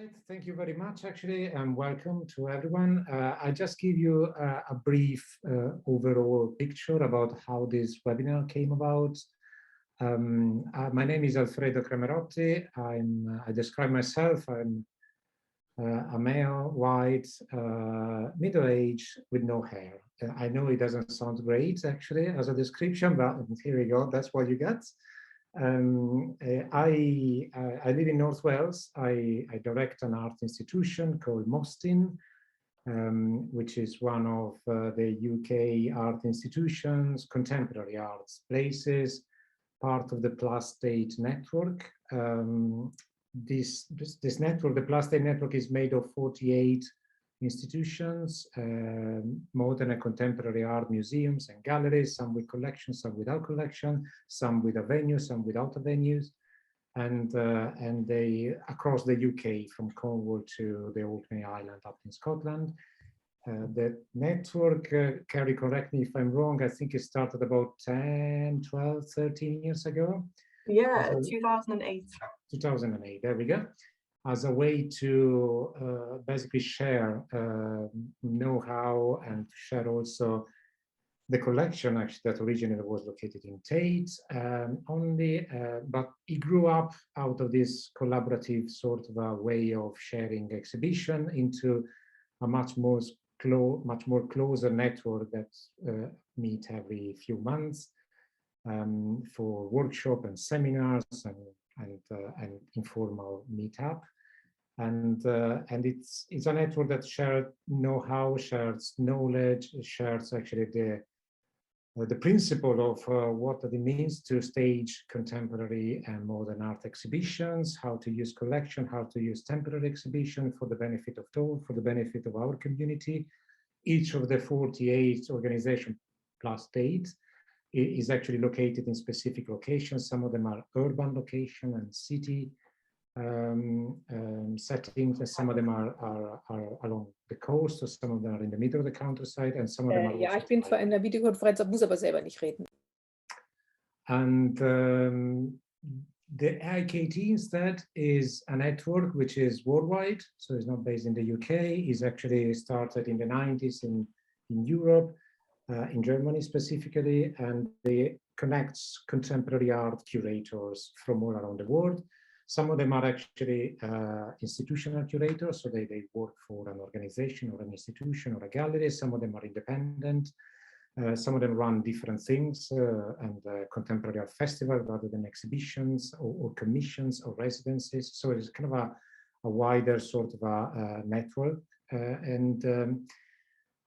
Right, thank you very much, actually, and welcome to everyone. I just give you a brief overall picture about how this webinar came about. My name is Alfredo Cremerotti. I describe myself. I'm a male, white, middle-aged, with no hair. I know it doesn't sound great, actually, as a description, but here we go. That's what you get. I live in North Wales. I direct an art institution called Mostyn, which is one of the UK art institutions, contemporary arts places, part of the +8 network. This network, the +8 network, is made of 48 institutions, modern and contemporary art museums and galleries, some with collections, some without collection, some with a venue, some without a venues, and they across the UK, from Cornwall to the Orkney Island up in Scotland. The network, Carrie, correct me if I'm wrong, I think it started about 10, 12, 13 years ago. Yeah, 2008. 2008, there we go. As a way to basically share know-how and share also the collection, actually, that originally was located in Tate only, but it grew up out of this collaborative sort of a way of sharing exhibition into a much more closer network that meet every few months for workshop and seminars and informal meetup. And it's a network that shares know-how, shares knowledge, shares actually the principle of what it means to stage contemporary and modern art exhibitions, how to use collection, how to use temporary exhibition for the benefit of all, for the benefit of our community. Each of the 48 organizations +8 is actually located in specific locations. Some of them are urban location and city settings, and some of them are along the coast, or some of them are in the middle of the countryside, and some of them are Ja, ich bin zwar in der Videokonferenz, muss aber selber nicht reden. And the IKT instead is a network which is worldwide, so it's not based in the UK. It's actually started in the 90s in Europe, in Germany specifically, and they connects contemporary art curators from all around the world. Some of them are actually institutional curators, so they work for an organization or an institution or a gallery. Some of them are independent. Some of them run different things and contemporary art festival rather than exhibitions or commissions or residencies. So it's kind of a wider sort of a network.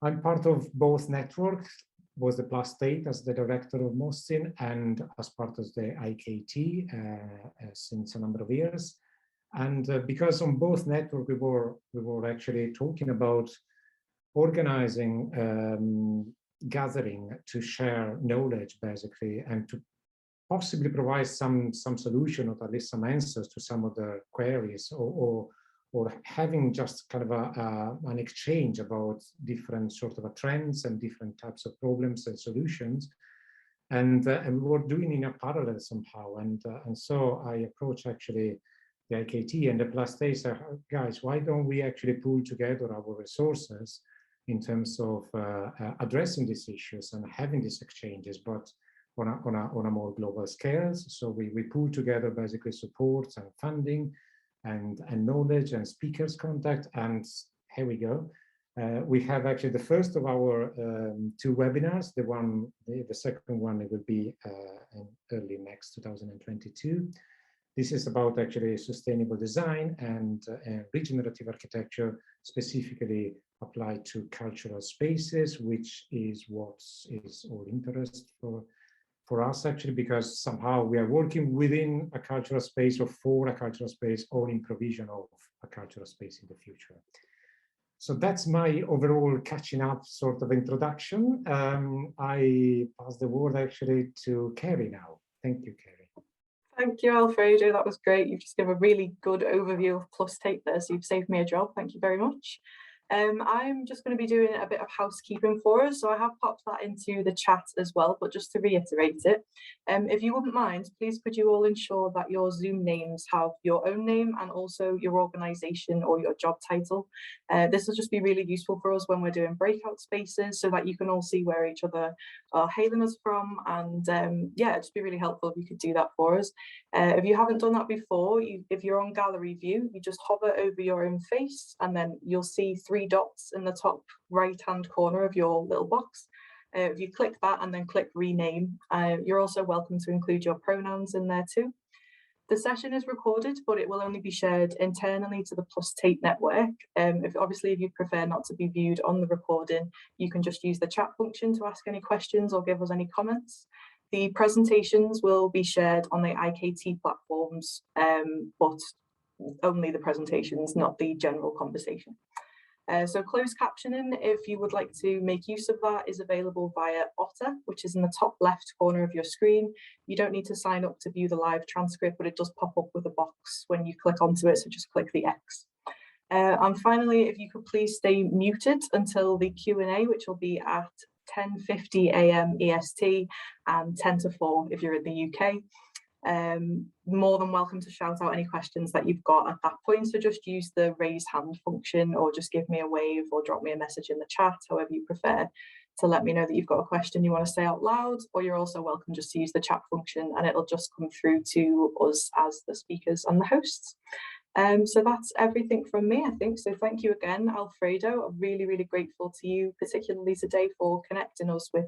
I'm part of both networks, was the +8 as the director of Mostyn and as part of the IKT since a number of years. And because on both networks we were actually talking about organizing gathering to share knowledge basically, and to possibly provide some solution or at least some answers to some of the queries, or having just kind of an exchange about different sort of trends and different types of problems and solutions, and we were doing in a parallel somehow, and so I approached actually the IKT and the +8 said, guys, why don't we actually pool together our resources in terms of addressing these issues and having these exchanges, but on a more global scale. So we pool together basically support and funding and knowledge and speakers contact, and here we go. We have actually the first of our 2 webinars. The second one, it will be in early next 2022. This is about actually sustainable design and regenerative architecture, specifically applied to cultural spaces, which is what is all interest for us actually, because somehow we are working within a cultural space or for a cultural space, or in provision of a cultural space in the future. So that's my overall catching up sort of introduction. I pass the word actually to Carrie now. Thank you, Carrie. Thank you, Alfredo. That was great. You've just given a really good overview of +8 there, so you've saved me a job. Thank you very much. I'm just going to be doing a bit of housekeeping for us, so I have popped that into the chat as well, but just to reiterate it, if you wouldn't mind, please could you all ensure that your Zoom names have your own name and also your organisation or your job title. This will just be really useful for us when we're doing breakout spaces so that you can all see where each other are hailing us from, and yeah, it'd just be really helpful if you could do that for us. If you haven't done that before, if you're on gallery view, you just hover over your own face and then you'll see 3 dots in the top right hand corner of your little box. If you click that and then click rename, you're also welcome to include your pronouns in there too. The session is recorded, but it will only be shared internally to the Plus Tape network. Obviously, if you prefer not to be viewed on the recording, you can just use the chat function to ask any questions or give us any comments. The presentations will be shared on the IKT platforms, but only the presentations, not the general conversation. So closed captioning, if you would like to make use of that, is available via Otter, which is in the top left corner of your screen. You don't need to sign up to view the live transcript, but it does pop up with a box when you click onto it, so just click the X. And finally, if you could please stay muted until the Q&A, which will be at 10:50 AM EST and 10 to 4 if you're in the UK. More than welcome to shout out any questions that you've got at that point, so just use the raise hand function or just give me a wave or drop me a message in the chat, however you prefer, to let me know that you've got a question you want to say out loud, or you're also welcome just to use the chat function and it'll just come through to us as the speakers and the hosts. So that's everything from me, I think. So thank you again, Alfredo. I'm really, really grateful to you, particularly today, for connecting us with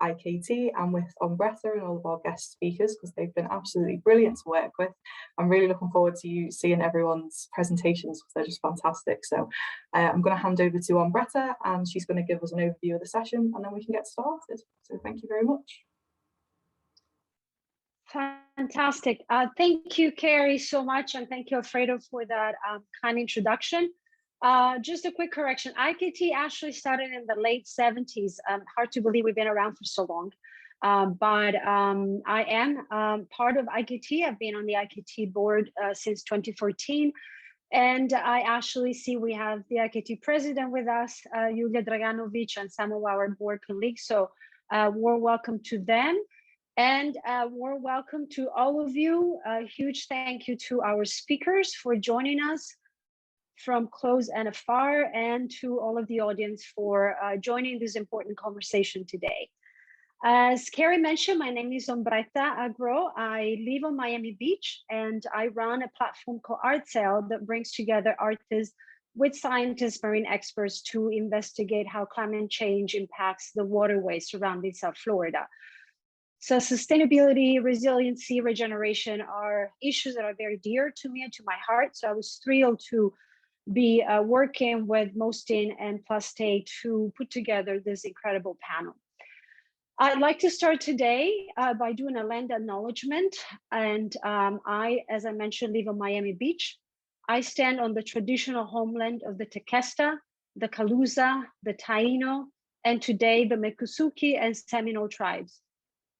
IKT and with Umbretta and all of our guest speakers, because they've been absolutely brilliant to work with. I'm really looking forward to you seeing everyone's presentations, because they're just fantastic. So I'm going to hand over to Umbretta and she's going to give us an overview of the session and then we can get started. So thank you very much. Fantastic. Thank you, Carrie, so much. And thank you, Alfredo, for that kind introduction. Just a quick correction. IKT actually started in the late 70s. Hard to believe we've been around for so long. But I am part of IKT. I've been on the IKT board since 2014. And I actually see we have the IKT president with us, Julia Draganovic, and some of our board colleagues. So warm welcome to them. And warm welcome to all of you. A huge thank you to our speakers for joining us from close and afar, and to all of the audience for joining this important conversation today. As Carrie mentioned, my name is Umbretta Agro. I live on Miami Beach, and I run a platform called Art Cell that brings together artists with scientists, marine experts to investigate how climate change impacts the waterways surrounding South Florida. So sustainability, resiliency, regeneration are issues that are very dear to me and to my heart. So I was thrilled to be working with Mostin and Plus Tape to put together this incredible panel. I'd like to start today by doing a land acknowledgement. And I, as I mentioned, live on Miami Beach. I stand on the traditional homeland of the Tequesta, the Calusa, the Taino, and today the Miccosukee and Seminole tribes.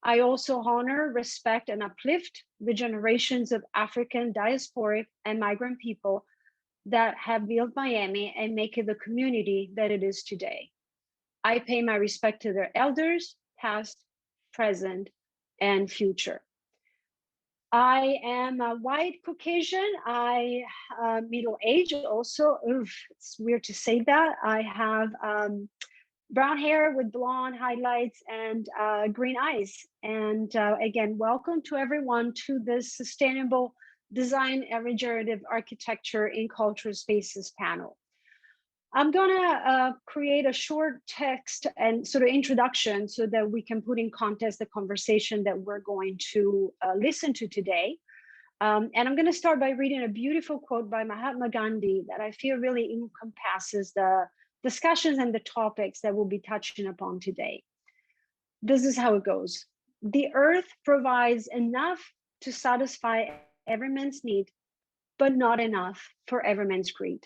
I also honor, respect, and uplift the generations of African diasporic and migrant people that have built Miami and make it the community that it is today. I pay my respect to their elders, past, present, and future. I am a white Caucasian. I middle-aged also. Oof, it's weird to say that. I have brown hair with blonde highlights and green eyes. And again, welcome to everyone to this Sustainable Design and Regenerative Architecture in Cultural Spaces panel. I'm gonna create a short text and sort of introduction so that we can put in context the conversation that we're going to listen to today. And I'm gonna start by reading a beautiful quote by Mahatma Gandhi that I feel really encompasses the discussions and the topics that we'll be touching upon today. This is how it goes. The earth provides enough to satisfy every man's need, but not enough for every man's greed.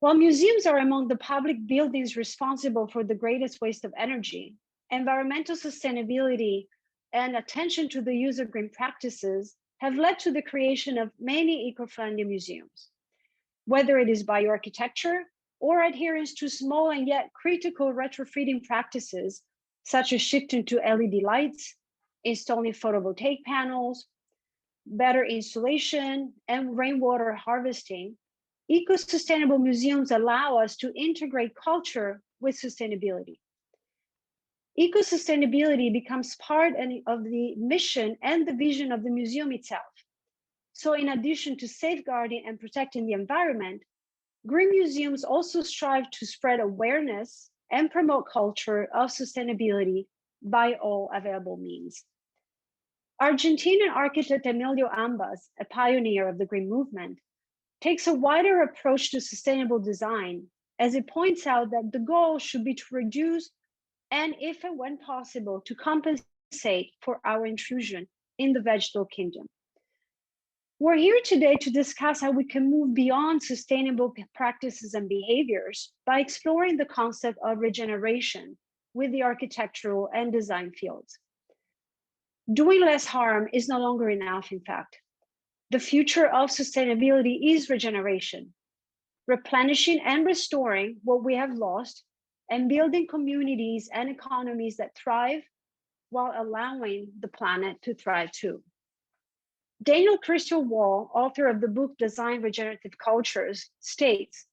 While museums are among the public buildings responsible for the greatest waste of energy, environmental sustainability and attention to the use of green practices have led to the creation of many eco-friendly museums. Whether it is bioarchitecture or adherence to small and yet critical retrofitting practices, such as shifting to LED lights, installing photovoltaic panels, better insulation, and rainwater harvesting, eco-sustainable museums allow us to integrate culture with sustainability. Eco-sustainability becomes part of the mission and the vision of the museum itself. So in addition to safeguarding and protecting the environment, green museums also strive to spread awareness and promote culture of sustainability by all available means. Argentinian architect Emilio Ambas, a pioneer of the green movement, takes a wider approach to sustainable design, as it points out that the goal should be to reduce and, if and when possible, to compensate for our intrusion in the vegetable kingdom. We're here today to discuss how we can move beyond sustainable practices and behaviors by exploring the concept of regeneration with the architectural and design fields. Doing less harm is no longer enough, in fact. The future of sustainability is regeneration, replenishing and restoring what we have lost, and building communities and economies that thrive while allowing the planet to thrive too. Daniel Crystal Wall, author of the book Design Regenerative Cultures, states,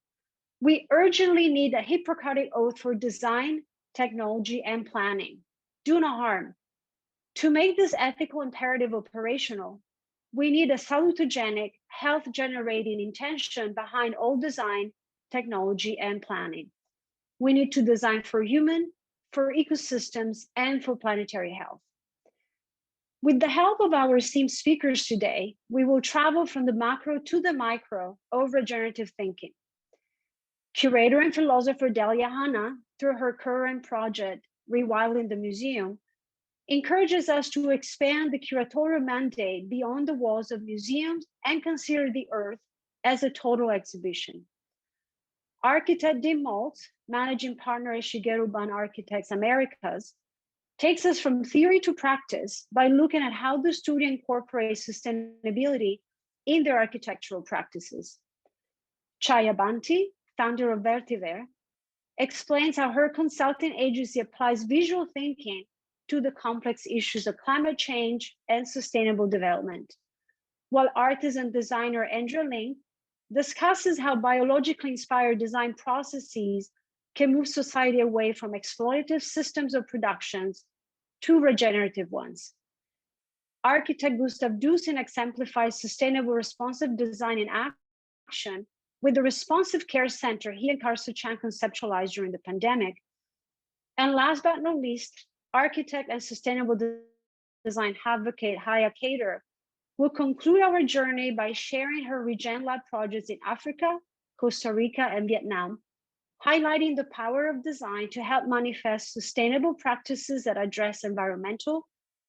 "We urgently need a Hippocratic oath for design, technology, and planning. Do no harm. To make this ethical imperative operational, we need a salutogenic, health-generating intention behind all design, technology, and planning. We need to design for human, for ecosystems, and for planetary health." With the help of our esteemed speakers today, we will travel from the macro to the micro of regenerative thinking. Curator and philosopher Delia Hannah, through her current project, Rewilding the Museum, encourages us to expand the curatorial mandate beyond the walls of museums and consider the earth as a total exhibition. Architect Dim Maltz, managing partner at Shigeru Ban Architects Americas, takes us from theory to practice by looking at how the studio incorporates sustainability in their architectural practices. Chaya Banti, founder of Vertiver, explains how her consulting agency applies visual thinking to the complex issues of climate change and sustainable development, while artist and designer Andrea Ling discusses how biologically inspired design processes can move society away from exploitative systems of productions to regenerative ones. Architect Gustav Düsing exemplifies sustainable responsive design in action with the responsive care center he and Karsu Chan conceptualized during the pandemic. And last but not least, architect and sustainable design advocate Jaya Kader will conclude our journey by sharing her Regen Lab projects in Africa, Costa Rica, and Vietnam, highlighting the power of design to help manifest sustainable practices that address environmental,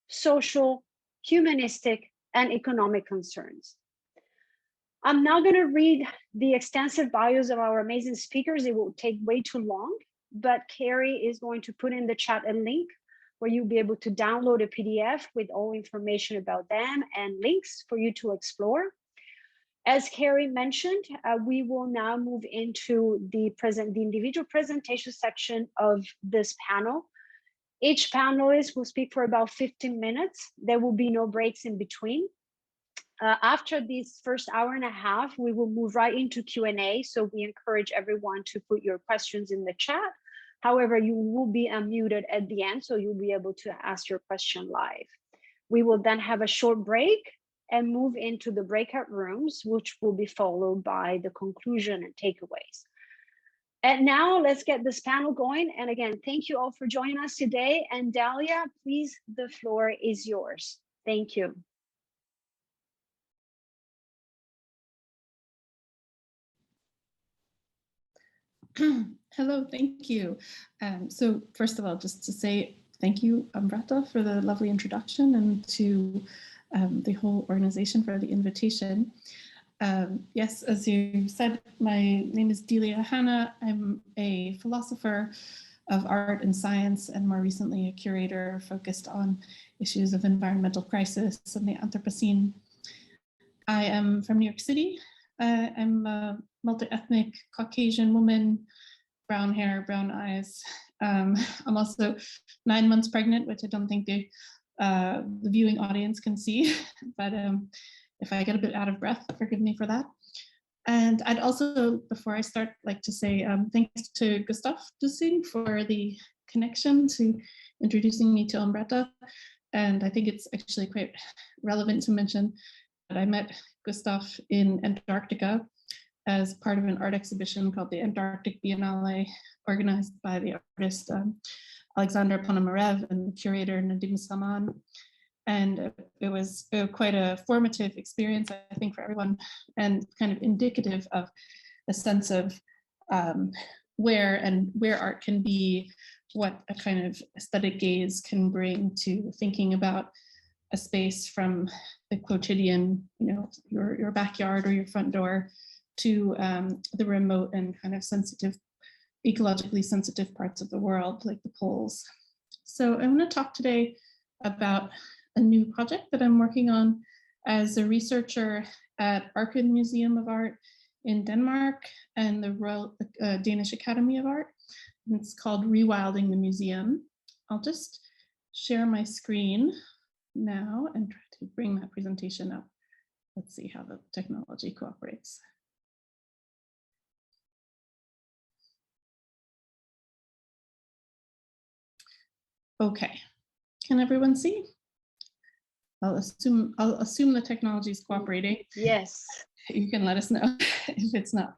social, humanistic, and economic concerns. I'm not going to read the extensive bios of our amazing speakers. It will take way too long, but Carrie is going to put in the chat a link where you'll be able to download a PDF with all information about them and links for you to explore. As Carrie mentioned, we will now move into the individual presentation section of this panel. Each panelist will speak for about 15 minutes. There will be no breaks in between. After this first hour and a half, we will move right into Q&A. So we encourage everyone to put your questions in the chat. However, you will be unmuted at the end, so you'll be able to ask your question live. We will then have a short break and move into the breakout rooms, which will be followed by the conclusion and takeaways. And now let's get this panel going. And again, thank you all for joining us today. And Delia, please, the floor is yours. Thank you. Hello, thank you. So first of all, just to say thank you, Amrata, for the lovely introduction, and to the whole organization for the invitation. Yes, as you said, my name is Delia Hannah. I'm a philosopher of art and science, and more recently a curator focused on issues of environmental crisis and the Anthropocene. I am from New York City. I'm a multi-ethnic Caucasian woman, brown hair, brown eyes. I'm also 9 months pregnant, which I don't think the viewing audience can see, but if I get a bit out of breath, forgive me for that. And I'd also, before I start, like to say thanks to Gustav Düsing for the connection to introducing me to Umbretta. And I think it's actually quite relevant to mention that I met Gustav in Antarctica as part of an art exhibition called the Antarctic Biennale, organized by the artist Alexander Ponomarev and the curator Nadim Saman. And it was quite a formative experience, I think, for everyone, and kind of indicative of a sense of where art can be, what a kind of aesthetic gaze can bring to thinking about a space from the quotidian, your backyard or your front door, to the remote and kind of sensitive, ecologically sensitive parts of the world, like the poles. So I want to talk today about a new project that I'm working on as a researcher at Aspen Museum of Art in Denmark and the Royal Danish Academy of Art. And it's called Rewilding the Museum. I'll just share my screen now and try to bring that presentation up. Let's see how the technology cooperates. Okay, can everyone see? I'll assume the technology is cooperating. Yes. You can let us know if it's not.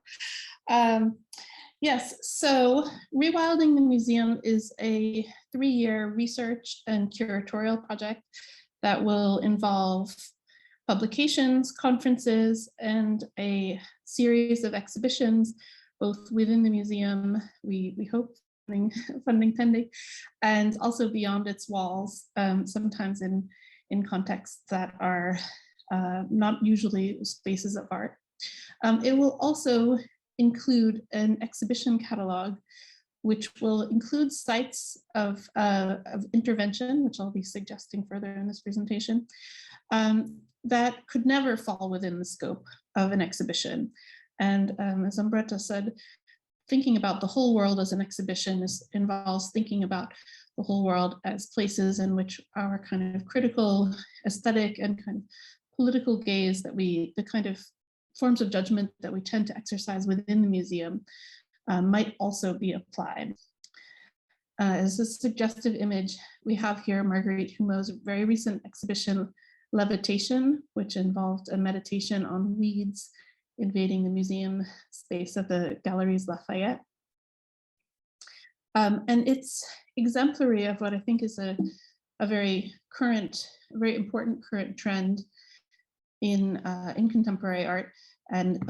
Yes, so Rewilding the Museum is a 3-year research and curatorial project that will involve publications, conferences, and a series of exhibitions, both within the museum, we hope, funding pending, and also beyond its walls, sometimes in contexts that are not usually spaces of art. It will also include an exhibition catalog, which will include sites of intervention, which I'll be suggesting further in this presentation, that could never fall within the scope of an exhibition. And as Umbretta said, thinking about the whole world as an exhibition involves thinking about the whole world as places in which our kind of critical aesthetic and kind of political gaze that the kind of forms of judgment that we tend to exercise within the museum might also be applied. As a suggestive image, we have here Marguerite Humeau's very recent exhibition, Levitation, which involved a meditation on weeds invading the museum space of the Galeries Lafayette. And it's exemplary of what I think is a very important current trend in contemporary art and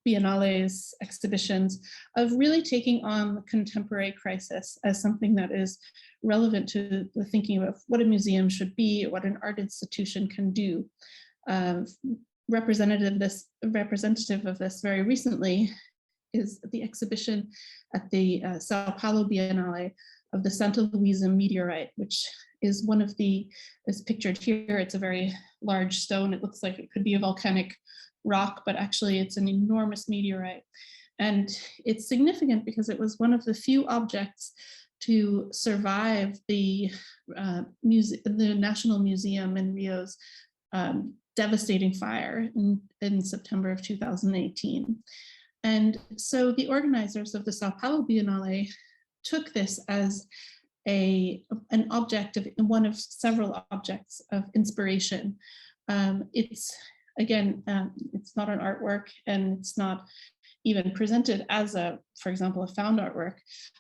biennales, exhibitions, of really taking on the contemporary crisis as something that is relevant to the thinking of what a museum should be, what an art institution can do. Representative of this very recently is the exhibition at the Sao Paulo Biennale of the Santa Luisa meteorite, which is one of as pictured here, it's a very large stone. It looks like it could be a volcanic rock, but actually it's an enormous meteorite. And it's significant because it was one of the few objects to survive the National Museum in Rio's devastating fire in September of 2018. And so the organizers of the Sao Paulo Biennale took this as an object of one of several objects of inspiration. It's not an artwork, and it's not even presented as for example, a found artwork,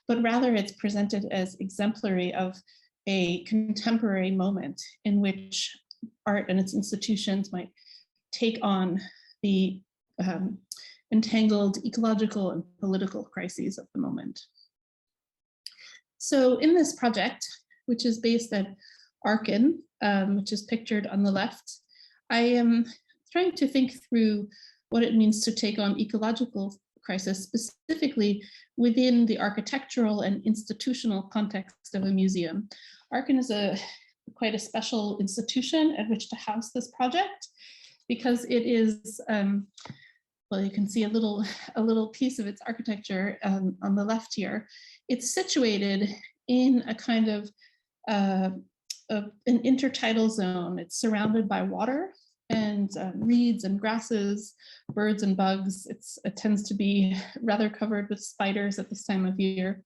but rather it's presented as exemplary of a contemporary moment in which art and its institutions might take on the entangled ecological and political crises of the moment. So in this project, which is based at Arken, which is pictured on the left, I am trying to think through what it means to take on ecological crisis, specifically within the architectural and institutional context of a museum. Arken is quite a special institution at which to house this project, because it is well, you can see a little piece of its architecture on the left here. It's situated in a kind of an intertidal zone. It's surrounded by water and reeds and grasses, birds and bugs. It tends to be rather covered with spiders at this time of year.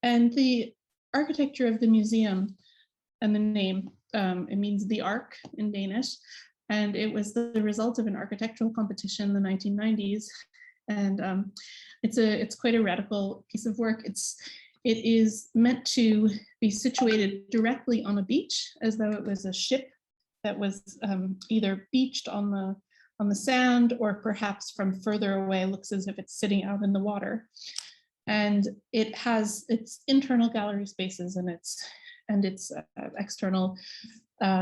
And the architecture of the museum, and the name, it means the ark in Danish. And it was the result of an architectural competition in the 1990s. And it's quite a radical piece of work. It is meant to be situated directly on a beach, as though it was a ship that was either beached on the sand, or perhaps from further away looks as if it's sitting out in the water. And it has its internal gallery spaces and its external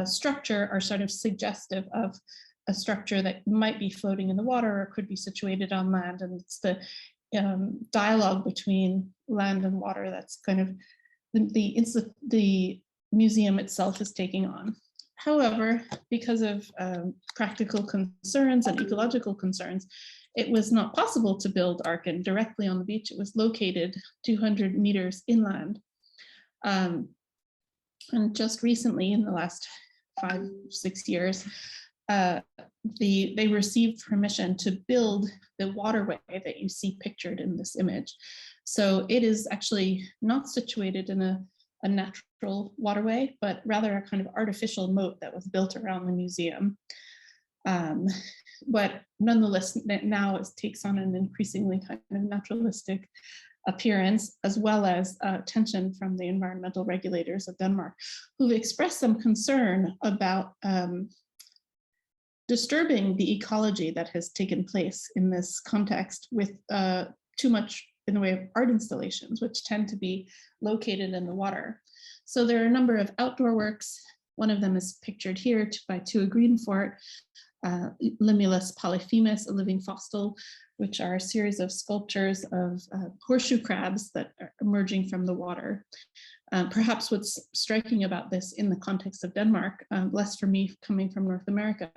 structure are sort of suggestive of a structure that might be floating in the water or could be situated on land. And it's the dialogue between land and water that's kind of the museum itself is taking on. However, because of practical concerns and ecological concerns, it was not possible to build Arken directly on the beach. It was located 200 meters inland. And just recently, in the last 5-6 years, they received permission to build the waterway that you see pictured in this image. So it is actually not situated in a natural waterway, but rather a kind of artificial moat that was built around the museum. But nonetheless, now it takes on an increasingly kind of naturalistic appearance, as well as attention from the environmental regulators of Denmark, who've expressed some concern about disturbing the ecology that has taken place in this context with too much in the way of art installations, which tend to be located in the water. So there are a number of outdoor works. One of them is pictured here by Tua Greenfort, Limulus polyphemus, a living fossil, which are a series of sculptures of horseshoe crabs that are emerging from the water. Perhaps what's striking about this in the context of Denmark, less for me coming from North America,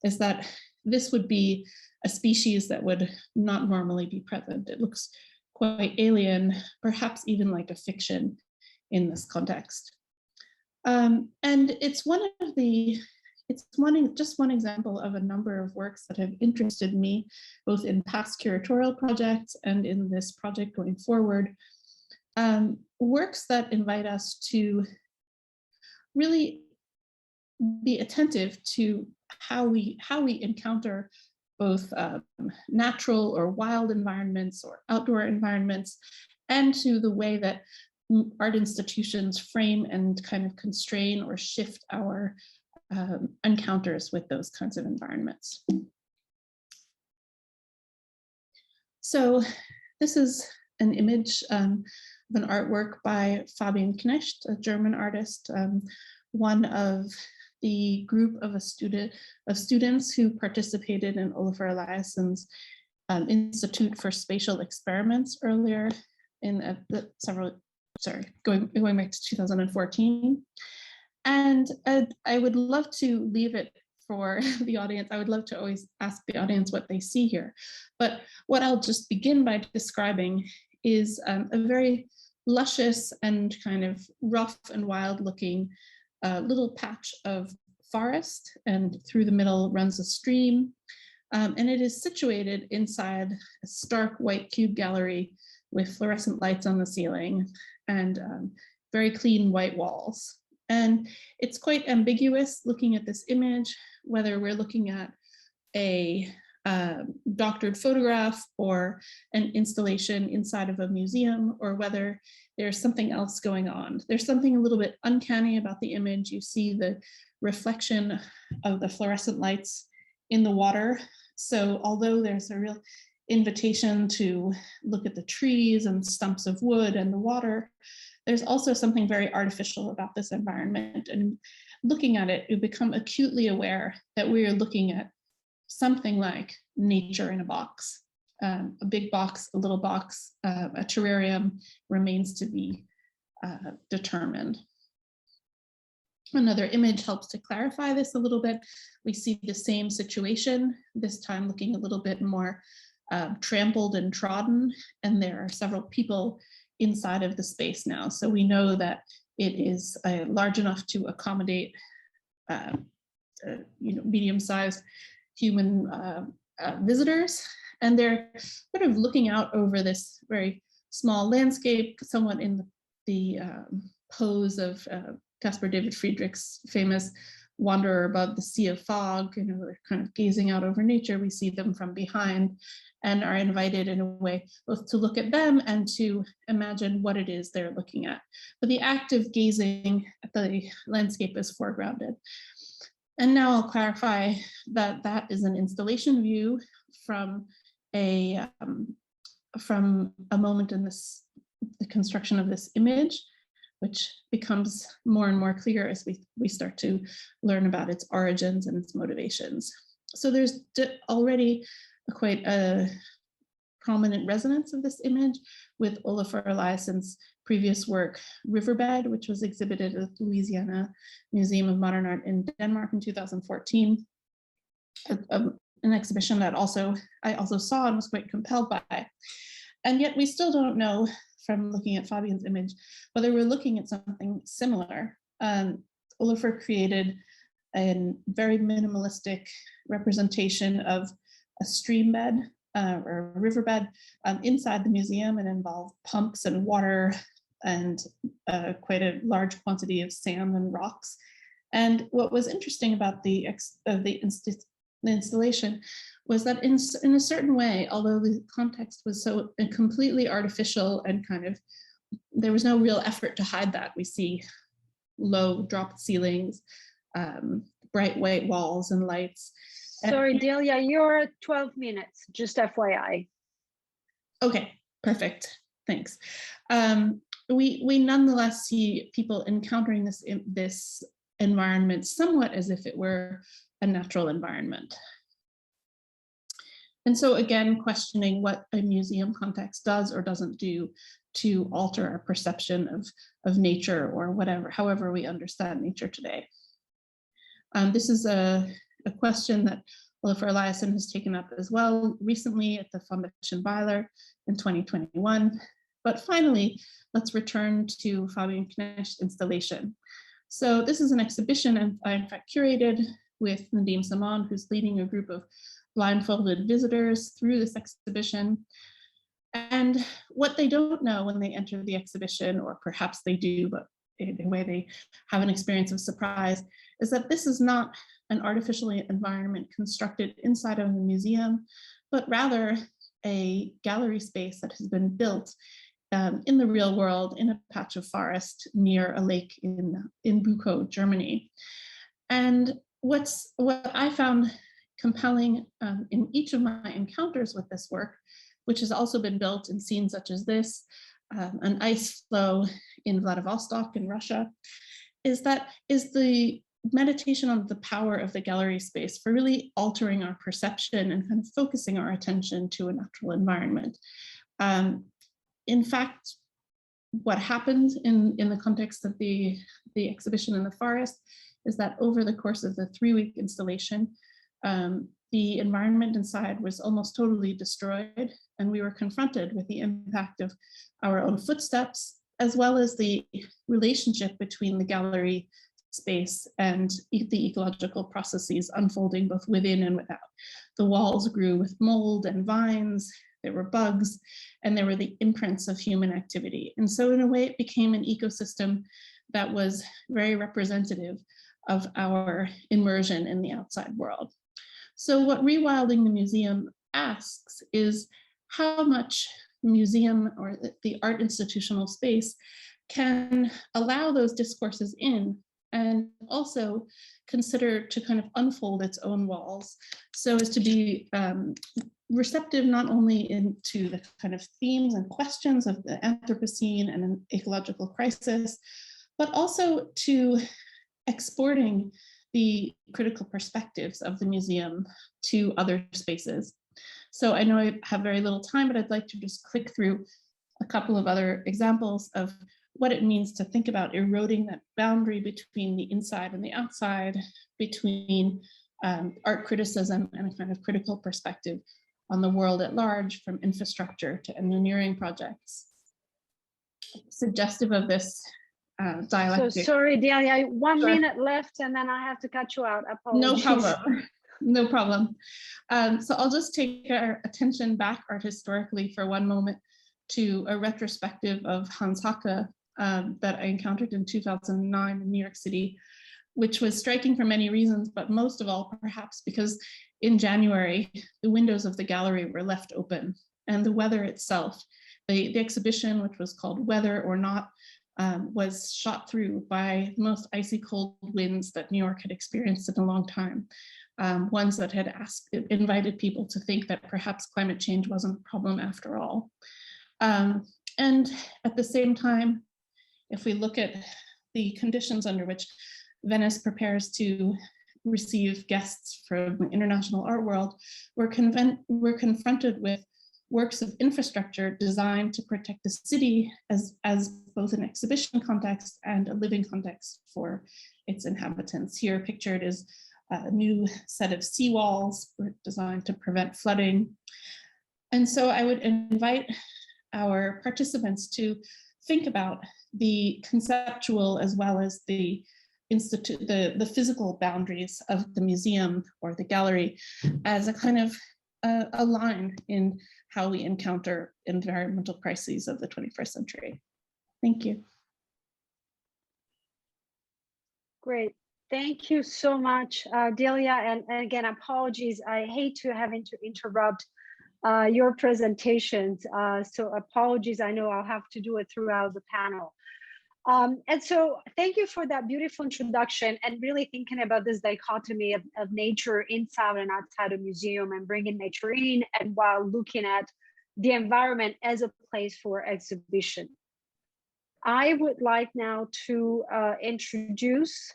is that this would be a species that would not normally be present. It looks quite alien, perhaps even like a fiction in this context. And it's just one example of a number of works that have interested me, both in past curatorial projects and in this project going forward. Works that invite us to really be attentive to how we encounter both natural or wild environments or outdoor environments, and to the way that art institutions frame and kind of constrain or shift our encounters with those kinds of environments. So this is an image of an artwork by Fabian Knischt, a German artist, one of the group of students who participated in Olafur Eliasson's Institute for Spatial Experiments earlier in going back to 2014. And I would love to leave it for the audience. I would love to always ask the audience what they see here. But what I'll just begin by describing is a very luscious and kind of rough and wild looking little patch of forest, and through the middle runs a stream. And it is situated inside a stark white cube gallery with fluorescent lights on the ceiling and very clean white walls. And it's quite ambiguous looking at this image, whether we're looking at a doctored photograph or an installation inside of a museum, or whether there's something else going on. There's something a little bit uncanny about the image. You see the reflection of the fluorescent lights in the water. So although there's a real invitation to look at the trees and stumps of wood and the water, there's also something very artificial about this environment. And looking at it, you become acutely aware that we are looking at something like nature in a box. A big box, a little box, a terrarium remains to be determined. Another image helps to clarify this a little bit. We see the same situation, this time looking a little bit more trampled and trodden, and there are several people inside of the space now. So we know that it is large enough to accommodate medium-sized human visitors, and they're sort of looking out over this very small landscape, somewhat in the pose of Caspar David Friedrich's famous Wanderer Above the Sea of Fog. They're kind of gazing out over nature. We see them from behind and are invited in a way both to look at them and to imagine what it is they're looking at. But the act of gazing at the landscape is foregrounded. And now I'll clarify that that is an installation view from a moment in the construction of this image, which becomes more and more clear as we start to learn about its origins and its motivations. So there's already quite a prominent resonance of this image with Olafur Eliasson's previous work, Riverbed, which was exhibited at the Louisiana Museum of Modern Art in Denmark in 2014. An exhibition that I also saw and was quite compelled by. And yet we still don't know from looking at Fabian's image whether we're looking at something similar. Olafur created a very minimalistic representation of a stream bed or a riverbed inside the museum, and involved pumps and water and quite a large quantity of sand and rocks. And what was interesting about the installation was that in a certain way, although the context was so completely artificial and there was no real effort to hide that. We see low dropped ceilings, bright white walls and lights. Sorry, Delia, you're at 12 minutes, just FYI. Okay, perfect, thanks. We nonetheless see people encountering this environment somewhat as if it were a natural environment. And so again, questioning what a museum context does or doesn't do to alter our perception of nature or however we understand nature today. This is a question that Olafur Eliasson has taken up as well recently at the Foundation Weiler in 2021. But finally, let's return to Fabian Knischt's installation. So this is an exhibition I in fact curated with Nadim Saman, who's leading a group of blindfolded visitors through this exhibition. And what they don't know when they enter the exhibition, or perhaps they do, but in a way they have an experience of surprise, is that this is not an artificial environment constructed inside of a museum, but rather a gallery space that has been built in the real world in a patch of forest near a lake in Bukow, Germany. And what I found compelling in each of my encounters with this work, which has also been built in scenes such as this, an ice flow in Vladivostok in Russia, is the meditation on the power of the gallery space for really altering our perception and kind of focusing our attention to a natural environment. In fact, what happened in the context of the exhibition in the forest is that over the course of the 3-week installation, the environment inside was almost totally destroyed, and we were confronted with the impact of our own footsteps, as well as the relationship between the gallery space and the ecological processes unfolding both within and without. The walls grew with mold and vines, there were bugs, and there were the imprints of human activity. And so in a way, it became an ecosystem that was very representative of our immersion in the outside world. So what Rewilding the Museum asks is how much museum or the art institutional space can allow those discourses in, and also consider to kind of unfold its own walls so as to be receptive not only into the kind of themes and questions of the Anthropocene and an ecological crisis, but also to exporting the critical perspectives of the museum to other spaces. So I know I have very little time, but I'd like to just click through a couple of other examples of what it means to think about eroding that boundary between the inside and the outside, between art criticism and a kind of critical perspective on the world at large, from infrastructure to engineering projects. Suggestive of this dialectic. So sorry, Delia, one Sure. minute left and then I have to cut you out. Apologies. No problem. No problem. So I'll just take our attention back art historically for one moment to a retrospective of Hans Haacke that I encountered in 2009 in New York City, which was striking for many reasons, but most of all, perhaps because in January, the windows of the gallery were left open, and the weather itself, the exhibition, which was called Weather or Not, was shot through by the most icy cold winds that New York had experienced in a long time. Ones that had invited people to think that perhaps climate change wasn't a problem after all. And at the same time, if we look at the conditions under which Venice prepares to receive guests from the international art world, we're confronted with works of infrastructure designed to protect the city as both an exhibition context and a living context for its inhabitants. Here pictured is a new set of seawalls designed to prevent flooding. And so I would invite our participants to think about the conceptual as well as the physical boundaries of the museum or the gallery as a kind of a line in how we encounter environmental crises of the 21st century. Thank you. Great. Thank you so much, Delia. And again, apologies. I hate to having to interrupt your presentations. So apologies. I know I'll have to do it throughout the panel. And so thank you for that beautiful introduction and really thinking about this dichotomy of nature inside and outside a museum and bringing nature in and while looking at the environment as a place for exhibition. I would like now to introduce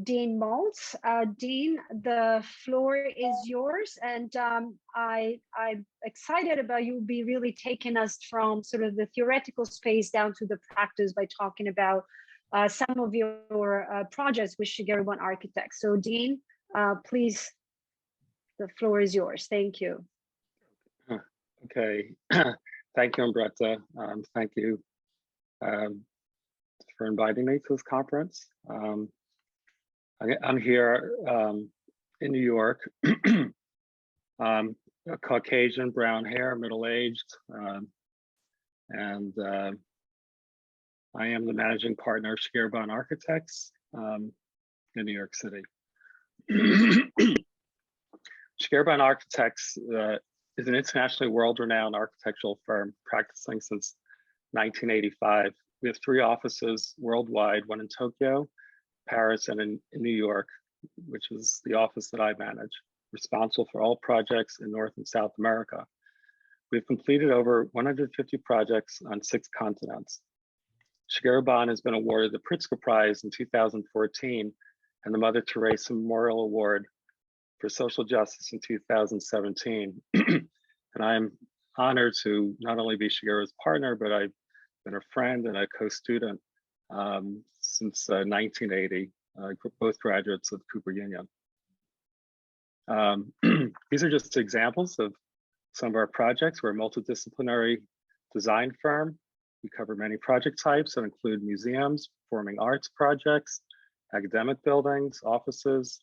Dean Maltz. Dean, the floor is yours, and I'm excited about you be really taking us from sort of the theoretical space down to the practice by talking about some of your projects with Shigeru Ban architects. So Dean, please, the floor is yours. Thank you. Okay, thank you, Umbretta. Thank you for inviting me to this conference. I'm here in New York. A Caucasian, brown hair, middle-aged, and I am the managing partner of Shigeru Ban Architects in New York City. Shigeru Ban Architects is an internationally world-renowned architectural firm practicing since 1985. We have 3 offices worldwide, one in Tokyo, Paris, and in New York, which is the office that I manage, responsible for all projects in North and South America. We've completed over 150 projects on 6 continents. Shigeru Ban has been awarded the Pritzker Prize in 2014 and the Mother Teresa Memorial Award for Social Justice in 2017. And I am honored to not only be Shigeru's partner, but I've been a friend and a co-student since 1980, both graduates of Cooper Union. These are just examples of some of our projects. We're a multidisciplinary design firm. We cover many project types that include museums, performing arts projects, academic buildings, offices,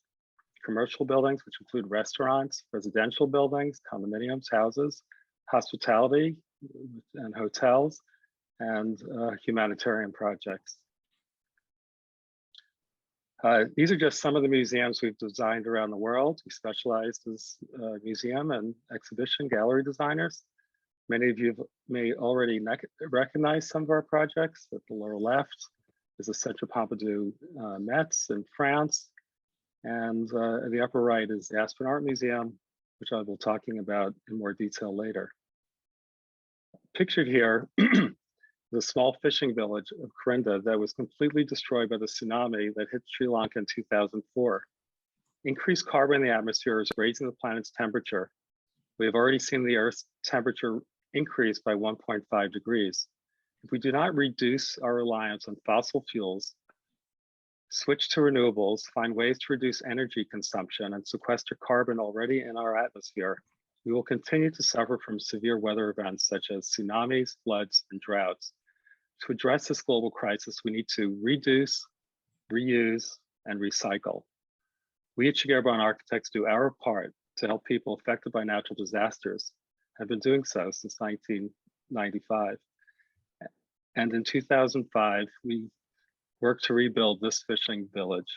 commercial buildings, which include restaurants, residential buildings, condominiums, houses, hospitality and hotels, and humanitarian projects. These are just some of the museums we've designed around the world. We specialize as museum and exhibition gallery designers. Many of you may already recognize some of our projects. At the lower left is the Centre Pompidou Metz in France. And at the upper right is the Aspen Art Museum, which I will be talking about in more detail later. Pictured here, the small fishing village of Corinda that was completely destroyed by the tsunami that hit Sri Lanka in 2004. Increased carbon in the atmosphere is raising the planet's temperature. We have already seen the Earth's temperature increase by 1.5 degrees. If we do not reduce our reliance on fossil fuels, switch to renewables, find ways to reduce energy consumption and sequester carbon already in our atmosphere, we will continue to suffer from severe weather events such as tsunamis, floods, and droughts. To address this global crisis, we need to reduce, reuse, and recycle. We at Shigeru Architects do our part to help people affected by natural disasters, have been doing so since 1995. And in 2005, we worked to rebuild this fishing village.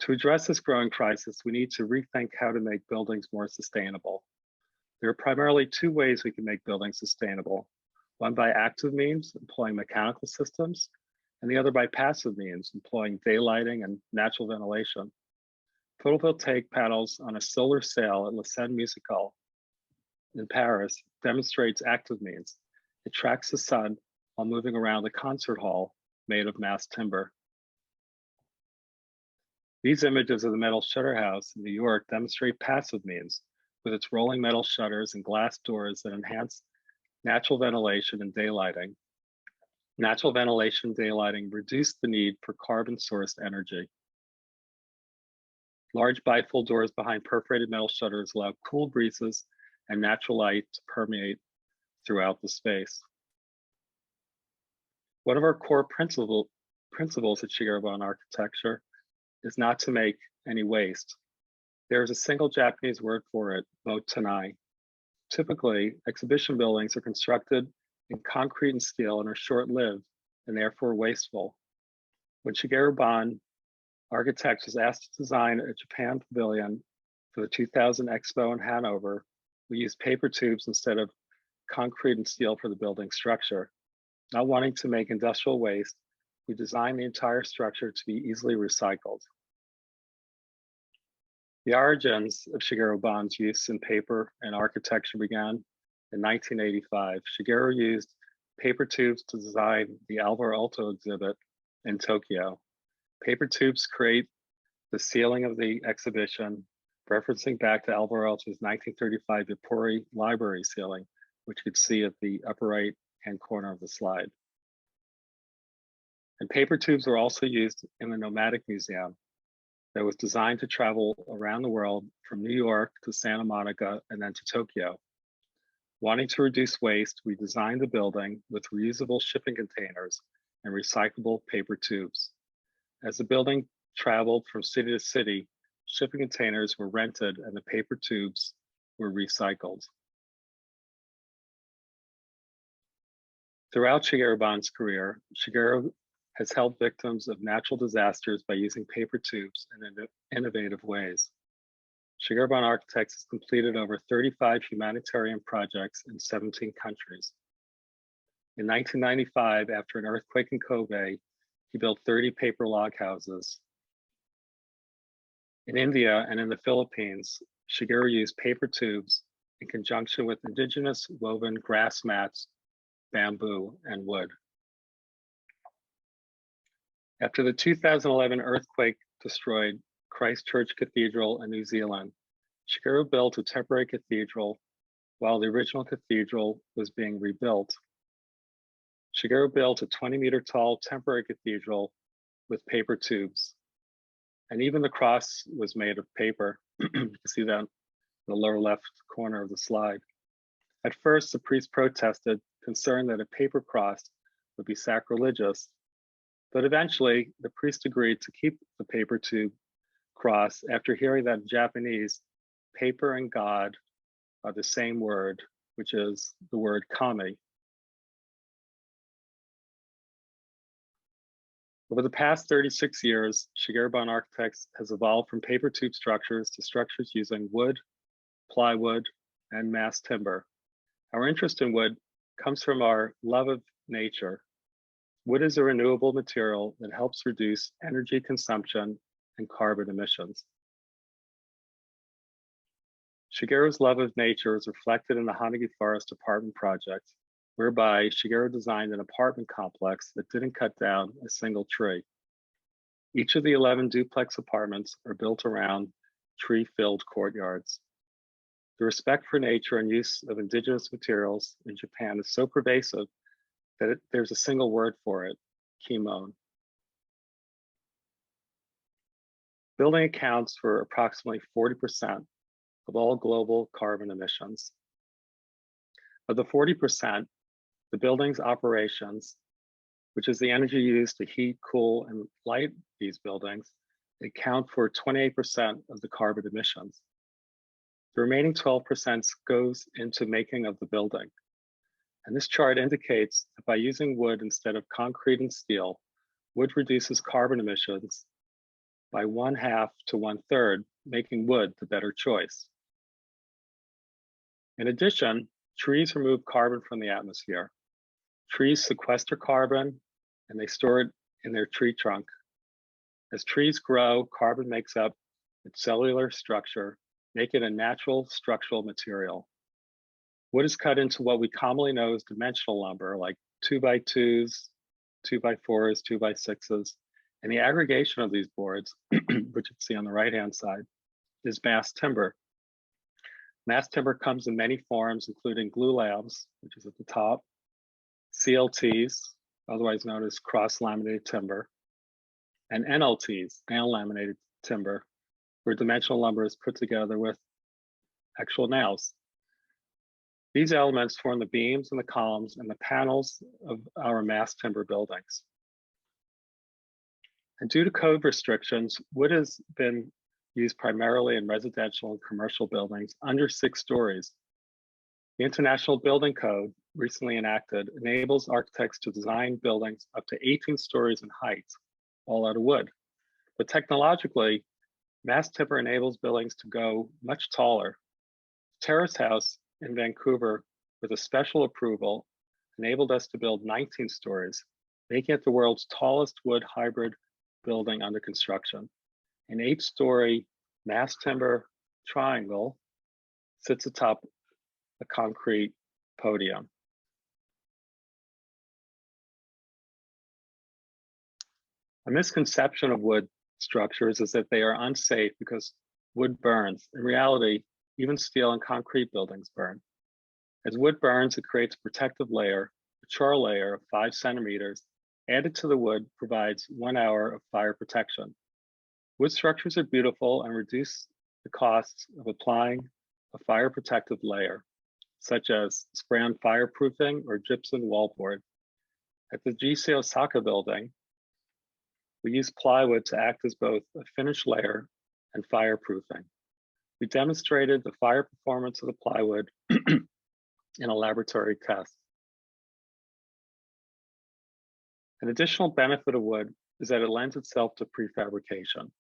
To address this growing crisis, we need to rethink how to make buildings more sustainable. There are primarily two ways we can make buildings sustainable. One by active means, employing mechanical systems, and the other by passive means, employing daylighting and natural ventilation. Photovoltaic panels on a solar sail at La Seine Musicale in Paris demonstrates active means. It tracks the sun while moving around the concert hall made of mass timber. These images of the metal shutter house in New York demonstrate passive means with its rolling metal shutters and glass doors that enhance natural ventilation and daylighting. Natural ventilation daylighting reduce the need for carbon-sourced energy. Large bifold doors behind perforated metal shutters allow cool breezes and natural light to permeate throughout the space. One of our core principles at Shigeru Architecture is not to make any waste. There is a single Japanese word for it, motenai. Typically, exhibition buildings are constructed in concrete and steel and are short-lived and therefore wasteful. When Shigeru Architects was asked to design a Japan pavilion for the 2000 Expo in Hanover, we used paper tubes instead of concrete and steel for the building structure. Not wanting to make industrial waste, we designed the entire structure to be easily recycled. The origins of Shigeru's use in paper and architecture began in 1985. Shigeru used paper tubes to design the Alvar Aalto exhibit in Tokyo. Paper tubes create the ceiling of the exhibition, referencing back to Alvar Aalto's 1935 Yopori library ceiling, which you could see at the upper right-hand corner of the slide. And paper tubes were also used in the Nomadic Museum that was designed to travel around the world from New York to Santa Monica and then to Tokyo. Wanting to reduce waste, we designed the building with reusable shipping containers and recyclable paper tubes. As the building traveled from city to city, shipping containers were rented and the paper tubes were recycled. Throughout Shigeru's career, Shigeru has helped victims of natural disasters by using paper tubes in innovative ways. Shigeru Architects has completed over 35 humanitarian projects in 17 countries. In 1995, after an earthquake in Kobe, he built 30 paper log houses. In India and in the Philippines, Shigeru used paper tubes in conjunction with indigenous woven grass mats, bamboo, and wood. After the 2011 earthquake destroyed Christchurch Cathedral in New Zealand, Shigeru built a temporary cathedral while the original cathedral was being rebuilt. Shigeru built a 20-meter tall temporary cathedral with paper tubes. And even the cross was made of paper. You can see that in the lower left corner of the slide. At first, the priest protested, concerned that a paper cross would be sacrilegious. But eventually, the priest agreed to keep the paper tube cross after hearing that in Japanese, paper and God are the same word, which is the word kami. Over the past 36 years, Shigeru Architects has evolved from paper tube structures to structures using wood, plywood, and mass timber. Our interest in wood comes from our love of nature. Wood is a renewable material that helps reduce energy consumption and carbon emissions. Shigeru's love of nature is reflected in the Hanagi Forest apartment project, whereby Shigeru designed an apartment complex that didn't cut down a single tree. Each of the 11 duplex apartments are built around tree-filled courtyards. The respect for nature and use of indigenous materials in Japan is so pervasive that there's a single word for it, kimon. Building accounts for approximately 40% of all global carbon emissions. Of the 40%, the building's operations, which is the energy used to heat, cool, and light these buildings, account for 28% of the carbon emissions. The remaining 12% goes into making of the building. And this chart indicates that by using wood instead of concrete and steel, wood reduces carbon emissions by 1/2 to 1/3, making wood the better choice. In addition, trees remove carbon from the atmosphere. Trees sequester carbon and they store it in their tree trunk. As trees grow, carbon makes up its cellular structure, making it a natural structural material. Wood is cut into what we commonly know as dimensional lumber, like 2x2s, 2x4s, 2x6s, and the aggregation of these boards, which you can see on the right-hand side, is mass timber. Mass timber comes in many forms, including glulams, which is at the top, CLTs, otherwise known as cross-laminated timber, and NLTs, nail-laminated timber, where dimensional lumber is put together with actual nails. These elements form the beams and the columns and the panels of our mass timber buildings. And due to code restrictions, wood has been used primarily in residential and commercial buildings under 6 stories. The International Building Code, recently enacted, enables architects to design buildings up to 18 stories in height, all out of wood. But technologically, mass timber enables buildings to go much taller. Terrace House in Vancouver, with a special approval, enabled us to build 19 stories, making it the world's tallest wood hybrid building under construction. An 8-story mass timber triangle sits atop a concrete podium. A misconception of wood structures is that they are unsafe because wood burns. In reality, even steel and concrete buildings burn. As wood burns, it creates a protective layer, a char layer of 5 centimeters, added to the wood provides 1 hour of fire protection. Wood structures are beautiful and reduce the costs of applying a fire protective layer, such as spray-on fireproofing or gypsum wallboard. At the GC Osaka building, we use plywood to act as both a finish layer and fireproofing. We demonstrated the fire performance of the plywood in a laboratory test. An additional benefit of wood is that it lends itself to prefabrication.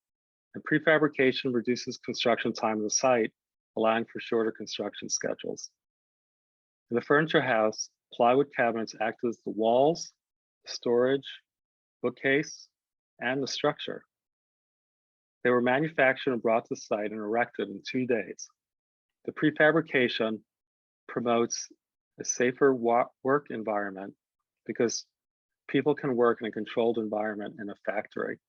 And prefabrication reduces construction time of the site, allowing for shorter construction schedules. In the furniture house, plywood cabinets act as the walls, the storage, bookcase, and the structure. They were manufactured and brought to the site and erected in 2 days. The prefabrication promotes a safer work environment because people can work in a controlled environment in a factory.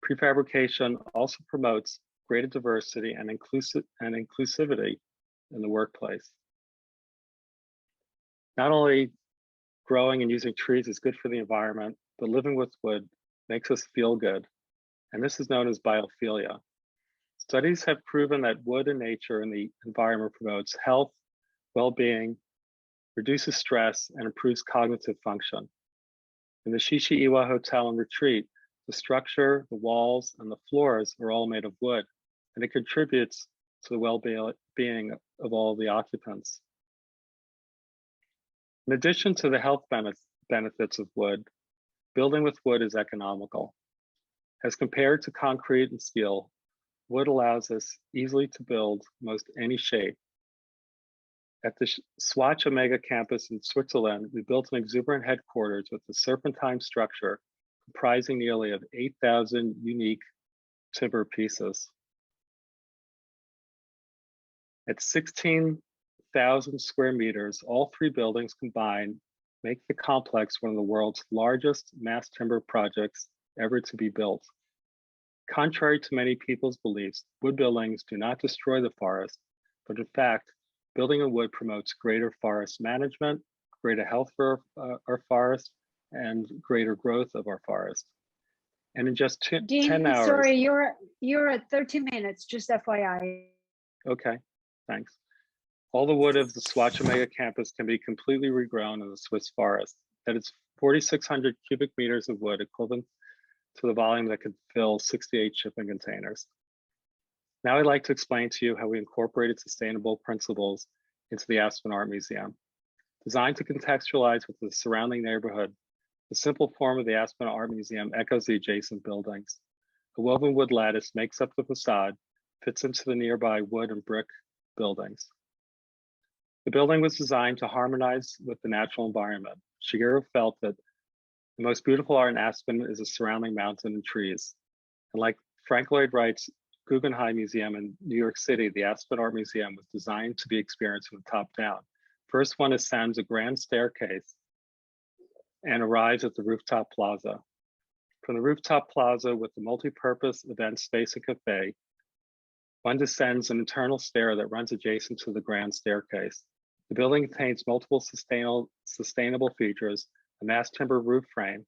Prefabrication also promotes greater diversity and inclusivity in the workplace. Not only growing and using trees is good for the environment, but living with wood makes us feel good. And this is known as biophilia. Studies have proven that wood in nature and the environment promotes health, well-being, reduces stress, and improves cognitive function. In the Shishi-Iwa Hotel and Retreat, the structure, the walls, and the floors are all made of wood, and it contributes to the well-being of all the occupants. In addition to the health benefits of wood, building with wood is economical. As compared to concrete and steel, wood allows us easily to build most any shape. At the Swatch Omega campus in Switzerland, we built an exuberant headquarters with a serpentine structure comprising nearly of 8,000 unique timber pieces. At 16,000 square meters, all 3 buildings combined make the complex one of the world's largest mass timber projects ever to be built. Contrary to many people's beliefs, wood buildings do not destroy the forest, but in fact, building in wood promotes greater forest management, greater health for our forest, and greater growth of our forest. And in just Dean, 10 hours. sorry, you're at 30 minutes, just FYI. Okay, thanks. All the wood of the Swatch-Omega campus can be completely regrown in the Swiss forest. That is 4,600 cubic meters of wood, equivalent to the volume that could fill 68 shipping containers. Now I'd like to explain to you how we incorporated sustainable principles into the Aspen Art Museum. Designed to contextualize with the surrounding neighborhood, the simple form of the Aspen Art Museum echoes the adjacent buildings. A woven wood lattice makes up the facade, fits into the nearby wood and brick buildings. The building was designed to harmonize with the natural environment. Shigeru felt that the most beautiful art in Aspen is the surrounding mountain and trees. And like Frank Lloyd Wright's Guggenheim Museum in New York City, the Aspen Art Museum was designed to be experienced from the top down. First one ascends a grand staircase and arrives at the rooftop plaza. From the rooftop plaza with the multi-purpose event space and cafe, one descends an internal stair that runs adjacent to the grand staircase. The building contains multiple sustainable features, a mass timber roof frame,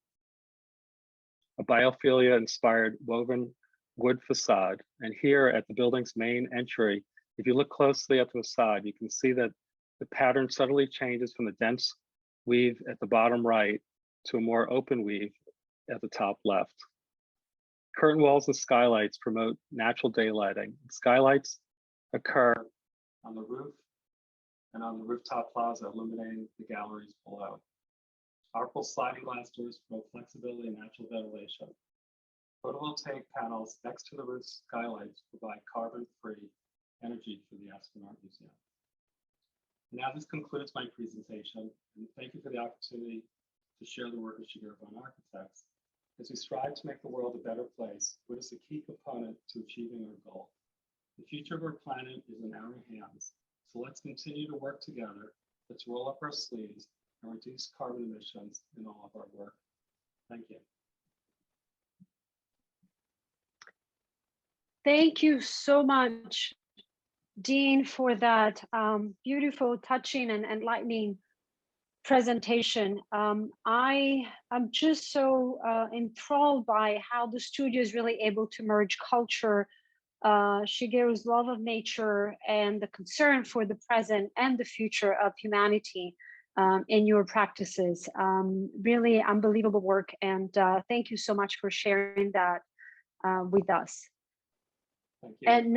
a biophilia inspired woven wood facade. And here at the building's main entry, if you look closely at the facade, you can see that the pattern subtly changes from the dense weave at the bottom right to a more open weave at the top left. Curtain walls and skylights promote natural daylighting. Skylights occur on the roof and on the rooftop plaza, illuminating the galleries below. Powerful sliding glass doors promote flexibility and natural ventilation. Photovoltaic panels next to the roof skylights provide carbon-free energy for the Aspen Art Museum. Now this concludes my presentation, and thank you for the opportunity to share the work of Shigeru Architects. As we strive to make the world a better place, wood is a key component to achieving our goal. The future of our planet is in our hands, so let's continue to work together. Let's roll up our sleeves and reduce carbon emissions in all of our work. Thank you. Thank you so much, Dean, for that beautiful, touching, and enlightening presentation. I am just so enthralled by how the studio is really able to merge culture, Shigeru's love of nature, and the concern for the present and the future of humanity in your practices. Really unbelievable work, and thank you so much for sharing that with us. Thank you. And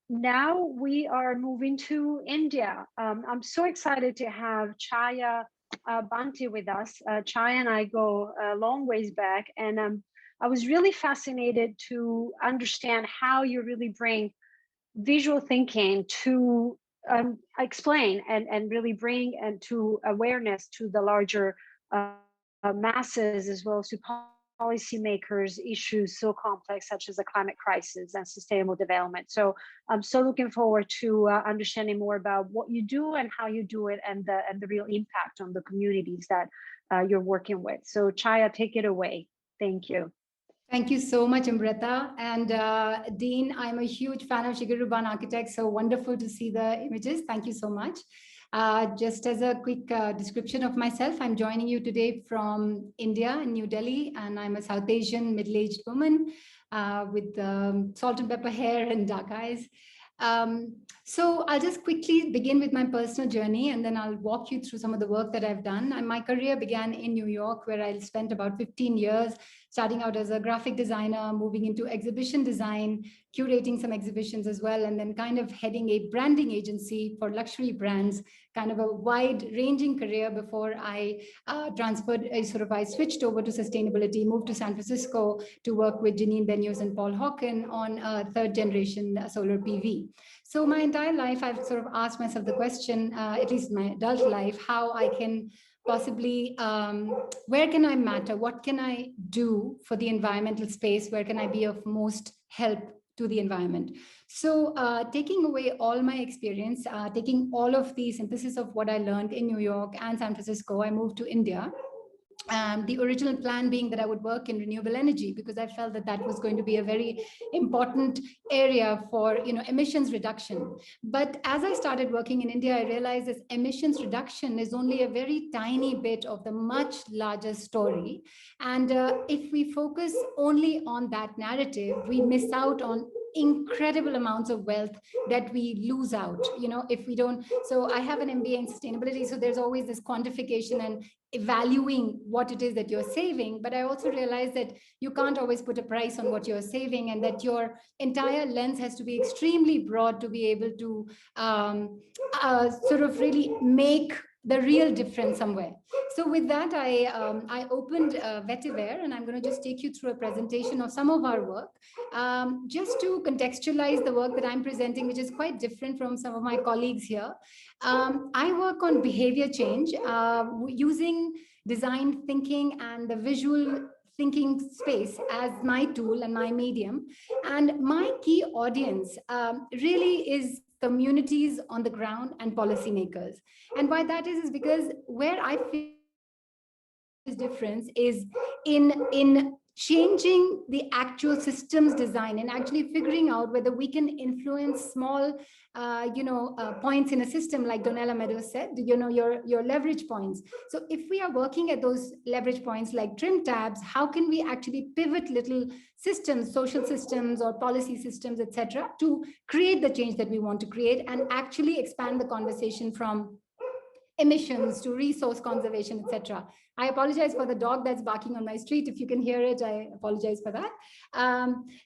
now we are moving to India. I'm so excited to have Jaya Banti with us. Jaya and I go a long ways back, and I was really fascinated to understand how you really bring visual thinking to explain and really bring to awareness to the larger masses, as well as to policymakers issues so complex such as the climate crisis and sustainable development. So I'm so looking forward to understanding more about what you do and how you do it, and the real impact on the communities that you're working with. So Jaya, take it away. Thank you. Thank you so much, Amrita. And Dean, I'm a huge fan of Shigeru Architects, so wonderful to see the images. Thank you so much. Just as a quick description of myself, I'm joining you today from India in New Delhi, and I'm a South Asian middle-aged woman with salt and pepper hair and dark eyes. So I'll just quickly begin with my personal journey, and then I'll walk you through some of the work that I've done. And my career began in New York, where I spent about 15 years, starting out as a graphic designer, moving into exhibition design, curating some exhibitions as well, and then kind of heading a branding agency for luxury brands, kind of a wide-ranging career before I I switched over to sustainability, moved to San Francisco to work with Janine Benyus and Paul Hawken on third-generation solar PV. So my entire life, I've sort of asked myself the question, at least in my adult life, how I can possibly, where can I matter? What can I do for the environmental space? Where can I be of most help to the environment? So taking away all my experience, taking all of the synthesis of what I learned in New York and San Francisco, I moved to India. The original plan being that I would work in renewable energy, because I felt that that was going to be a very important area for emissions reduction. But as I started working in India, I realized this emissions reduction is only a very tiny bit of the much larger story. And if we focus only on that narrative, we miss out on incredible amounts of wealth that we lose out, if we don't. So I have an MBA in sustainability, so there's always this quantification and valuing what it is that you're saving. But I also realized that you can't always put a price on what you're saving, and that your entire lens has to be extremely broad to be able to sort of really make the real difference somewhere. So with that, I opened Vetiver, and I'm going to just take you through a presentation of some of our work, just to contextualize the work that I'm presenting, which is quite different from some of my colleagues here. I work on behavior change using design thinking and the visual thinking space as my tool and my medium. And my key audience really is communities on the ground and policymakers. And why that is because where I feel this difference is in changing the actual systems design and actually figuring out whether we can influence small points in a system, like Donella Meadows said, your leverage points. So if we are working at those leverage points like trim tabs, how can we actually pivot little systems, social systems or policy systems, etc., to create the change that we want to create and actually expand the conversation from emissions to resource conservation, etc. I apologize for the dog that's barking on my street. If you can hear it, I apologize for that.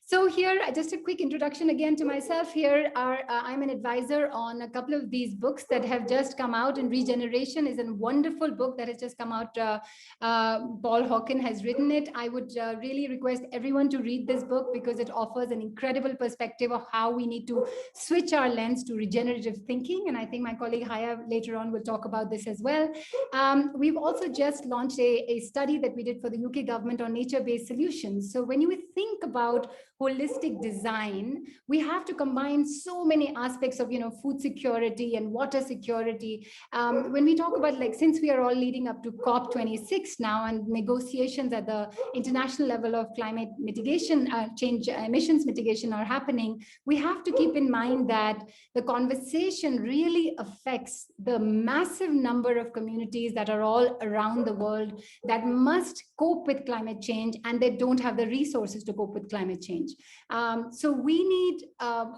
So here, just a quick introduction again to myself. Here are, I'm an advisor on a couple of these books that have just come out, and Regeneration is a wonderful book that has just come out. Paul Hawken has written it. I would really request everyone to read this book because it offers an incredible perspective of how we need to switch our lens to regenerative thinking. And I think my colleague Jaya later on will talk about this as well. We've also just launched a study that we did for the UK government on nature-based solutions. So when you think about holistic design, we have to combine so many aspects of, food security and water security. When we talk about, like, since we are all leading up to COP26 now and negotiations at the international level of climate mitigation, change emissions mitigation are happening, we have to keep in mind that the conversation really affects the massive number of communities that are all around the world that must cope with climate change, and they don't have the resources to cope with climate change. So we need,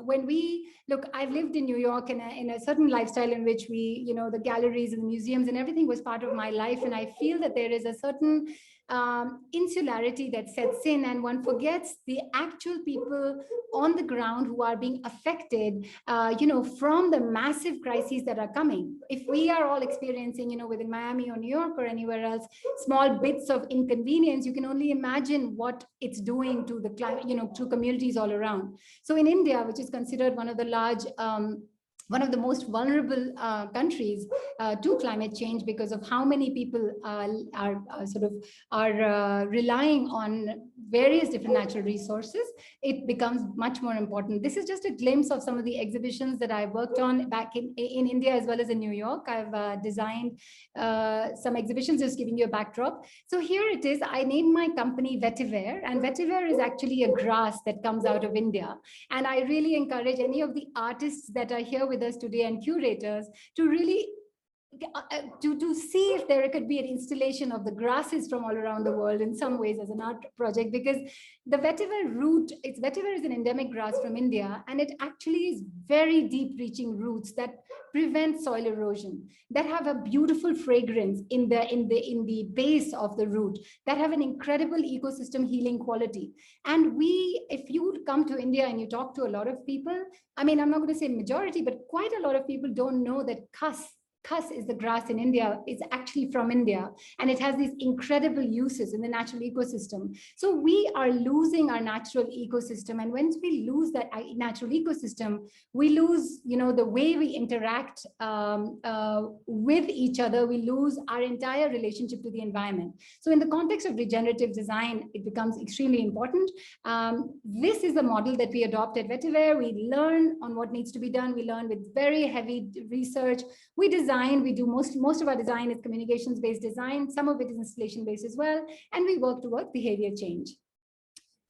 when we look, I've lived in New York in a certain lifestyle in which we, the galleries and the museums and everything was part of my life. And I feel that there is a certain insularity that sets in, and one forgets the actual people on the ground who are being affected, from the massive crises that are coming. If we are all experiencing, within Miami or New York or anywhere else, small bits of inconvenience, you can only imagine what it's doing to the climate, to communities all around. So in India, which is considered one of the large one of the most vulnerable countries to climate change because of how many people are relying on various different natural resources, it becomes much more important. This is just a glimpse of some of the exhibitions that I worked on back in India as well as in New York. I've designed some exhibitions, just giving you a backdrop. So here it is. I named my company Vetiver, and Vetiver is actually a grass that comes out of India. And I really encourage any of the artists that are here with us today and curators to really to see if there could be an installation of the grasses from all around the world in some ways as an art project, because the vetiver root, vetiver is an endemic grass from India, and it actually is very deep reaching roots that prevent soil erosion, that have a beautiful fragrance in the base of the root, that have an incredible ecosystem healing quality. And if you would come to India and you talk to a lot of people, I mean, I'm not going to say majority, but quite a lot of people don't know that Khas is the grass in India, is actually from India, and it has these incredible uses in the natural ecosystem. So we are losing our natural ecosystem, and once we lose that natural ecosystem, we lose, the way we interact with each other. We lose our entire relationship to the environment. So in the context of regenerative design, it becomes extremely important. This is the model that we adopt at Vetiver. We learn on what needs to be done. We learn with very heavy research. We design design, we do most of our design is communications-based design. Some of it is installation-based as well. And we work towards behavior change.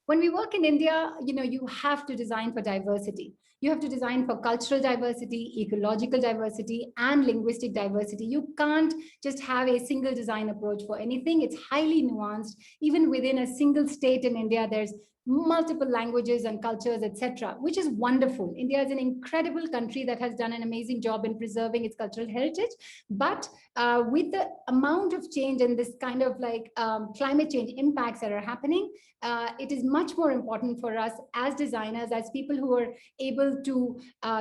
When we work in India, you have to design for diversity. You have to design for cultural diversity, ecological diversity, and linguistic diversity. You can't just have a single design approach for anything. It's highly nuanced. Even within a single state in India, there's multiple languages and cultures, etc., which is wonderful. India is an incredible country that has done an amazing job in preserving its cultural heritage. But with the amount of change and this kind of like climate change impacts that are happening, it is much more important for us as designers, as people who are able to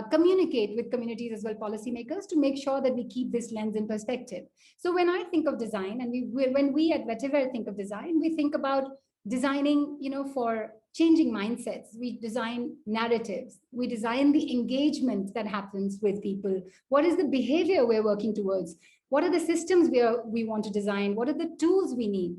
communicate with communities as well, policymakers, to make sure that we keep this lens in perspective. So when I think of design, and when we at Vetiver think of design, we think about designing, for changing mindsets. We design narratives. We design the engagement that happens with people. What is the behavior we're working towards? What are the systems we want to design? What are the tools we need?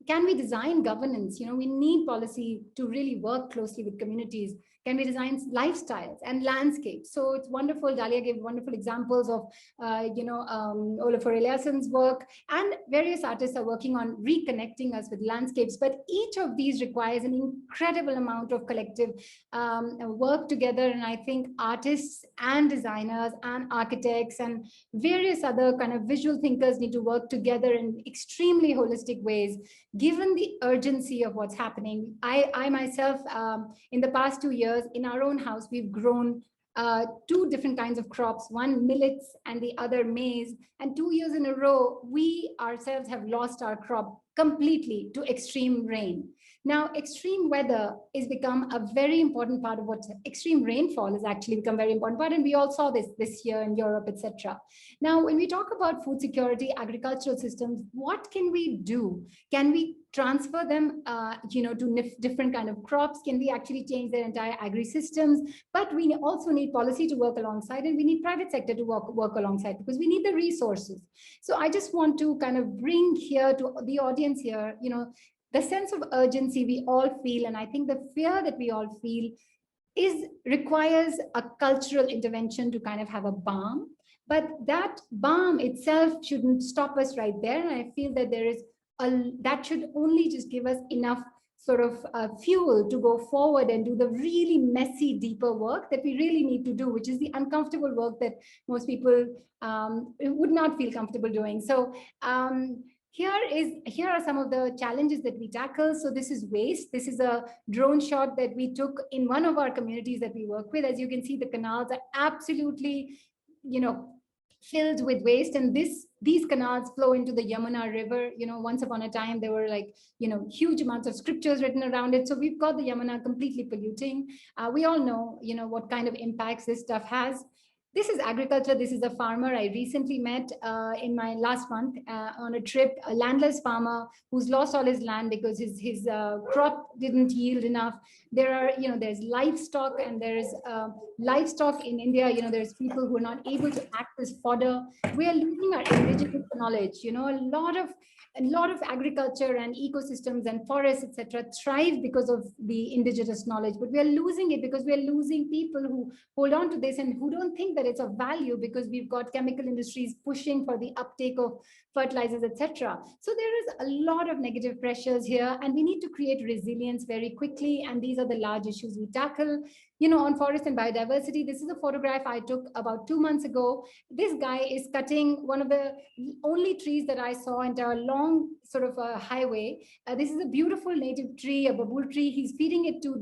Can we design governance? We need policy to really work closely with communities. Can we design lifestyles and landscapes? So it's wonderful. Dalia gave wonderful examples of, Olafur Eliasson's work, and various artists are working on reconnecting us with landscapes. But each of these requires an incredible amount of collective work together. And I think artists and designers and architects and various other kind of visual thinkers need to work together in extremely holistic ways, given the urgency of what's happening. I myself, in the past 2 years, in our own house, we've grown 2 different kinds of crops, one millets and the other maize. And 2 years in a row, we ourselves have lost our crop completely to extreme rain. Now, extreme weather has become a very important part of what extreme rainfall has actually become a very important part. And we all saw this year in Europe, etc. Now, when we talk about food security, agricultural systems, what can we do? Can we transfer them, to different kind of crops? Can we actually change their entire agri-systems? But we also need policy to work alongside, and we need private sector to work alongside, because we need the resources. So I just want to kind of bring here to the audience here, the sense of urgency we all feel, and I think the fear that we all feel requires a cultural intervention to kind of have a balm. But that balm itself shouldn't stop us right there. And I feel that that should only just give us enough sort of fuel to go forward and do the really messy, deeper work that we really need to do, which is the uncomfortable work that most people would not feel comfortable doing. So here are some of the challenges that we tackle. So this is waste. This is a drone shot that we took in one of our communities that we work with. As you can see, the canals are absolutely, filled with waste, and these canals flow into the Yamuna River. Once upon a time, there were huge amounts of scriptures written around it. So we've got the Yamuna completely polluting. We all know, what kind of impacts this stuff has. This is agriculture. This is a farmer I recently met in my last month on a trip, a landless farmer who's lost all his land because his crop didn't yield enough. There's livestock, and there's livestock in India. There's people who are not able to act as fodder. We are losing our indigenous knowledge. A lot of agriculture and ecosystems and forests, etc., thrive because of the indigenous knowledge, but we are losing it because we are losing people who hold on to this and who don't think that it's of value, because we've got chemical industries pushing for the uptake of fertilizers, etc. So there is a lot of negative pressures here, and we need to create resilience very quickly. And these are the large issues we tackle. On forest and biodiversity, this is a photograph I took about 2 months ago. This guy is cutting one of the only trees that I saw into a long sort of a highway. This is a beautiful native tree, a babool tree. He's feeding it to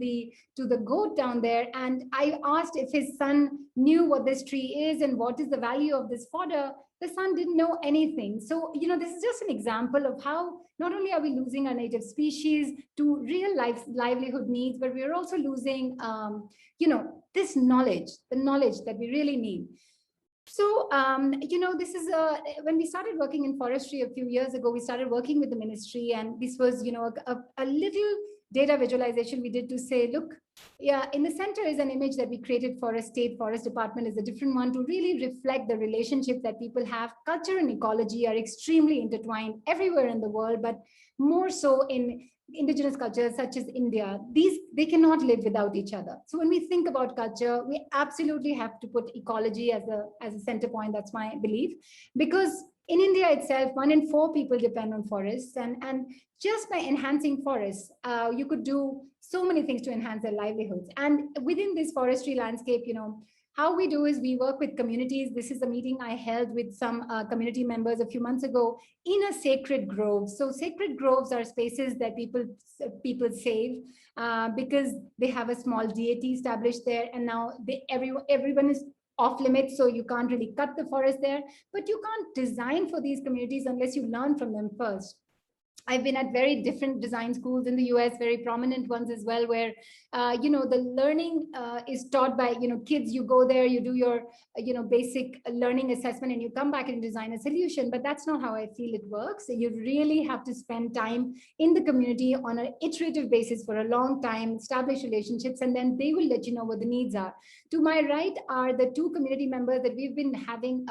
the goat down there. And I asked if his son knew what this tree is and what is the value of this fodder. The son didn't know anything. So, this is just an example of how not only are we losing our native species to real life livelihood needs, but we are also losing, this knowledge, the knowledge that we really need. So, this is when we started working in forestry a few years ago, we started working with the ministry, and this was, a little data visualization we did to say, look, yeah, in the center is an image that we created for a state forest department, is a different one to really reflect the relationship that people have. Culture and ecology are extremely intertwined everywhere in the world, but more so in indigenous cultures such as India, they cannot live without each other. So when we think about culture, we absolutely have to put ecology as a center point. That's my belief, because in India itself, 1 in 4 people depend on forests, and just by enhancing forests, you could do so many things to enhance their livelihoods. And within this forestry landscape, how we do is we work with communities. This is a meeting I held with some community members a few months ago in a sacred grove. So sacred groves are spaces that people save because they have a small deity established there, and now everyone is off limits, so you can't really cut the forest there. But you can't design for these communities unless you learn from them first. I've been at very different design schools in the US, very prominent ones as well, where, the learning is taught by, kids. You go there, you do your, basic learning assessment, and you come back and design a solution. But that's not how I feel it works. So you really have to spend time in the community on an iterative basis for a long time, establish relationships, and then they will let you know what the needs are. To my right are the 2 community members that we've been having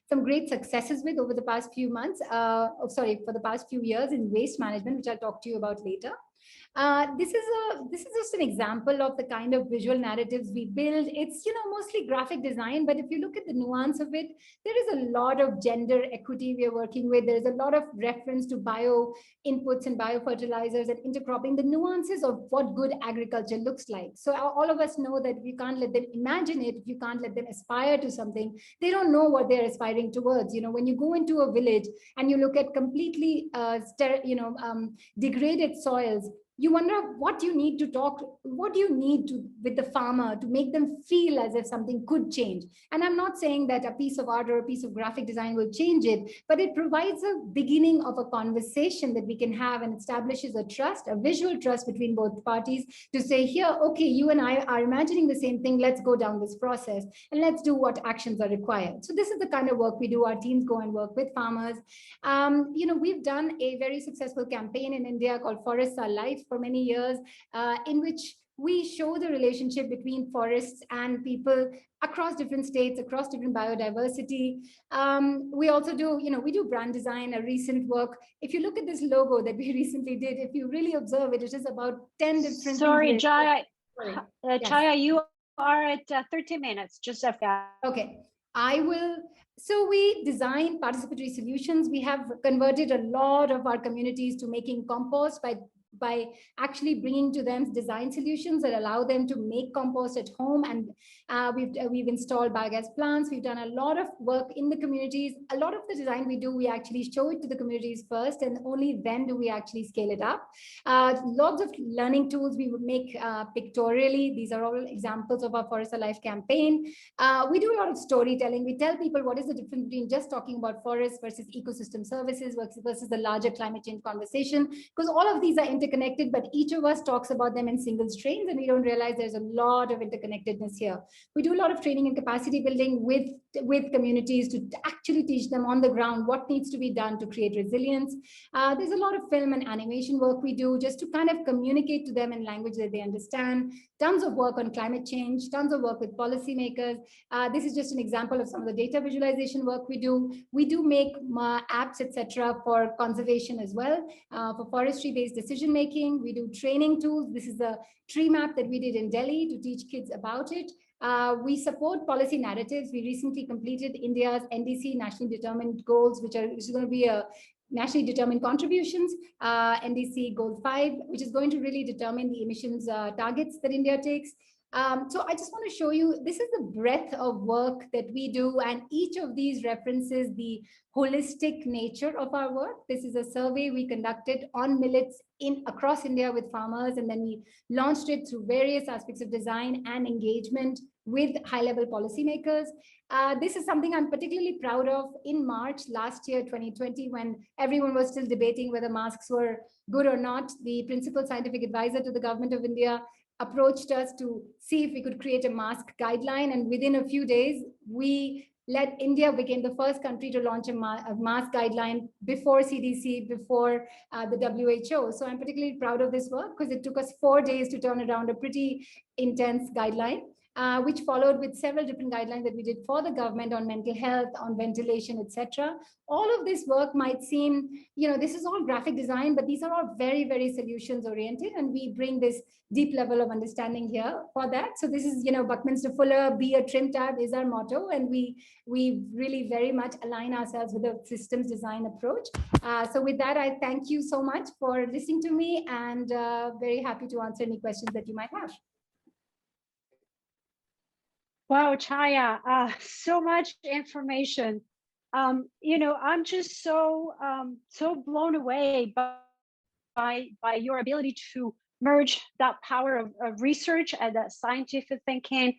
some great successes with over the past few months, for the past few years in waste management, which I'll talk to you about later. This is just an example of the kind of visual narratives we build. It's mostly graphic design, but if you look at the nuance of it, there is a lot of gender equity we are working with. There is a lot of reference to bio inputs and biofertilizers and intercropping, the nuances of what good agriculture looks like. So all of us know that you can't let them imagine it, you can't let them aspire to something. They don't know what they're aspiring towards. When you go into a village and you look at completely degraded soils, you wonder what do you need with the farmer to make them feel as if something could change. And I'm not saying that a piece of art or a piece of graphic design will change it, but it provides a beginning of a conversation that we can have and establishes a trust, a visual trust between both parties to say, here, okay, you and I are imagining the same thing. Let's go down this process and let's do what actions are required. So this is the kind of work we do. Our teams go and work with farmers. We've done a very successful campaign in India called Forests Are Life for many years, in which we show the relationship between forests and people across different states, across different biodiversity. We also do, we do brand design, a recent work. If you look at this logo that we recently did, if you really observe it, it is about 10 different. Sorry, Jaya. Yes. Jaya, you are at 30 minutes, just FYI. Okay, I will. So we design participatory solutions. We have converted a lot of our communities to making compost by actually bringing to them design solutions that allow them to make compost at home. And we've installed biogas plants. We've done a lot of work in the communities. A lot of the design we do, we actually show it to the communities first, and only then do we actually scale it up. Lots of learning tools we would make pictorially. These are all examples of our Forests Are Life campaign. We do a lot of storytelling. We tell people what is the difference between just talking about forests versus ecosystem services versus the larger climate change conversation, because all of these are interconnected, but each of us talks about them in single strains, and we don't realize there's a lot of interconnectedness here. We do a lot of training and capacity building with communities to actually teach them on the ground what needs to be done to create resilience. There's a lot of film and animation work we do just to kind of communicate to them in language that they understand. Tons of work on climate change, tons of work with policymakers. This is just an example of some of the data visualization work we do. We do make apps, etc., for conservation as well, for forestry-based decision making. We do training tools. This is a tree map that we did in Delhi to teach kids about it. We support policy narratives. We recently completed India's NDC, Nationally Determined Goals, which is going to be a nationally determined contributions, NDC Goal 5, which is going to really determine the emissions targets that India takes. So I just want to show you, this is the breadth of work that we do, and each of these references the holistic nature of our work. This is a survey we conducted on millets across India with farmers, and then we launched it through various aspects of design and engagement with high-level policymakers. This is something I'm particularly proud of. In March last year, 2020, when everyone was still debating whether masks were good or not, the principal scientific advisor to the government of India approached us to see if we could create a mask guideline. And within a few days, India became the first country to launch a mask guideline before CDC, before the WHO. So I'm particularly proud of this work because it took us 4 days to turn around a pretty intense guideline. which followed with several different guidelines that we did for the government on mental health, on ventilation, etc. All of this work might seem, this is all graphic design, but these are all very, very solutions oriented, and we bring this deep level of understanding here for that. So this is, Buckminster Fuller, be a trim tab is our motto, and we really very much align ourselves with a systems design approach. So with that, I thank you so much for listening to me, and very happy to answer any questions that you might have. Wow, Jaya, so much information. I'm just so blown away by your ability to merge that power of research and that scientific thinking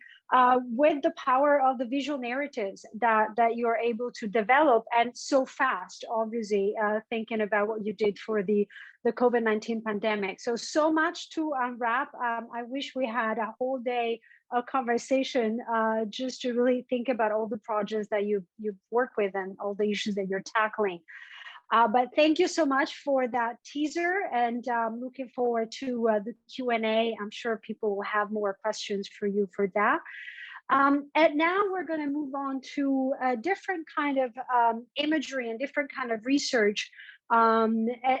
with the power of the visual narratives that you're able to develop, and so fast, obviously, thinking about what you did for the COVID-19 pandemic. So much to unwrap. I wish we had a whole day of conversation just to really think about all the projects that you've worked with and all the issues that you're tackling. But thank you so much for that teaser, and looking forward to the Q&A. I'm sure people will have more questions for you for that. And now we're going to move on to a different kind of imagery and different kind of research,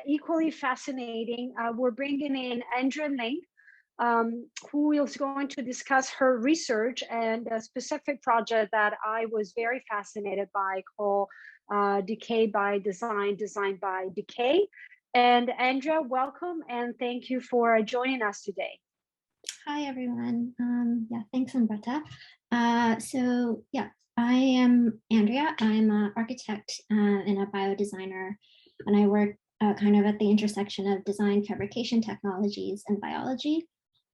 equally fascinating. We're bringing in Andrea Ling, who is going to discuss her research and a specific project that I was very fascinated by called Decay by Design, Design by Decay. And Andrea, welcome, and thank you for joining us today. Hi, everyone. Yeah, thanks, Amrita. I am Andrea. I'm an architect and a biodesigner, and I work kind of at the intersection of design, fabrication technologies, and biology.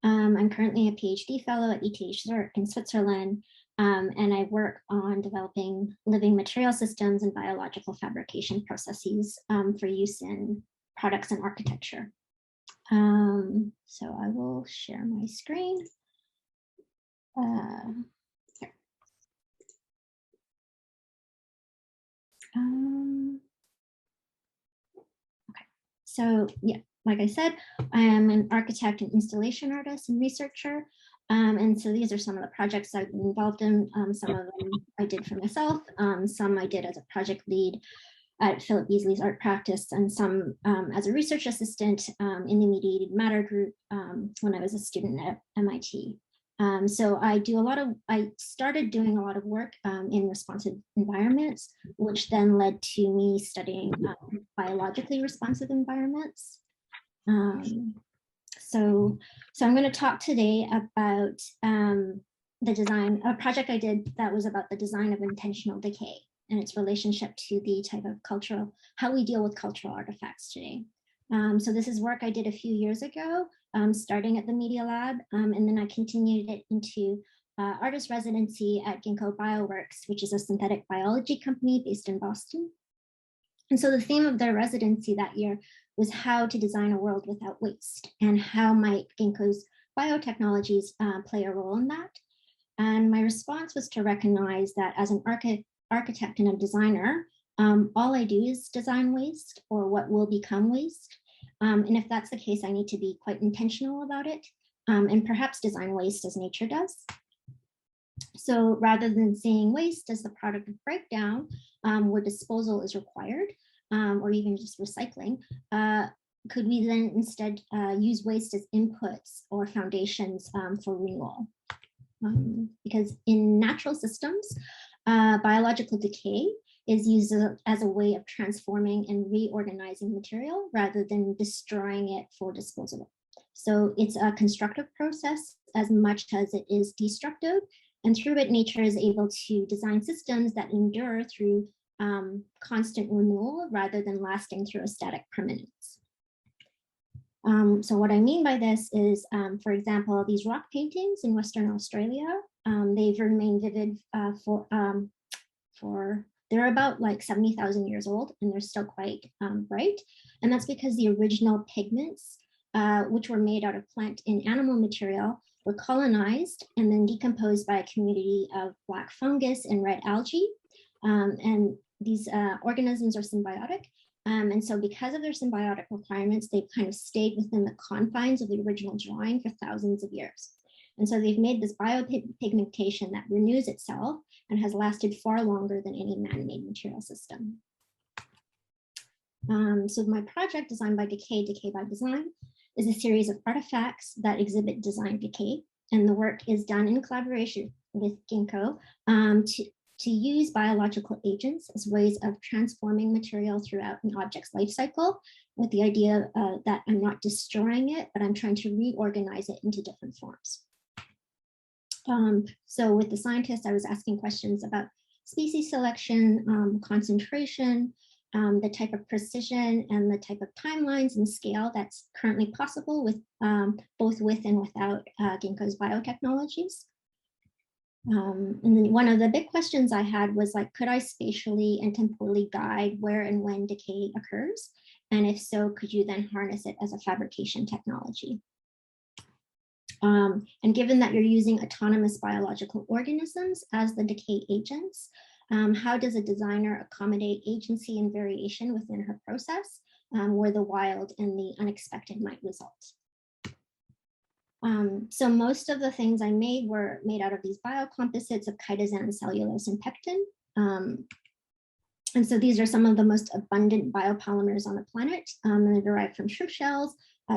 I'm currently a PhD fellow at ETH Zurich in Switzerland, and I work on developing living material systems and biological fabrication processes for use in products and architecture. So I will share my screen. Here. Okay, so yeah, like I said, I am an architect and installation artist and researcher. And so these are some of the projects I've been involved in. Some of them I did for myself, some I did as a project lead at Philip Beasley's art practice, and some as a research assistant in the mediated matter group when I was a student at MIT. So I started doing a lot of work in responsive environments, which then led to me studying biologically responsive environments. So I'm going to talk today about the design, a project I did that was about the design of intentional decay and its relationship to the type of cultural, how we deal with cultural artifacts today. So this is work I did a few years ago, starting at the Media Lab, and then I continued it into artist residency at Ginkgo Bioworks, which is a synthetic biology company based in Boston. And so the theme of their residency that year was how to design a world without waste, and how might Ginkgo's biotechnologies play a role in that. And my response was to recognize that as an architect and a designer, all I do is design waste or what will become waste. And if that's the case, I need to be quite intentional about it, and perhaps design waste as nature does. So rather than seeing waste as the product of breakdown, where disposal is required, or even just recycling, could we then instead use waste as inputs or foundations for renewal? Because in natural systems, biological decay is used as a way of transforming and reorganizing material rather than destroying it for disposal. So it's a constructive process as much as it is destructive, and through it, nature is able to design systems that endure through constant renewal rather than lasting through a static permanence. So what I mean by this is, for example, these rock paintings in Western Australia, they've remained vivid they're about like 70,000 years old, and they're still quite bright. And that's because the original pigments, which were made out of plant and animal material, were colonized and then decomposed by a community of black fungus and red algae. And these organisms are symbiotic. And so because of their symbiotic requirements, they've kind of stayed within the confines of the original drawing for thousands of years. And so they've made this biopigmentation that renews itself and has lasted far longer than any man-made material system. So my project, designed by Decay, Decay by Design, is a series of artifacts that exhibit design decay. And the work is done in collaboration with ginkgo to use biological agents as ways of transforming material throughout an object's life cycle, with the idea that I'm not destroying it, but I'm trying to reorganize it into different forms. So with the scientists, I was asking questions about species selection, concentration, the type of precision and the type of timelines and scale that's currently possible with both with and without ginkgo's biotechnologies. And then one of the big questions I had was like, could I spatially and temporally guide where and when decay occurs? And if so, could you then harness it as a fabrication technology? And given that you're using autonomous biological organisms as the decay agents, how does a designer accommodate agency and variation within her process, where the wild and the unexpected might result? So most of the things I made were made out of these biocomposites of chitosan, cellulose, and pectin. And so these are some of the most abundant biopolymers on the planet, and they're derived from shrimp shells,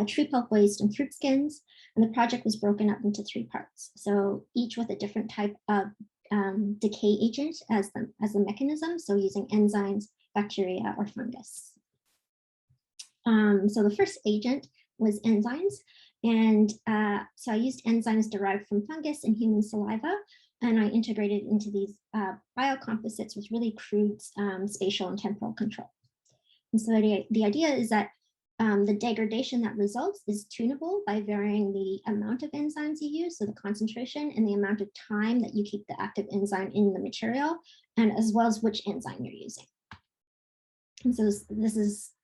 tree pulp waste, and fruit skins. And the project was broken up into 3 parts, so each with a different type of decay agent as the mechanism, so using enzymes, bacteria, or fungus. So the first agent was enzymes. And so I used enzymes derived from fungus and human saliva, and I integrated into these biocomposites with really crude spatial and temporal control. And so the idea is that the degradation that results is tunable by varying the amount of enzymes you use, so the concentration and the amount of time that you keep the active enzyme in the material, and as well as which enzyme you're using. And so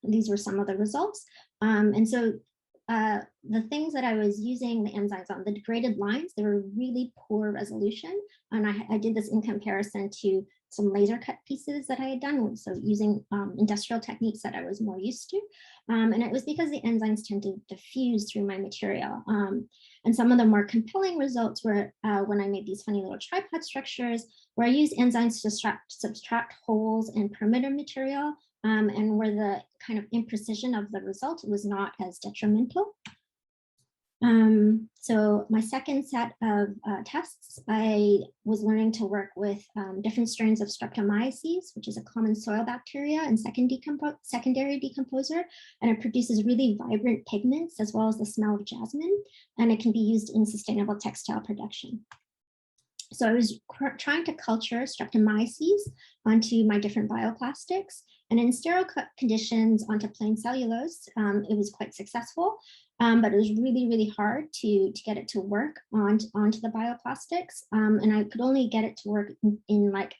these were some of the results. And so the things that I was using the enzymes on, the degraded lines, they were really poor resolution. And I did this in comparison to some laser cut pieces that I had done, so using industrial techniques that I was more used to. And it was because the enzymes tend to diffuse through my material. And some of the more compelling results were when I made these funny little tripod structures, where I used enzymes to subtract holes and perimeter material, and where the kind of imprecision of the result was not as detrimental. So my second set of tests, I was learning to work with different strains of Streptomyces, which is a common soil bacteria and secondary decomposer, and it produces really vibrant pigments as well as the smell of jasmine, and it can be used in sustainable textile production. So I was trying to culture Streptomyces onto my different bioplastics, and in sterile conditions onto plain cellulose, it was quite successful, but it was really, really hard to get it to work onto the bioplastics. And I could only get it to work in like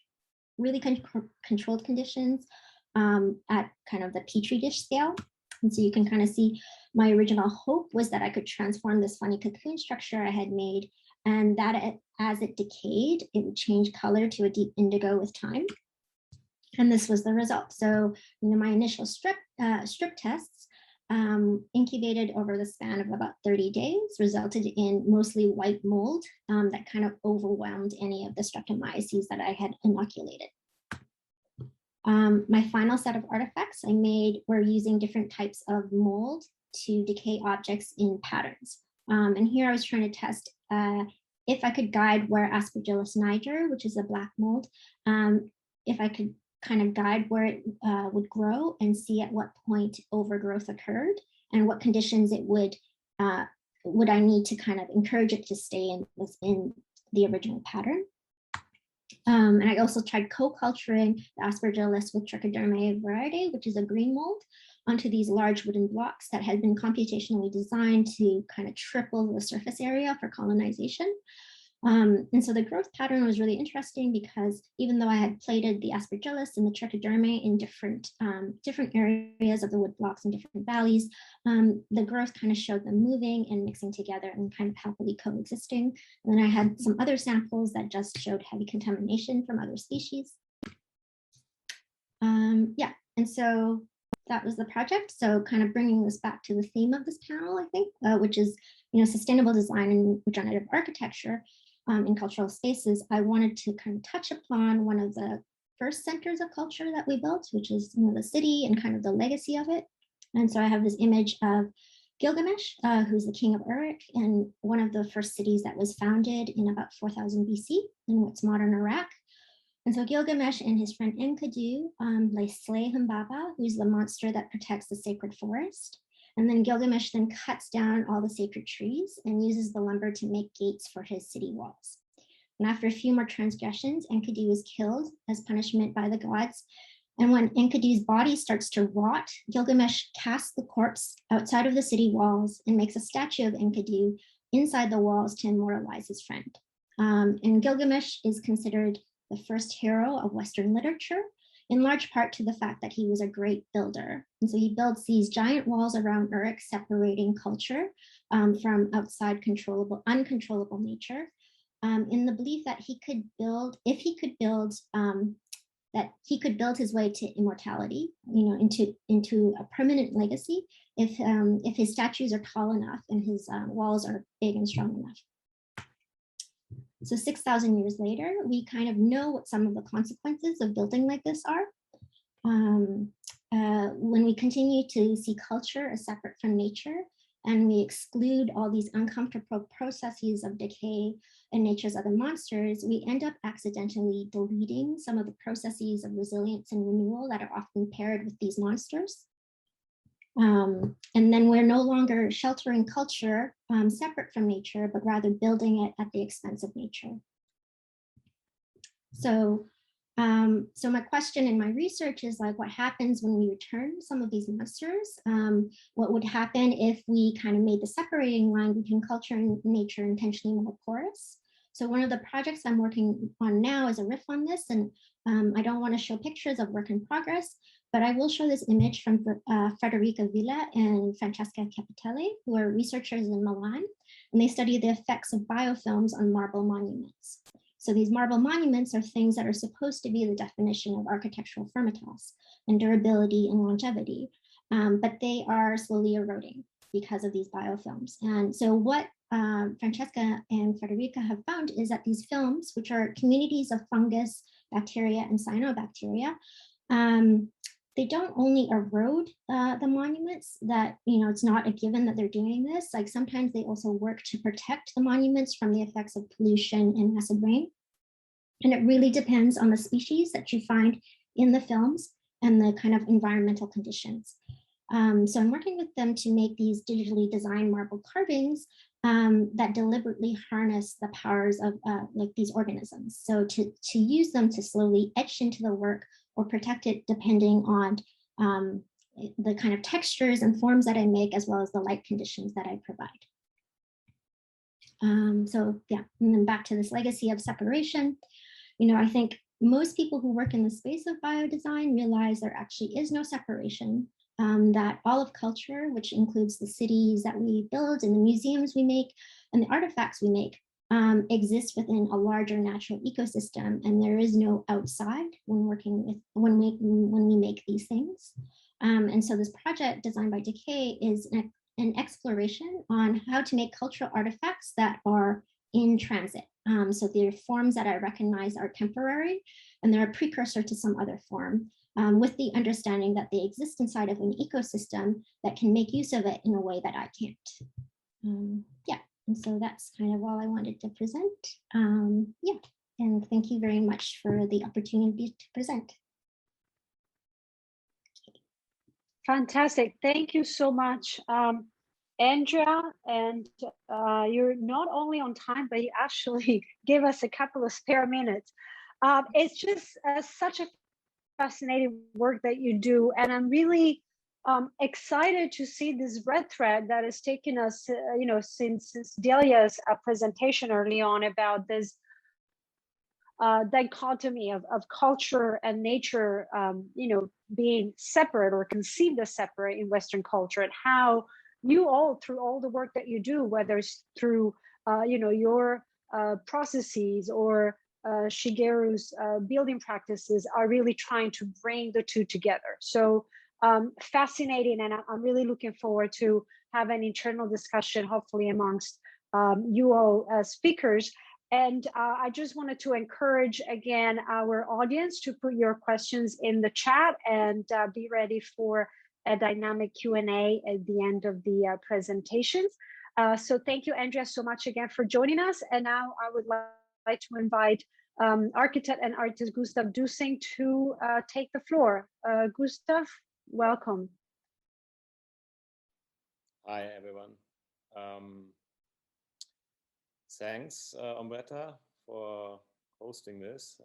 really controlled conditions at kind of the Petri dish scale. And so you can kind of see my original hope was that I could transform this funny cocoon structure I had made, and that as it decayed, it would change color to a deep indigo with time. And this was the result. So, my initial strip tests incubated over the span of about 30 days resulted in mostly white mold that kind of overwhelmed any of the Streptomyces that I had inoculated. My final set of artifacts I made were using different types of mold to decay objects in patterns. And here I was trying to test if I could guide where Aspergillus niger, which is a black mold, if I could kind of guide where it would grow and see at what point overgrowth occurred and what conditions it would I need to kind of encourage it to stay in the original pattern. And I also tried co-culturing the Aspergillus with Trichoderma variety, which is a green mold, onto these large wooden blocks that had been computationally designed to kind of triple the surface area for colonization. And so the growth pattern was really interesting because even though I had plated the Aspergillus and the Trichoderma in different areas of the wood blocks and different valleys, the growth kind of showed them moving and mixing together and kind of happily coexisting. And then I had some other samples that just showed heavy contamination from other species. And so that was the project. So kind of bringing this back to the theme of this panel, I think, which is, sustainable design and regenerative architecture in cultural spaces. I wanted to kind of touch upon one of the first centers of culture that we built, which is the city and kind of the legacy of it. And so I have this image of Gilgamesh, who's the king of Uruk, and one of the first cities that was founded in about 4000 BC in what's modern Iraq. And so Gilgamesh and his friend Enkidu, they slay Humbaba, who's the monster that protects the sacred forest. And then Gilgamesh then cuts down all the sacred trees and uses the lumber to make gates for his city walls. And after a few more transgressions, Enkidu is killed as punishment by the gods. And when Enkidu's body starts to rot, Gilgamesh casts the corpse outside of the city walls and makes a statue of Enkidu inside the walls to immortalize his friend. And Gilgamesh is considered the first hero of Western literature, in large part to the fact that he was a great builder. And so he builds these giant walls around Uruk, separating culture from outside uncontrollable nature, in the belief that he could build, if he could build, that he could build his way to immortality, into a permanent legacy if his statues are tall enough and his walls are big and strong enough. So 6,000 years later, we kind of know what some of the consequences of building like this are. When we continue to see culture as separate from nature, and we exclude all these uncomfortable processes of decay and nature's other monsters, we end up accidentally deleting some of the processes of resilience and renewal that are often paired with these monsters. And then we're no longer sheltering culture separate from nature, but rather building it at the expense of nature. So my question in my research is like, what happens when we return some of these monsters? What would happen if we kind of made the separating line between culture and nature intentionally more porous? So one of the projects I'm working on now is a riff on this, and I don't want to show pictures of work in progress, but I will show this image from Federica Villa and Francesca Capitelli, who are researchers in Milan, and they study the effects of biofilms on marble monuments. So these marble monuments are things that are supposed to be the definition of architectural firmitas and durability and longevity, but they are slowly eroding because of these biofilms. And so what Francesca and Federica have found is that these films, which are communities of fungus, bacteria, and cyanobacteria, they don't only erode the monuments, that, it's not a given that they're doing this. Like sometimes they also work to protect the monuments from the effects of pollution and acid rain. And it really depends on the species that you find in the films and the kind of environmental conditions. So I'm working with them to make these digitally designed marble carvings that deliberately harness the powers of like these organisms. So to use them to slowly etch into the work or protect it depending on the kind of textures and forms that I make, as well as the light conditions that I provide. So yeah, and then back to this legacy of separation. I think most people who work in the space of biodesign realize there actually is no separation, that all of culture, which includes the cities that we build and the museums we make and the artifacts we make, exists within a larger natural ecosystem, and there is no outside when working with when we make these things. And so this project designed by Decay is an exploration on how to make cultural artifacts that are in transit. So the forms that I recognize are temporary, and they're a precursor to some other form, with the understanding that they exist inside of an ecosystem that can make use of it in a way that I can't. Yeah. And so that's kind of all I wanted to present. Yeah, and thank you very much for the opportunity to present. Fantastic. Thank you so much, Andrea. And you're not only on time, but you actually gave us a couple of spare minutes. It's just such a fascinating work that you do. And I'm really excited to see this red thread that has taken us, since Delia's presentation early on about this dichotomy of culture and nature, being separate or conceived as separate in Western culture, and how you all, through all the work that you do, whether it's through, your processes or Shigeru's building practices, are really trying to bring the two together. So fascinating, and I'm really looking forward to have an internal discussion, hopefully amongst you all speakers. And I just wanted to encourage again our audience to put your questions in the chat and be ready for a dynamic Q&A at the end of the presentations. So thank you, Andrea, so much again for joining us. And now I would like to invite architect and artist Gustav Düsing to take the floor. Gustav, welcome. Hi, everyone. Thanks, Umbretta, for hosting this.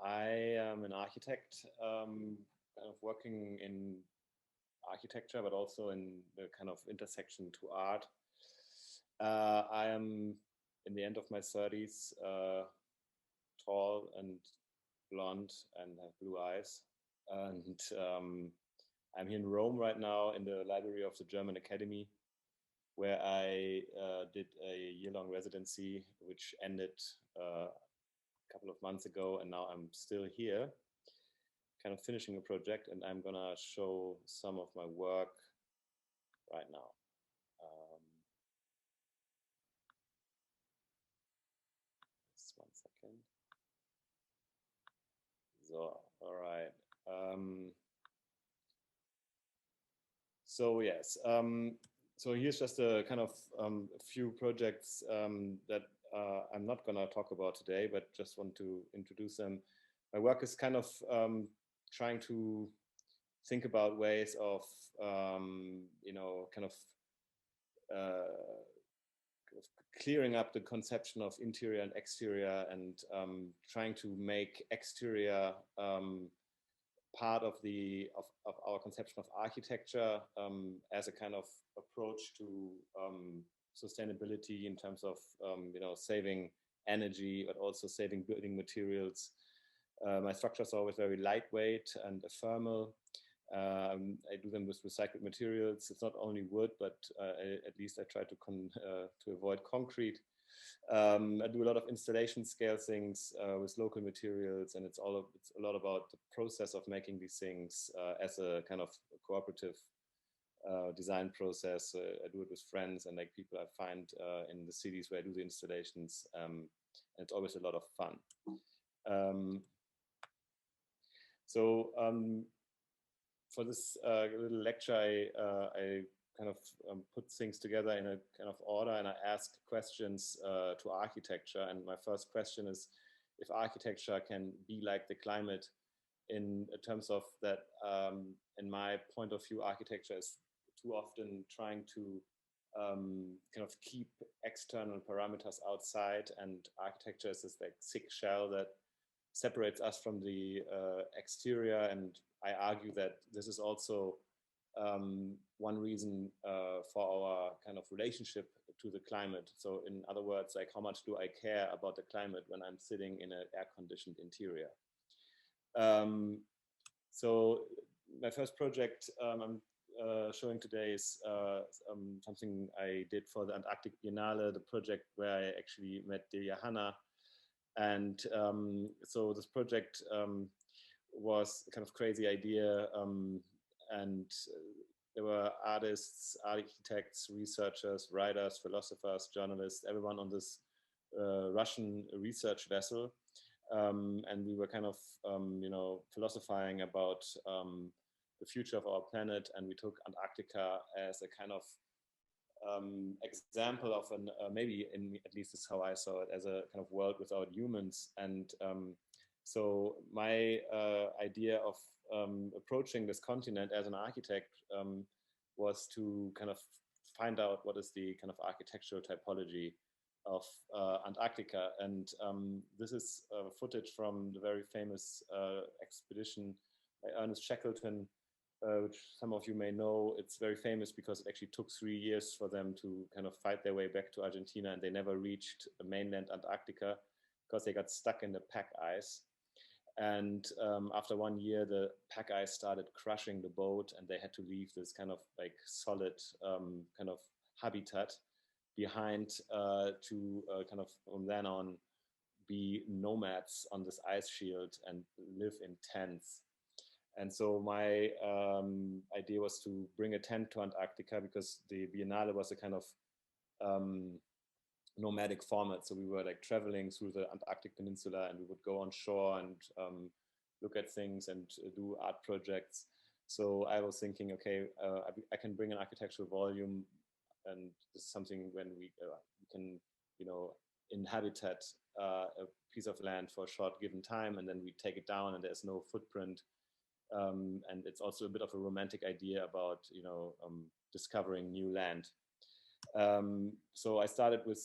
I am an architect, kind of working in architecture, but also in the kind of intersection to art. I am in the end of my 30s, tall and blonde and have blue eyes. And I'm here in Rome right now in the library of the German Academy, where I did a year-long residency, which ended a couple of months ago, and now I'm still here, kind of finishing a project, and I'm gonna show some of my work right now. Just 1 second. So, all right. So yes, so here's just a kind of a few projects that I'm not gonna talk about today, but just want to introduce them. My work is kind of trying to think about ways of, you know, kind of clearing up the conception of interior and exterior, and trying to make exterior part of our conception of architecture as a kind of approach to sustainability in terms of you know, saving energy, but also saving building materials. My structures are always very lightweight and ephemeral. I do them with recycled materials. It's not only wood, but at least I try to avoid concrete. I do a lot of installation scale things with local materials, and it's a lot about the process of making these things as a kind of cooperative design process. I do it with friends and like people I find in the cities where I do the installations, and it's always a lot of fun. For this little lecture, I kind of put things together in a kind of order, and I asked questions to architecture. And my first question is if architecture can be like the climate, in terms of that, in my point of view, architecture is too often trying to kind of keep external parameters outside, and architecture is this like thick shell that separates us from the exterior. And I argue that this is also one reason for our kind of relationship to the climate. So in other words, like how much do I care about the climate when I'm sitting in an air-conditioned interior? So my first project I'm showing today is something I did for the Antarctic Biennale, the project where I actually met Delia Hannah. And so this project was a kind of crazy idea, and there were artists, architects, researchers, writers, philosophers, journalists, everyone on this Russian research vessel. And we were kind of, you know, philosophizing about the future of our planet, and we took Antarctica as a kind of example of an maybe, at least is how I saw it, as a kind of world without humans. And so my idea of approaching this continent as an architect was to kind of find out what is the kind of architectural typology of Antarctica. And this is footage from the very famous expedition by Ernest Shackleton, which some of you may know. It's very famous because it actually took 3 years for them to kind of fight their way back to Argentina, and they never reached mainland Antarctica because they got stuck in the pack ice. And after 1 year, the pack ice started crushing the boat, and they had to leave this kind of like solid kind of habitat behind to kind of from then on be nomads on this ice shield and live in tents. And so my idea was to bring a tent to Antarctica, because the Biennale was a kind of nomadic format. So we were like traveling through the Antarctic Peninsula, and we would go on shore and look at things and do art projects. So I was thinking, okay, I can bring an architectural volume, and this is something when we can, you know, inhabit a piece of land for a short given time, and then we take it down, and there's no footprint. And it's also a bit of a romantic idea about, you know, discovering new land. So I started with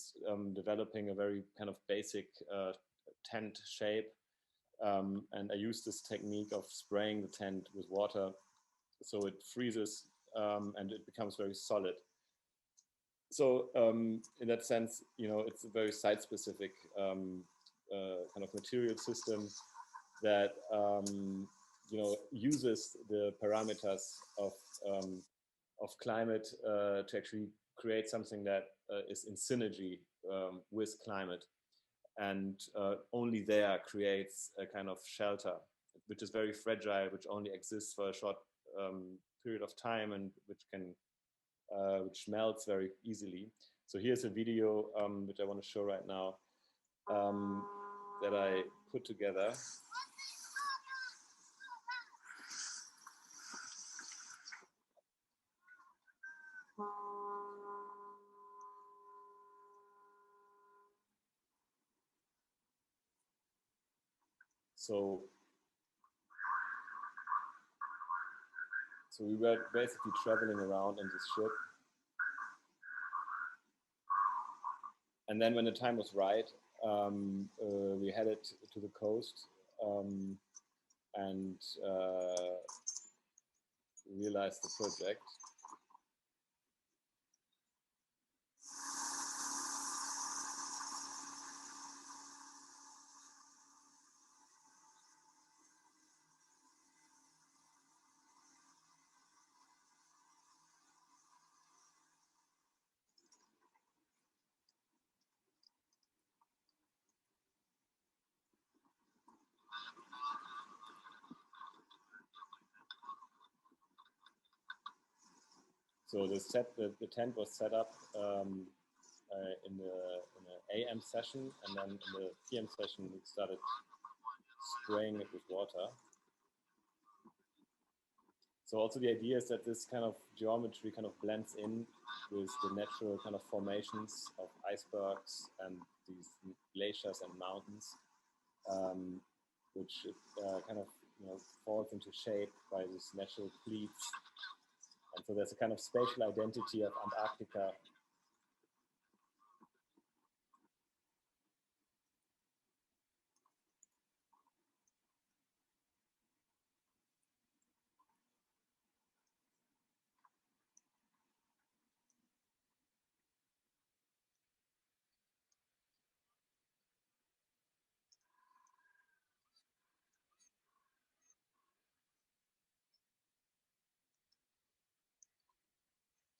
developing a very kind of basic tent shape, and I used this technique of spraying the tent with water so it freezes and it becomes very solid. So in that sense, you know, it's a very site-specific kind of material system that you know, uses the parameters of climate to actually create something that is in synergy with climate, and only there creates a kind of shelter, which is very fragile, which only exists for a short period of time, and which melts very easily. So here's a video which I want to show right now that I put together. So we were basically traveling around in this ship. And then when the time was right, we headed to the coast and realized the project. So the tent was set up in the AM session, and then in the PM session we started spraying it with water. So also the idea is that this kind of geometry kind of blends in with the natural kind of formations of icebergs and these glaciers and mountains, which kind of, you know, falls into shape by these natural pleats. And so there's a kind of spatial identity of Antarctica.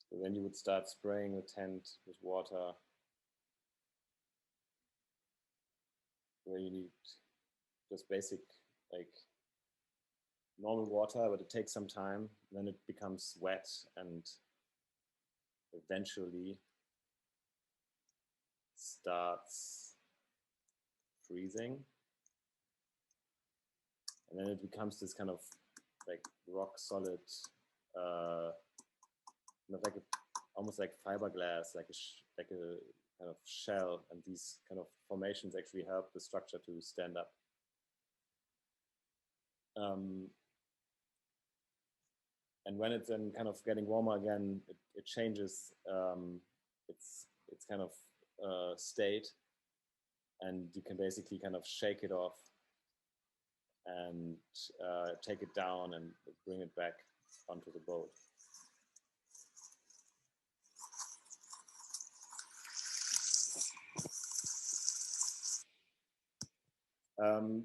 So then you would start spraying the tent with water, where you need just basic, like, normal water, but it takes some time. Then it becomes wet and eventually starts freezing. And then it becomes this kind of like rock solid, like almost like fiberglass, like a kind of shell. And these kind of formations actually help the structure to stand up. And when it's then kind of getting warmer again, it changes its kind of state, and you can basically kind of shake it off and take it down and bring it back onto the boat.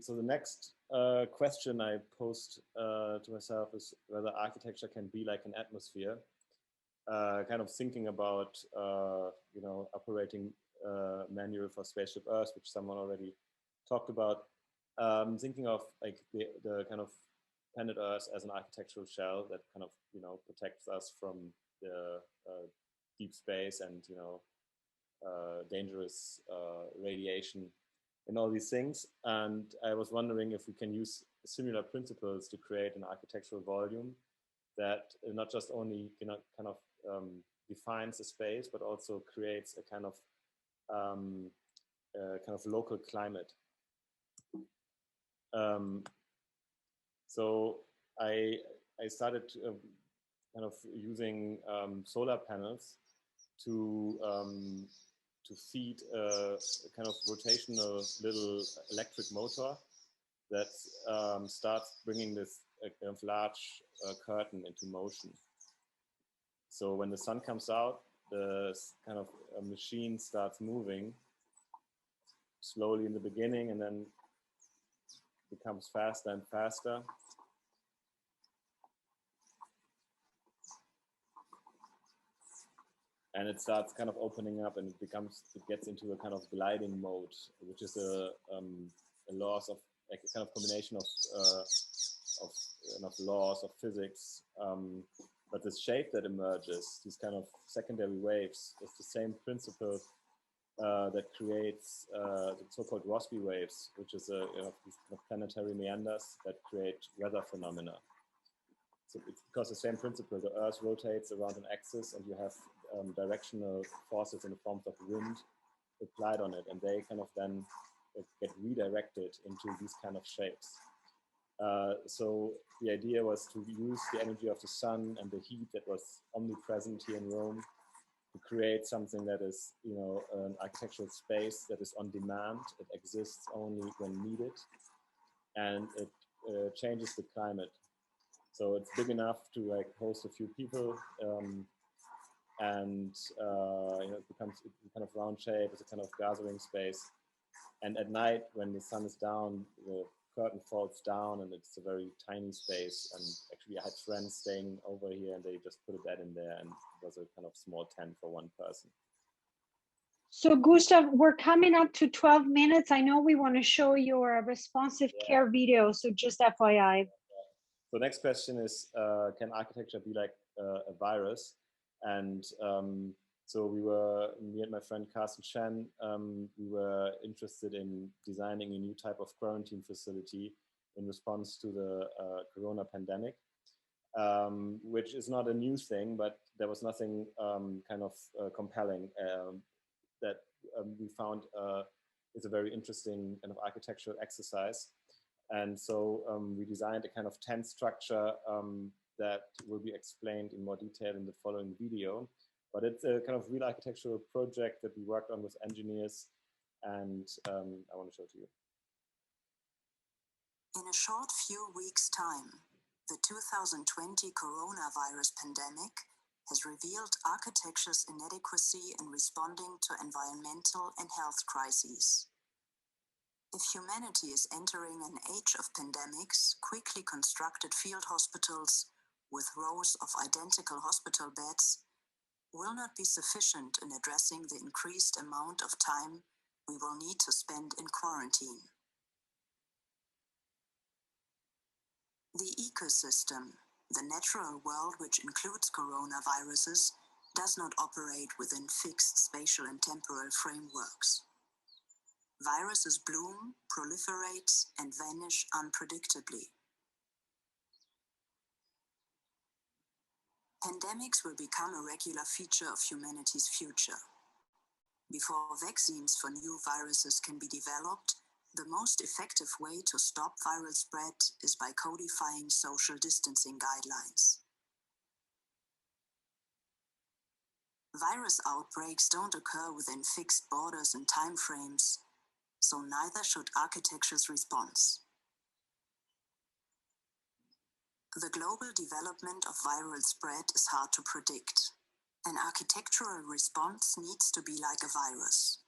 So the next question I posed to myself is whether architecture can be like an atmosphere. Kind of thinking about, you know, operating manual for Spaceship Earth, which someone already talked about. Thinking of like the kind of planet Earth as an architectural shell that kind of, protects us from the deep space and, dangerous radiation and all these things. And I was wondering if we can use similar principles to create an architectural volume that not just only defines a space, but also creates a kind of local climate. So I started kind of using solar panels to feed a kind of rotational little electric motor that starts bringing this kind of large curtain into motion. So when the sun comes out, the kind of machine starts moving slowly in the beginning and then becomes faster and faster. And it starts kind of opening up, and it gets into a kind of gliding mode, which is a laws of a kind of combination of laws of physics. But this shape that emerges, these kind of secondary waves, is the same principle that creates the so-called Rossby Waves, which is these kind of planetary meanders that create weather phenomena. So it's because the same principle, the Earth rotates around an axis, and you have directional forces in the form of wind applied on it, and they kind of then get redirected into these kind of shapes. So the idea was to use the energy of the sun and the heat that was omnipresent here in Rome to create something that is, an architectural space that is on demand. It exists only when needed, and it changes the climate. So it's big enough to host a few people, and it becomes a kind of round shape. It's a kind of gathering space. And at night, when the sun is down, the curtain falls down, and it's a very tiny space. And actually, I had friends staying over here, and they just put a bed in there, and it was a kind of small tent for one person. So Gustav, we're coming up to 12 minutes. I know we want to show your responsive care video, so just FYI. So next question is, can architecture be like a virus? And so me and my friend Carsten Chen, we were interested in designing a new type of quarantine facility in response to the Corona pandemic, which is not a new thing, but there was nothing kind of compelling that we found is a very interesting kind of architectural exercise. And so we designed a kind of tent structure that will be explained in more detail in the following video. But it's a kind of real architectural project that we worked on with engineers, and I want to show it to you. In a short few weeks' time, the 2020 coronavirus pandemic has revealed architecture's inadequacy in responding to environmental and health crises. If humanity is entering an age of pandemics, quickly constructed field hospitals with rows of identical hospital beds will not be sufficient in addressing the increased amount of time we will need to spend in quarantine. The ecosystem, the natural world which includes coronaviruses, does not operate within fixed spatial and temporal frameworks. Viruses bloom, proliferate, and vanish unpredictably. Pandemics will become a regular feature of humanity's future. Before vaccines for new viruses can be developed, the most effective way to stop viral spread is by codifying social distancing guidelines. Virus outbreaks don't occur within fixed borders and timeframes, so neither should architecture's response. The global development of viral spread is hard to predict. An architectural response needs to be like a virus: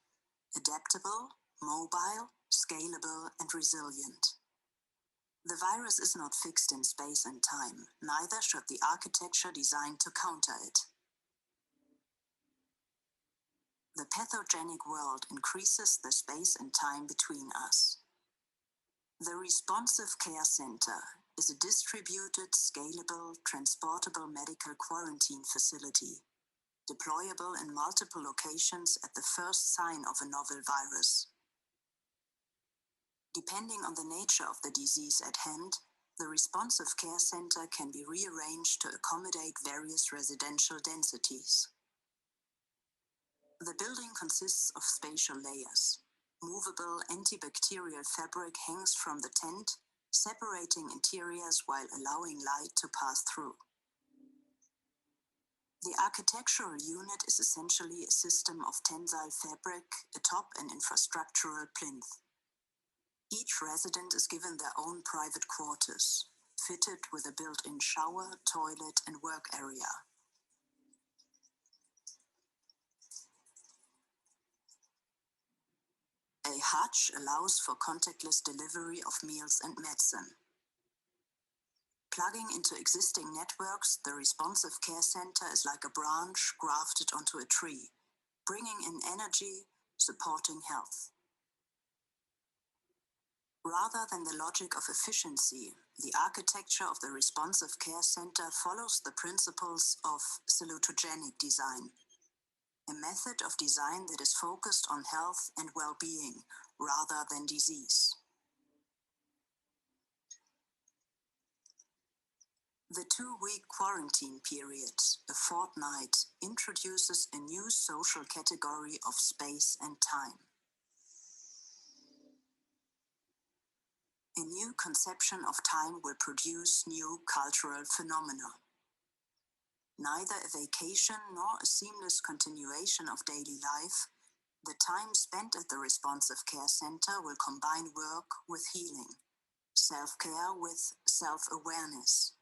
adaptable, mobile, scalable, and resilient. The virus is not fixed in space and time, neither should the architecture designed to counter it. The pathogenic world increases the space and time between us. The Responsive Care Center is a distributed, scalable, transportable medical quarantine facility, deployable in multiple locations at the first sign of a novel virus. Depending on the nature of the disease at hand, the Responsive Care Center can be rearranged to accommodate various residential densities. The building consists of spatial layers. Movable antibacterial fabric hangs from the tent, separating interiors while allowing light to pass through. The architectural unit is essentially a system of tensile fabric atop an infrastructural plinth. Each resident is given their own private quarters, fitted with a built-in shower, toilet, and work area. A hutch allows for contactless delivery of meals and medicine. Plugging into existing networks, the Responsive Care Center is like a branch grafted onto a tree, bringing in energy, supporting health. Rather than the logic of efficiency, the architecture of the Responsive Care Center follows the principles of salutogenic design, a method of design that is focused on health and well-being rather than disease. The 2-week quarantine period, a fortnight, introduces a new social category of space and time. A new conception of time will produce new cultural phenomena. Neither a vacation nor a seamless continuation of daily life, the time spent at the Responsive Care Center will combine work with healing, self-care with self-awareness.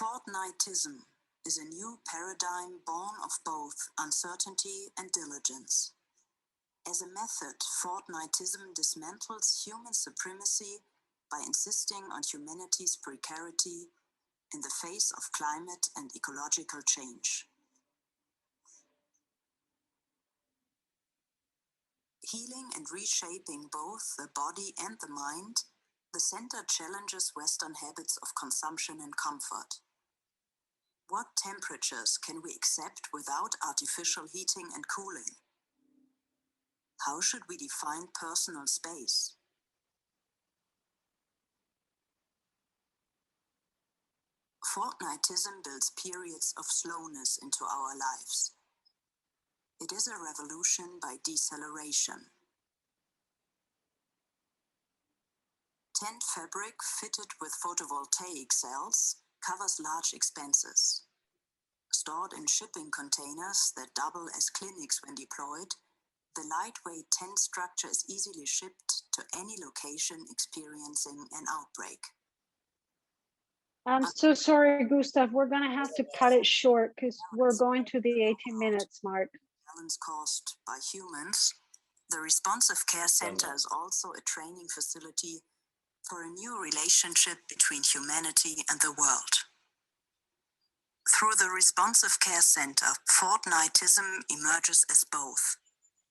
Fortnightism is a new paradigm born of both uncertainty and diligence. As a method, fortnightism dismantles human supremacy by insisting on humanity's precarity in the face of climate and ecological change. Healing and reshaping both the body and the mind, the center challenges Western habits of consumption and comfort. What temperatures can we accept without artificial heating and cooling? How should we define personal space? Fortnightism builds periods of slowness into our lives. It is a revolution by deceleration. Tent fabric fitted with photovoltaic cells covers large expanses. Stored in shipping containers that double as clinics when deployed, the lightweight tent structure is easily shipped to any location experiencing an outbreak. I'm so sorry, Gustav. We're going to have to cut it short because we're going to the 18 minutes mark. Balance caused by humans, the Responsive Care Center is also a training facility for a new relationship between humanity and the world. Through the Responsive Care Center, fortnightism emerges as both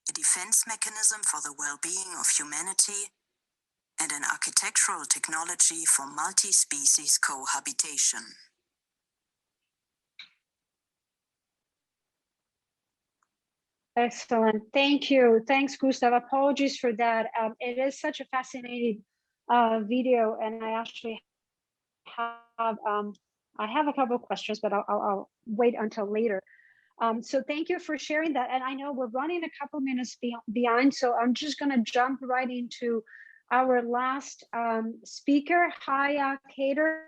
a defense mechanism for the well-being of humanity and an architectural technology for multi-species cohabitation. Excellent. Thank you. Thanks, Gustav. Apologies for that. It is such a fascinating video, and I actually have a couple of questions, but I'll wait until later. So thank you for sharing that. And I know we're running a couple minutes behind, so I'm just going to jump right into our last speaker, Jaya Kader.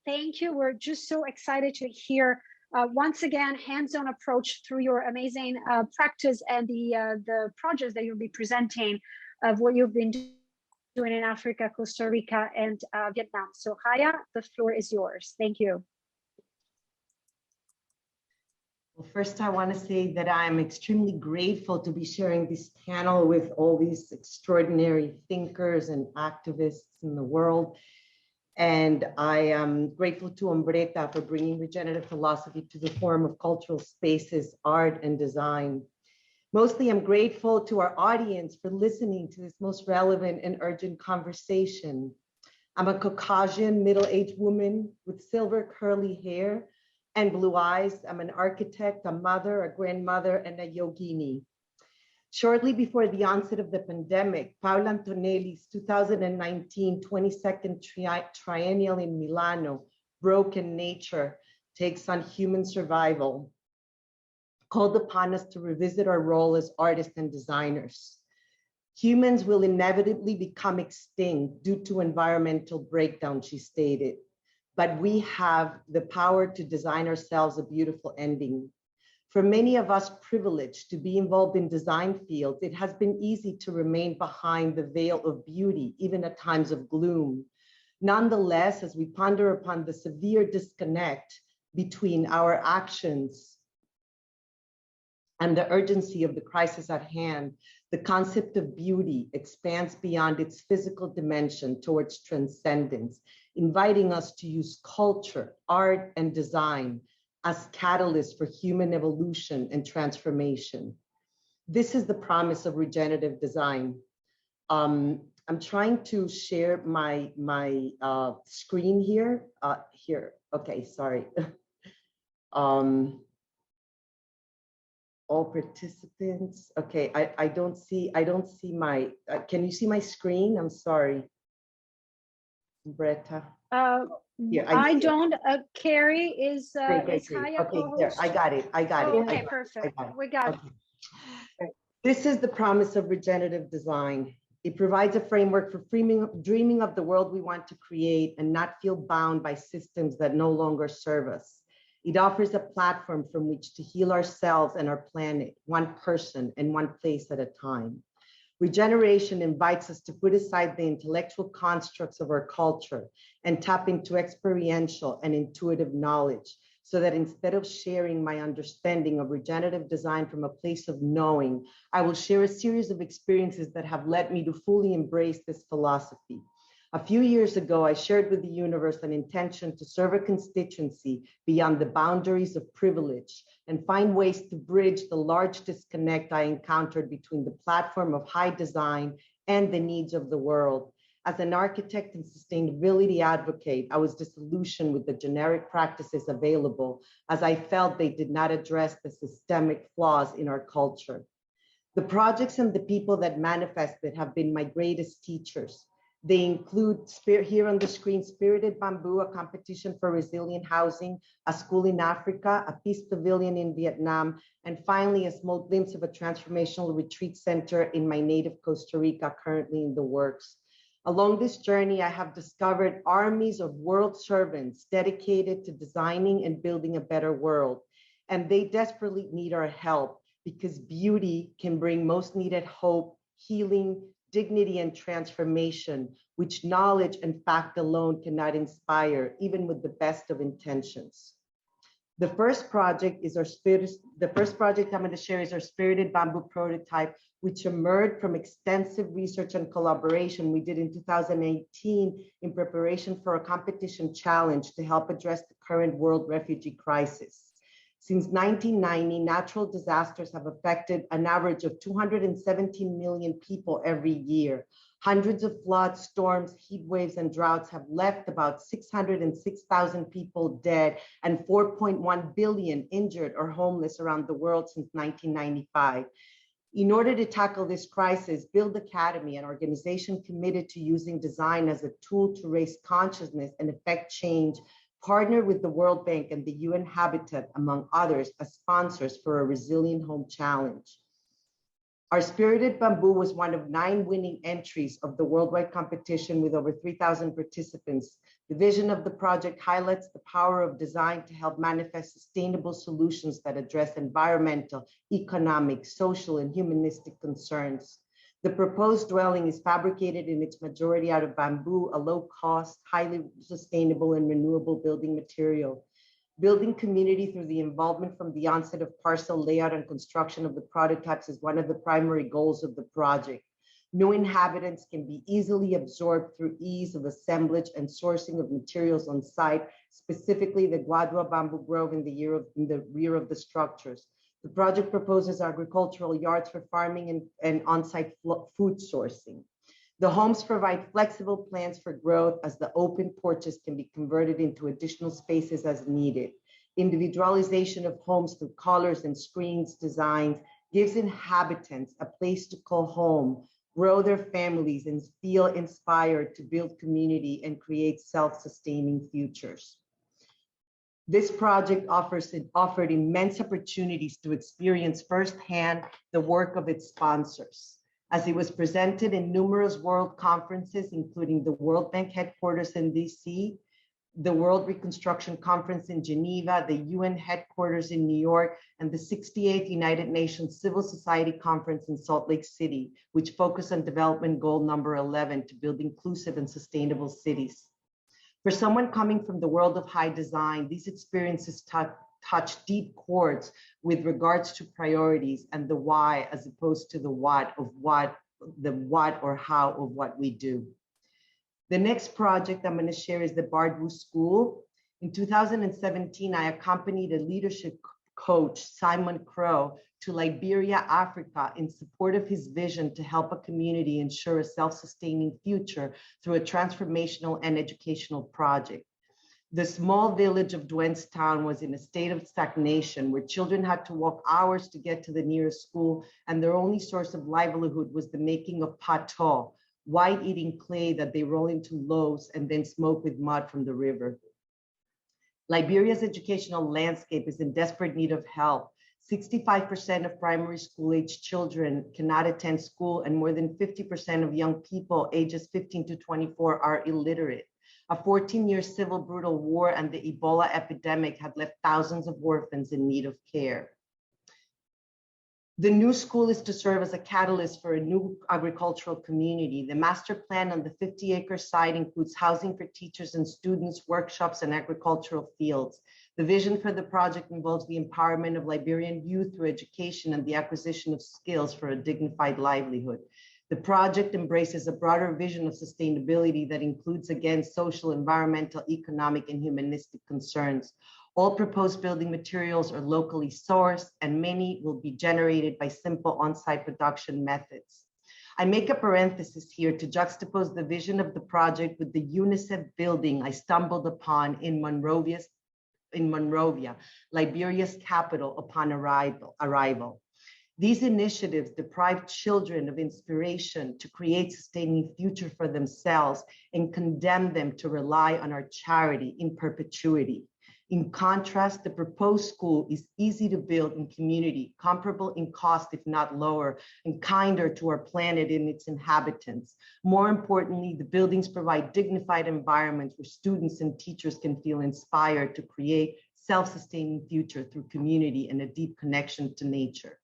Thank you. We're just so excited to hear once again hands-on approach through your amazing practice and the projects that you'll be presenting of what you've been doing in Africa, Costa Rica, and Vietnam. So Jaya, the floor is yours. Thank you. Well, first, I want to say that I'm extremely grateful to be sharing this panel with all these extraordinary thinkers and activists in the world. And I am grateful to Umbretta for bringing regenerative philosophy to the form of cultural spaces, art, and design. Mostly, I'm grateful to our audience for listening to this most relevant and urgent conversation. I'm a Caucasian middle-aged woman with silver curly hair and blue eyes. I'm an architect, a mother, a grandmother, and a yogini. Shortly before the onset of the pandemic, Paolo Antonelli's 2019 22nd Triennial in Milano, Broken Nature, takes on human survival, called upon us to revisit our role as artists and designers. Humans will inevitably become extinct due to environmental breakdown, she stated, but we have the power to design ourselves a beautiful ending. For many of us privileged to be involved in design fields, it has been easy to remain behind the veil of beauty, even at times of gloom. Nonetheless, as we ponder upon the severe disconnect between our actions and the urgency of the crisis at hand, the concept of beauty expands beyond its physical dimension towards transcendence, inviting us to use culture, art, and design as catalysts for human evolution and transformation. This is the promise of regenerative design. I'm trying to share my screen here. Okay, sorry. All participants. Okay, I don't see my, can you see my screen? I'm sorry, Bretta. Yeah, I don't. Carrie is great. Haya Okay, there, I got it. Okay, perfect. We got it. This is the promise of regenerative design. It provides a framework for dreaming of the world we want to create and not feel bound by systems that no longer serve us. It offers a platform from which to heal ourselves and our planet, one person and one place at a time. Regeneration invites us to put aside the intellectual constructs of our culture and tap into experiential and intuitive knowledge, so that instead of sharing my understanding of regenerative design from a place of knowing, I will share a series of experiences that have led me to fully embrace this philosophy. A few years ago, I shared with the universe an intention to serve a constituency beyond the boundaries of privilege and find ways to bridge the large disconnect I encountered between the platform of high design and the needs of the world. As an architect and sustainability advocate, I was disillusioned with the generic practices available, as I felt they did not address the systemic flaws in our culture. The projects and the people that manifested have been my greatest teachers. They include, here on the screen, Spirited Bamboo, a competition for resilient housing, a school in Africa, a peace pavilion in Vietnam, and finally, a small glimpse of a transformational retreat center in my native Costa Rica, currently in the works. Along this journey, I have discovered armies of world servants dedicated to designing and building a better world. And they desperately need our help, because beauty can bring most needed hope, healing, dignity, and transformation, which knowledge and fact alone cannot inspire, even with the best of intentions. The first project I'm going to share is our Spirited Bamboo prototype, which emerged from extensive research and collaboration we did in 2018 in preparation for a competition challenge to help address the current world refugee crisis. Since 1990, natural disasters have affected an average of 217 million people every year. Hundreds of floods, storms, heat waves, and droughts have left about 606,000 people dead and 4.1 billion injured or homeless around the world since 1995. In order to tackle this crisis, Build Academy, an organization committed to using design as a tool to raise consciousness and effect change, partnered with the World Bank and the UN Habitat, among others, as sponsors for a Resilient Home Challenge. Our Spirited Bamboo was one of 9 winning entries of the worldwide competition with over 3,000 participants. The vision of the project highlights the power of design to help manifest sustainable solutions that address environmental, economic, social, and humanistic concerns. The proposed dwelling is fabricated in its majority out of bamboo, a low-cost, highly sustainable and renewable building material. Building community through the involvement from the onset of parcel layout and construction of the prototypes is one of the primary goals of the project. New inhabitants can be easily absorbed through ease of assemblage and sourcing of materials on site, specifically the Guadua bamboo grove in the rear of the structures. The project proposes agricultural yards for farming and on-site food sourcing. The homes provide flexible plans for growth, as the open porches can be converted into additional spaces as needed. Individualization of homes through colors and screens designs gives inhabitants a place to call home, grow their families, and feel inspired to build community and create self-sustaining futures. This project offered immense opportunities to experience firsthand the work of its sponsors, as it was presented in numerous world conferences, including the World Bank headquarters in DC, the World Reconstruction Conference in Geneva, the UN headquarters in New York, and the 68th United Nations Civil Society Conference in Salt Lake City, which focused on development goal number 11 to build inclusive and sustainable cities. For someone coming from the world of high design, these experiences touch deep chords with regards to priorities and the why, as opposed to the what or how of what we do. The next project I'm going to share is the Bardwood School. In 2017, I accompanied a leadership coach, Simon Crow, to Liberia, Africa, in support of his vision to help a community ensure a self-sustaining future through a transformational and educational project. The small village of Dwenstown was in a state of stagnation, where children had to walk hours to get to the nearest school, and their only source of livelihood was the making of pato, white eating clay that they roll into loaves and then smoke with mud from the river. Liberia's educational landscape is in desperate need of help. 65% of primary school-age children cannot attend school, and more than 50% of young people ages 15 to 24 are illiterate. A 14-year civil brutal war and the Ebola epidemic had left thousands of orphans in need of care. The new school is to serve as a catalyst for a new agricultural community. The master plan on the 50-acre site includes housing for teachers and students, workshops, and agricultural fields. The vision for the project involves the empowerment of Liberian youth through education and the acquisition of skills for a dignified livelihood. The project embraces a broader vision of sustainability that includes, again, social, environmental, economic, and humanistic concerns. All proposed building materials are locally sourced, and many will be generated by simple on-site production methods. I make a parenthesis here to juxtapose the vision of the project with the UNICEF building I stumbled upon in Monrovia, Liberia's capital, upon arrival. These initiatives deprive children of inspiration to create sustaining future for themselves and condemn them to rely on our charity in perpetuity. In contrast, the proposed school is easy to build in community, comparable in cost, if not lower, and kinder to our planet and its inhabitants. More importantly, the buildings provide dignified environments where students and teachers can feel inspired to create self-sustaining future through community and a deep connection to nature.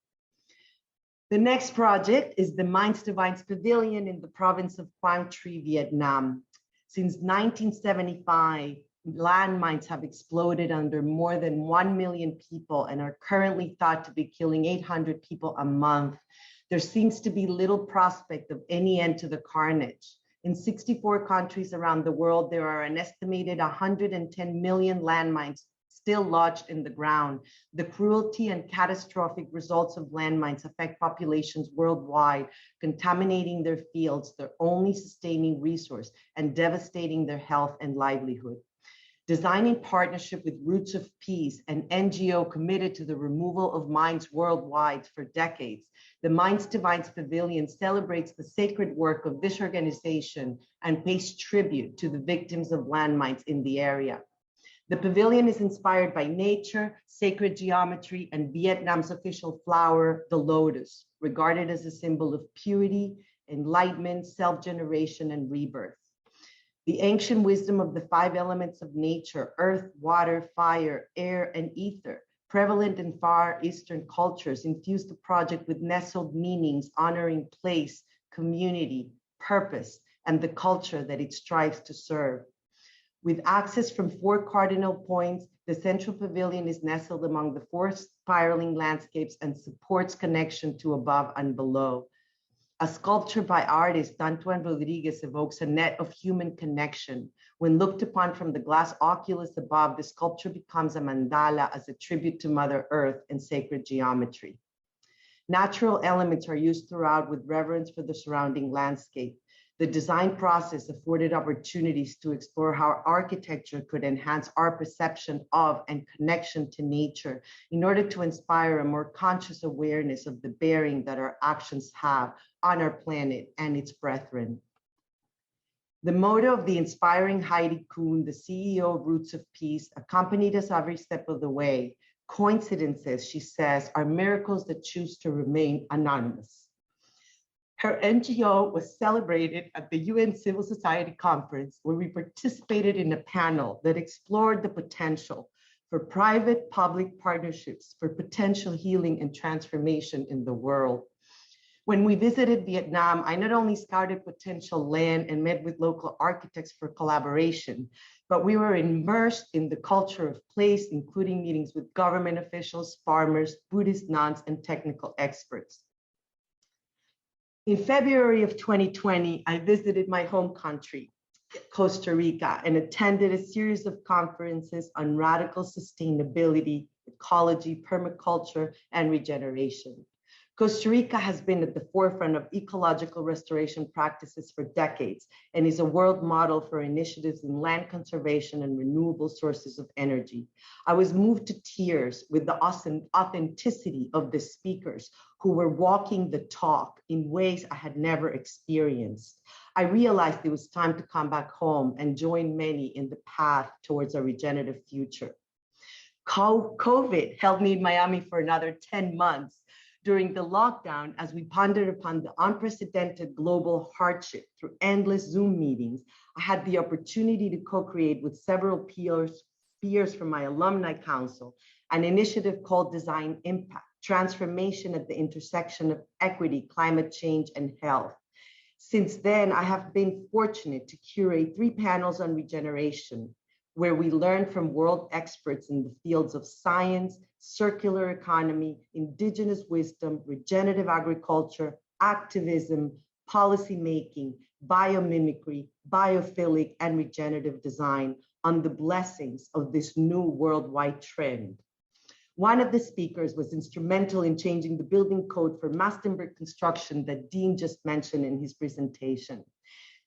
The next project is the Minds to Vines Pavilion in the province of Quang Tri, Vietnam. Since 1975, landmines have exploded under more than 1 million people and are currently thought to be killing 800 people a month. There seems to be little prospect of any end to the carnage. In 64 countries around the world, there are an estimated 110 million landmines still lodged in the ground. The cruelty and catastrophic results of landmines affect populations worldwide, contaminating their fields, their only sustaining resource, and devastating their health and livelihood. Designed in partnership with Roots of Peace, an NGO committed to the removal of mines worldwide for decades, the Minds to Vines Pavilion celebrates the sacred work of this organization and pays tribute to the victims of landmines in the area. The pavilion is inspired by nature, sacred geometry, and Vietnam's official flower, the lotus, regarded as a symbol of purity, enlightenment, self-generation, and rebirth. The ancient wisdom of the 5 elements of nature, earth, water, fire, air, and ether, prevalent in Far Eastern cultures, infused the project with nestled meanings honoring place, community, purpose, and the culture that it strives to serve. With access from 4 cardinal points, the central pavilion is nestled among the 4 spiraling landscapes and supports connection to above and below. A sculpture by artist Antoine Rodriguez evokes a net of human connection. When looked upon from the glass oculus above, the sculpture becomes a mandala as a tribute to Mother Earth and sacred geometry. Natural elements are used throughout with reverence for the surrounding landscape. The design process afforded opportunities to explore how architecture could enhance our perception of and connection to nature in order to inspire a more conscious awareness of the bearing that our actions have on our planet and its brethren. The motto of the inspiring Heidi Kuhn, the CEO of Roots of Peace, accompanied us every step of the way. Coincidences, she says, are miracles that choose to remain anonymous. Her NGO was celebrated at the UN Civil Society Conference, where we participated in a panel that explored the potential for private-public partnerships for potential healing and transformation in the world. When we visited Vietnam, I not only scouted potential land and met with local architects for collaboration, but we were immersed in the culture of place, including meetings with government officials, farmers, Buddhist nuns, and technical experts. In February of 2020, I visited my home country, Costa Rica, and attended a series of conferences on radical sustainability, ecology, permaculture, and regeneration. Costa Rica has been at the forefront of ecological restoration practices for decades and is a world model for initiatives in land conservation and renewable sources of energy. I was moved to tears with the authenticity of the speakers who were walking the talk in ways I had never experienced. I realized it was time to come back home and join many in the path towards a regenerative future. COVID held me in Miami for another 10 months. During the lockdown, as we pondered upon the unprecedented global hardship through endless Zoom meetings, I had the opportunity to co-create with several peers from my alumni council an initiative called Design Impact, transformation at the intersection of equity, climate change, and health. Since then, I have been fortunate to curate 3 panels on regeneration, where we learn from world experts in the fields of science, circular economy, indigenous wisdom, regenerative agriculture, activism, policymaking, biomimicry, biophilic, and regenerative design on the blessings of this new worldwide trend. One of the speakers was instrumental in changing the building code for mass timber construction that Dean just mentioned in his presentation.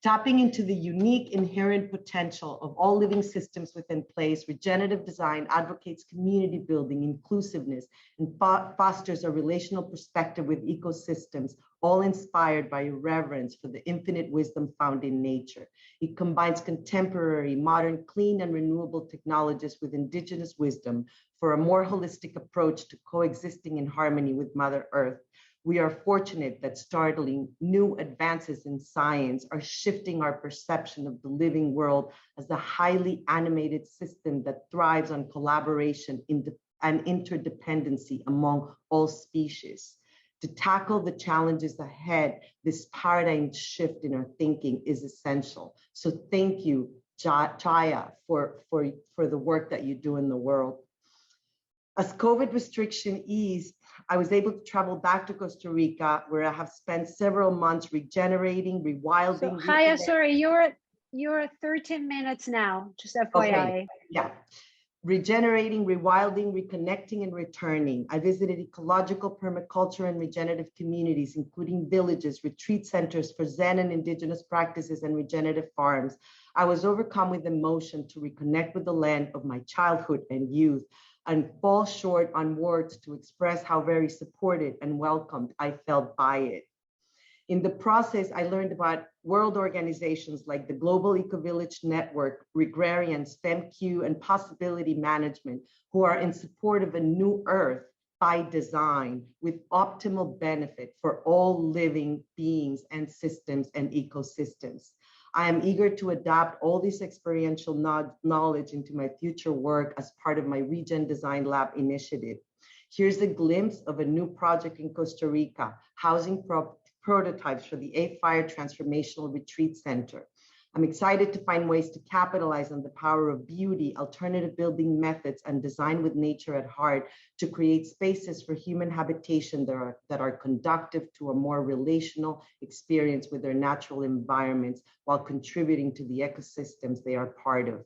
Tapping into the unique inherent potential of all living systems within place, regenerative design advocates community building, inclusiveness, and fosters a relational perspective with ecosystems, all inspired by a reverence for the infinite wisdom found in nature. It combines contemporary, modern, clean, and renewable technologies with indigenous wisdom for a more holistic approach to coexisting in harmony with Mother Earth. We are fortunate that startling new advances in science are shifting our perception of the living world as a highly animated system that thrives on collaboration and interdependency among all species. To tackle the challenges ahead, this paradigm shift in our thinking is essential. So thank you, Jaya, for the work that you do in the world. As COVID restriction eased, I was able to travel back to Costa Rica, where I have spent several months regenerating, rewilding. So, Jaya, sorry, you're at 13 minutes now, just FYI. Okay. Yeah. Regenerating, rewilding, reconnecting, and returning. I visited ecological permaculture and regenerative communities, including villages, retreat centers for Zen and indigenous practices, and regenerative farms. I was overcome with emotion to reconnect with the land of my childhood and youth, and fall short on words to express how very supported and welcomed I felt by it. In the process, I learned about world organizations like the Global Eco-Village Network, Regrarians, FemQ, and Possibility Management, who are in support of a new Earth by design with optimal benefit for all living beings and systems and ecosystems. I am eager to adapt all this experiential knowledge into my future work as part of my Regen Design Lab initiative. Here's a glimpse of a new project in Costa Rica, housing prototypes for the A-Fire Transformational Retreat Center. I'm excited to find ways to capitalize on the power of beauty, alternative building methods, and design with nature at heart to create spaces for human habitation that are conducive to a more relational experience with their natural environments while contributing to the ecosystems they are part of.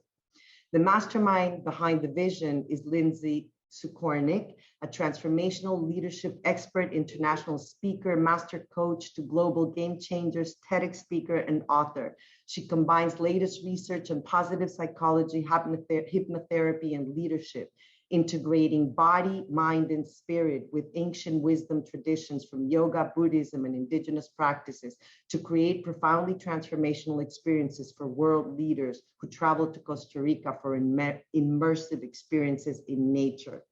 The mastermind behind the vision is Lindsay Sukornik, a transformational leadership expert, international speaker, master coach to global game changers, TEDx speaker, and author. She combines latest research on positive psychology, hypnotherapy, and leadership, integrating body, mind, and spirit with ancient wisdom traditions from yoga, Buddhism, and indigenous practices to create profoundly transformational experiences for world leaders who travel to Costa Rica for immersive experiences in nature.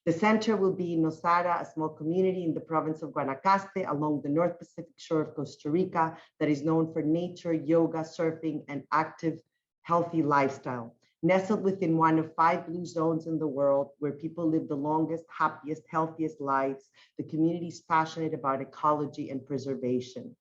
The center will be in Nosara, a small community in the province of Guanacaste along the North Pacific shore of Costa Rica that is known for nature, yoga, surfing, and active, healthy lifestyle. Nestled within one of 5 blue zones in the world where people live the longest, happiest, healthiest lives, the community is passionate about ecology and preservation.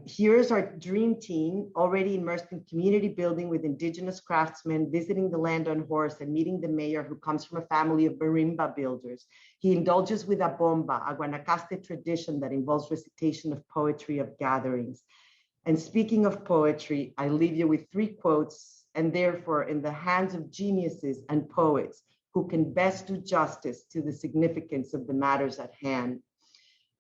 Here's our dream team already immersed in community building with indigenous craftsmen, visiting the land on horse and meeting the mayor who comes from a family of marimba builders. He indulges with a bomba, a Guanacaste tradition that involves recitation of poetry of gatherings. And speaking of poetry, I leave you with 3 quotes, and therefore in the hands of geniuses and poets who can best do justice to the significance of the matters at hand.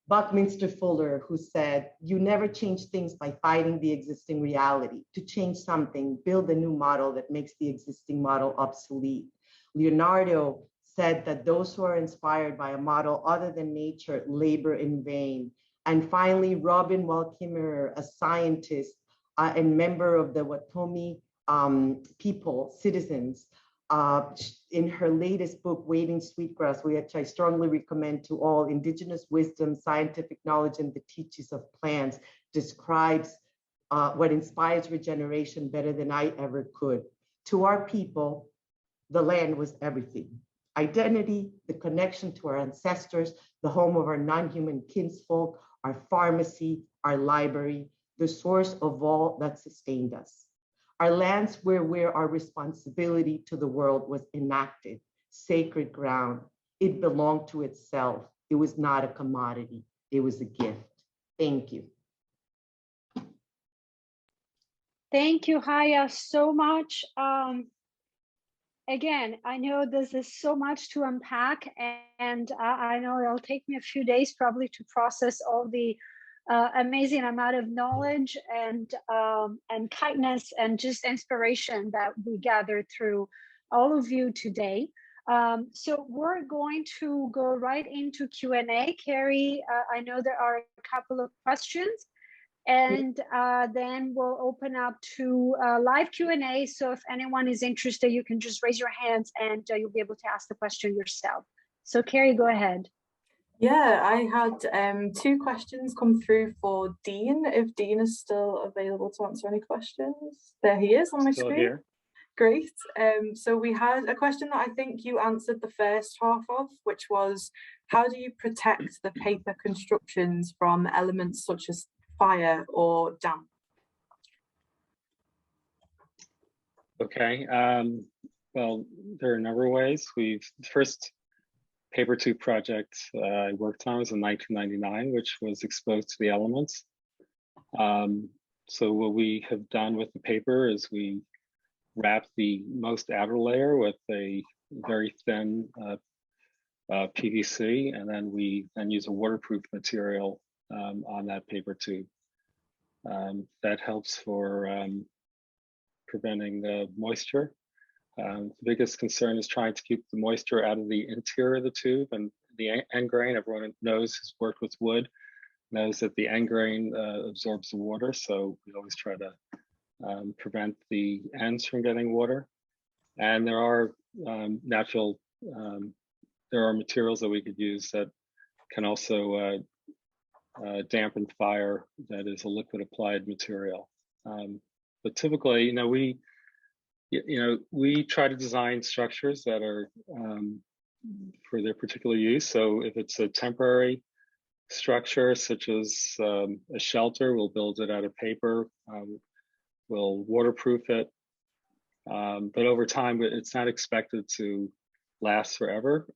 Buckminster Fuller, who said, "You never change things by fighting the existing reality. To change something, build a new model that makes the existing model obsolete." Leonardo said that those who are inspired by a model other than nature labor in vain. And finally, Robin Wall Kimmerer, a scientist and member of the Watomi people, citizens, in her latest book, Wading Sweetgrass, which I strongly recommend to all, Indigenous Wisdom, Scientific Knowledge, and the Teachings of Plants, describes what inspires regeneration better than I ever could. To our people, the land was everything. Identity, the connection to our ancestors, the home of our non-human kinsfolk, our pharmacy, our library, the source of all that sustained us. Our lands were where our responsibility to the world was enacted, sacred ground. It belonged to itself. It was not a commodity. It was a gift. Thank you. Thank you, Jaya, so much. Again, I know this is so much to unpack, and I know it'll take me a few days probably to process all the amazing amount of knowledge and kindness and just inspiration that we gathered through all of you today. So we're going to go right into Q&A. Carrie, I know there are a couple of questions, and then we'll open up to live Q&A. So if anyone is interested, you can just raise your hands and you'll be able to ask the question yourself. So Carrie, go ahead. Yeah, I had 2 questions come through for Dean, if Dean is still available to answer any questions. There he is on my screen. Here. Great. So we had a question that I think you answered the first half of, which was, how do you protect the paper constructions from elements such as fire or damp? Okay, well, there are a number of ways. The first paper tube project I worked on was in 1999, which was exposed to the elements. So what we have done with the paper is we wrap the most outer layer with a very thin PVC, and then we use a waterproof material on that paper tube. That helps for preventing the moisture. The biggest concern is trying to keep the moisture out of the interior of the tube, and the end grain, everyone knows who's worked with wood, knows that the end grain absorbs the water, so we always try to prevent the ends from getting water. And there are there are materials that we could use that can also dampen fire, that is a liquid applied material. But typically, we try to design structures that are for their particular use. So if it's a temporary structure, such as a shelter. We'll build it out of paper. We'll waterproof it. But over time, it's not expected to last forever.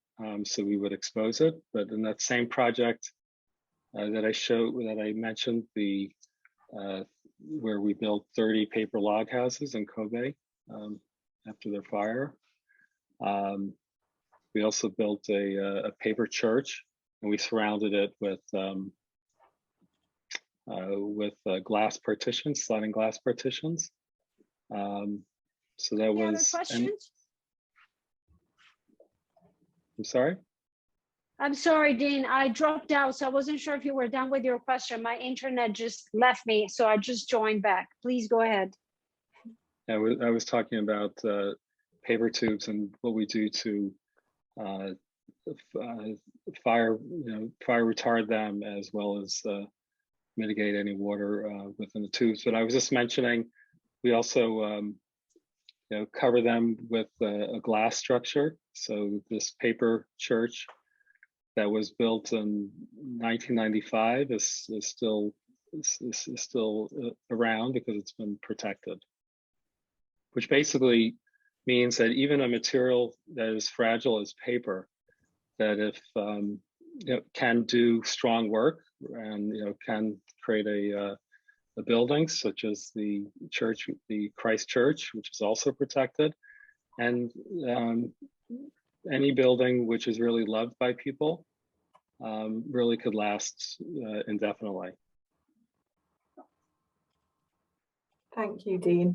So we would expose it. But in that same project that I mentioned, where we built 30 paper log houses in Kobe after their fire. We also built a paper church, and we surrounded it with glass partitions, sliding glass partitions. So that Any was. other questions? I'm sorry? I'm sorry, Dean, I dropped out, so I wasn't sure if you were done with your question. My internet just left me, so I just joined back. Please go ahead. Yeah, I was talking about paper tubes and what we do to fire retard them, as well as mitigate any water within the tubes. But I was just mentioning, we also cover them with a glass structure. So this paper church that was built in 1995 is still around because it's been protected, which basically means that even a material that is fragile as paper, that if can do strong work and can create a building such as the church, the Christ Church, which is also protected, and any building which is really loved by people really could last indefinitely. Thank you, Dean.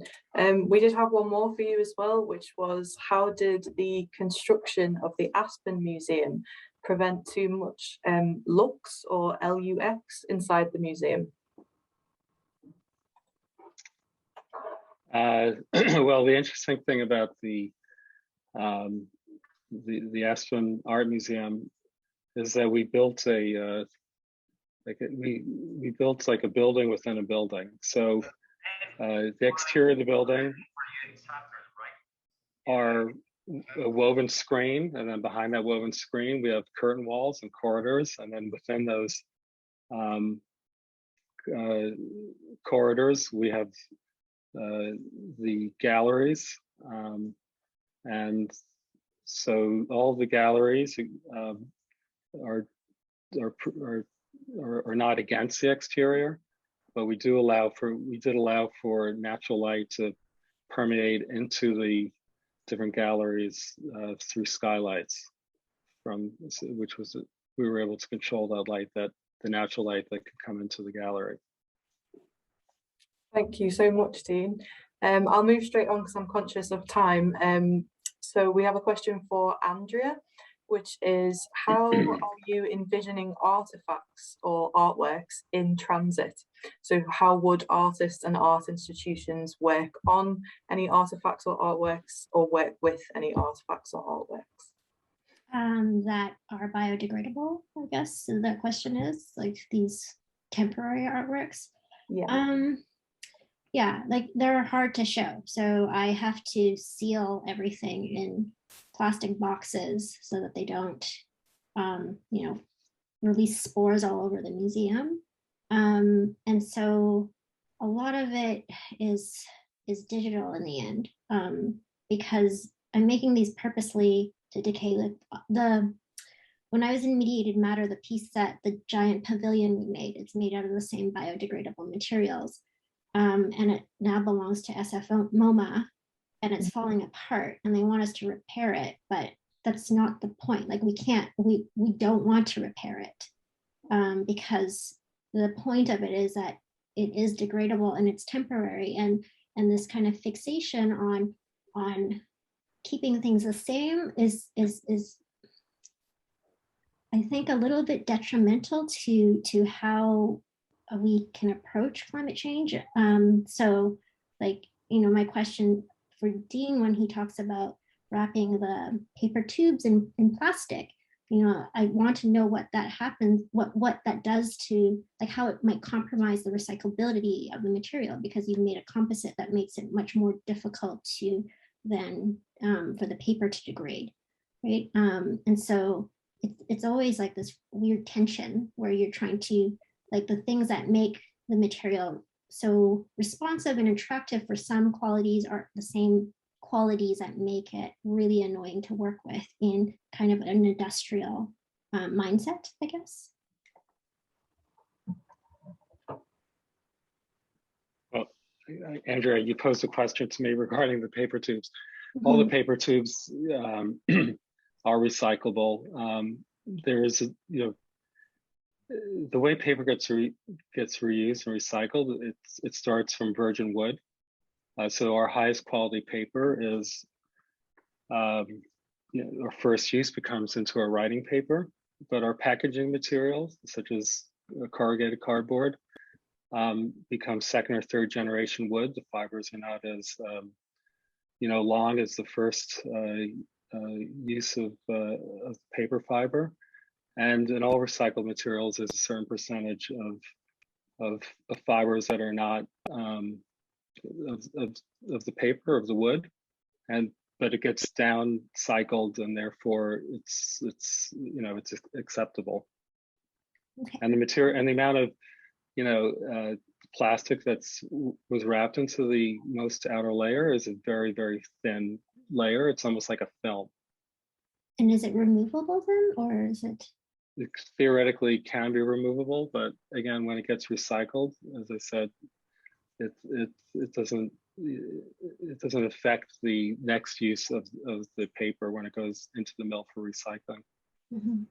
We did have one more for you as well, which was, how did the construction of the Aspen Museum prevent too much lux or LUX inside the museum? Well, the interesting thing about the Aspen Art Museum is that we built we built like a building within a building. So the exterior of the building are a woven screen, and then behind that woven screen we have curtain walls and corridors, and then within those corridors we have the galleries, and so all the galleries are not against the exterior, but we did allow for natural light to permeate into the different galleries through skylights, we were able to control that light, the natural light that could come into the gallery. Thank you so much, Dean. I'll move straight on because I'm conscious of time. So we have a question for Andrea, which is, how are you envisioning artifacts or artworks in transit? So how would artists and art institutions work on any artifacts or artworks, or work with any artifacts or artworks? That are biodegradable, I guess the question is, like these temporary artworks. Yeah. Yeah, like they're hard to show. So I have to seal everything in plastic boxes so that they don't, release spores all over the museum. And so a lot of it is digital in the end, because I'm making these purposely to decay. When I was in Mediated Matter, the piece set, the giant pavilion we made, it's made out of the same biodegradable materials. And it now belongs to SF MoMA, and it's falling apart, and they want us to repair it, but that's not the point. Like we don't want to repair it, because the point of it is that it is degradable and it's temporary, and this kind of fixation on keeping things the same is I think a little bit detrimental to how we can approach climate change. So like, my question for Dean, when he talks about wrapping the paper tubes in plastic, I want to know what that happens, what that does to, like, how it might compromise the recyclability of the material, because you've made a composite that makes it much more difficult to then for the paper to degrade, right? And so it's always like this weird tension where you're trying to, like, the things that make the material so responsive and attractive for some qualities are the same qualities that make it really annoying to work with in kind of an industrial mindset, I guess. Well, Andrea, you posed a question to me regarding the paper tubes. All the paper tubes are recyclable. There is, the way paper gets reused and recycled, it starts from virgin wood. So our highest quality paper is, our first use becomes into our writing paper, but our packaging materials, such as corrugated cardboard, become second or third generation wood. The fibers are not as, long as the first use of paper fiber. And in all recycled materials, there's a certain percentage of fibers that are not of the paper, of the wood, but it gets down cycled, and therefore it's acceptable. Okay. And the material and the amount of plastic was wrapped into the most outer layer is a very, very thin layer. It's almost like a film. And is it removable then, or is it? It theoretically can be removable, but again, when it gets recycled, as I said, it doesn't affect the next use of the paper when it goes into the mill for recycling. Mm-hmm.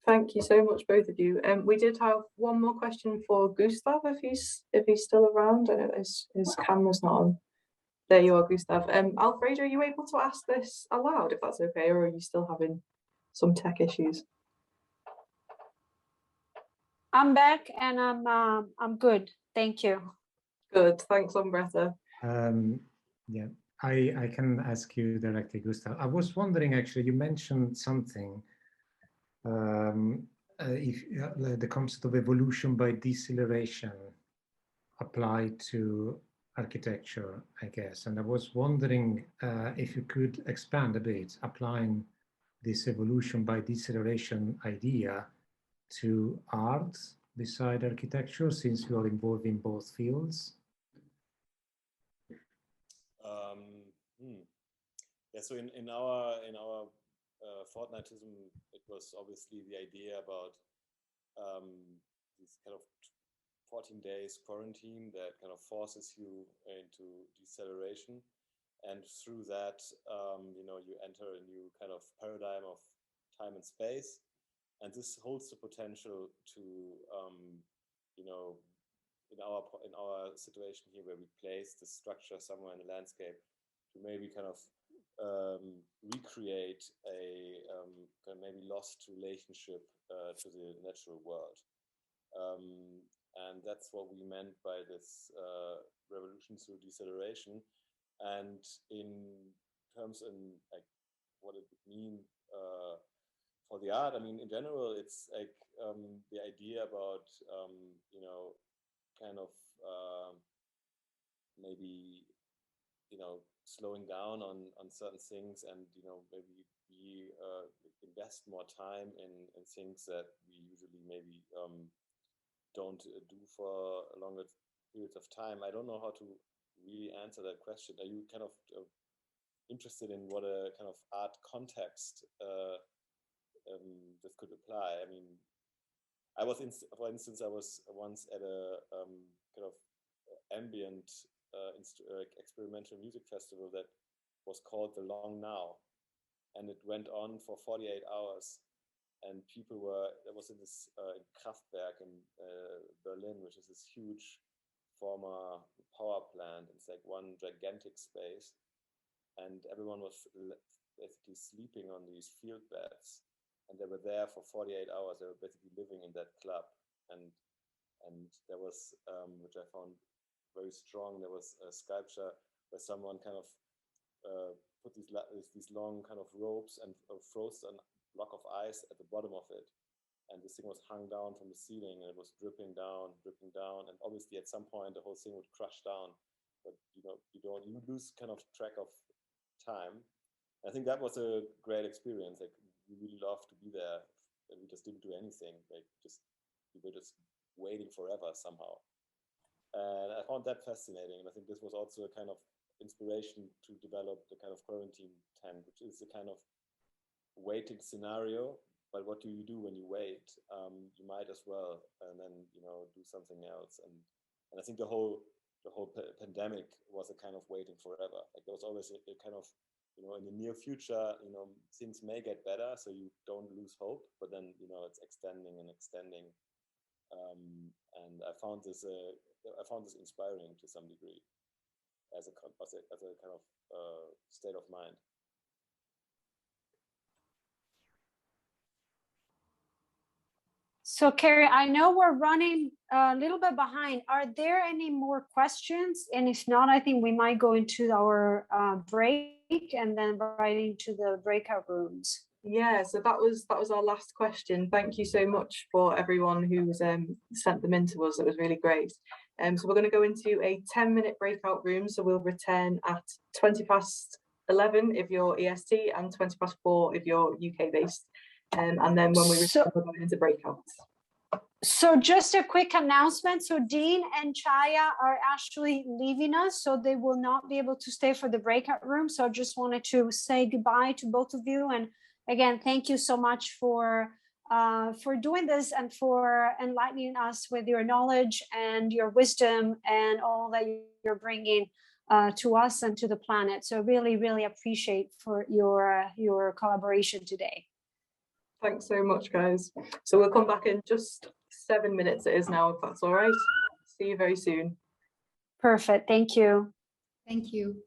Thank you so much, both of you. We did have one more question for Gustav, if he's still around. I know his camera's not on. There you are, Gustav. Alfredo, are you able to ask this aloud, if that's okay, or are you still having some tech issues? I'm back and I'm good. Thank you. Good. Thanks, Umbretta. Yeah, I can ask you directly, Gustav. I was wondering, actually, you mentioned something. If the concept of evolution by deceleration applied to architecture, I guess. And I was wondering if you could expand a bit, applying this evolution by deceleration idea to art beside architecture, since you are involved in both fields. Yeah, so in our fortnightism, it was obviously the idea about this kind of 14 days quarantine that kind of forces you into deceleration, and through that, you enter a new kind of paradigm of time and space, and this holds the potential to, in our situation here, where we place the structure somewhere in the landscape, to maybe kind of recreate a maybe lost relationship to the natural world. And that's what we meant by this revolution through deceleration. And in terms of like what it would mean for the art, I mean, in general, it's like the idea about kind of maybe slowing down on certain things, and maybe we invest more time in things that we usually maybe don't do for longer periods of time. I don't know how to really answer that question. Are you kind of interested in what a kind of art context this could apply? I mean, for instance, I was once at a kind of ambient experimental music festival that was called The Long Now, and it went on for 48 hours, and there was in this Kraftwerk in Berlin, which is this huge former power plant. It's like one gigantic space, and everyone was basically sleeping on these field beds, and they were there for 48 hours. They were basically living in that club, and there was, which I found very strong, there was a sculpture where someone kind of put these long kind of ropes and froze a block of ice at the bottom of it, and this thing was hung down from the ceiling, and it was dripping down, and obviously at some point the whole thing would crush down, but you lose kind of track of time, I think that was a great experience. Like, we really loved to be there, and we just didn't do anything. Like, we were just waiting forever somehow. And I found that fascinating. And I think this was also a kind of inspiration to develop the kind of quarantine tent, which is a kind of waiting scenario. But what do you do when you wait? You might as well, and then, you know, do something else. And I think the whole pandemic was a kind of waiting forever. Like, there was always a kind of, you know, in the near future, you know, things may get better, so you don't lose hope. But then, you know, it's extending and extending. And I found this inspiring to some degree as a kind of state of mind. So Carrie, I know we're running a little bit behind. Are there any more questions? And if not, I think we might go into our break and then right into the breakout rooms. Yeah, so that was our last question. Thank you so much for everyone who's sent them in to us. It was really great. So we're going to go into a 10-minute breakout room. So we'll return at 11:20 if you're EST and 4:20 if you're UK based. And then when we return, we're going into breakouts. So just a quick announcement. So Dean and Jaya are actually leaving us, so they will not be able to stay for the breakout room. So I just wanted to say goodbye to both of you. And again, thank you so much for doing this and for enlightening us with your knowledge and your wisdom and all that you're bringing to us and to the planet. So really, really appreciate for your collaboration today. Thanks so much, guys. So we'll come back in just 7 minutes. It is now, if that's all right. See you very soon. Perfect. Thank you. Thank you.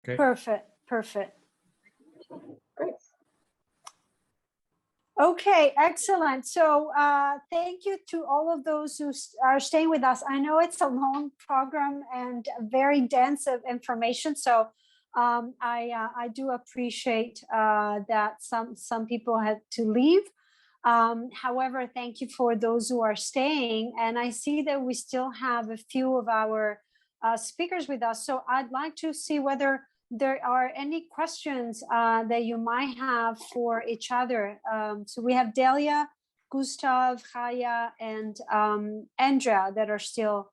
Okay. Perfect. Great. Okay, excellent. So thank you to all of those who are staying with us. I know it's a long program and very dense of information. So I do appreciate that some people had to leave. However, thank you for those who are staying. And I see that we still have a few of our speakers with us. So I'd like to see whether there are any questions that you might have for each other. So we have Delia, Gustav, Jaya, and Andrea that are still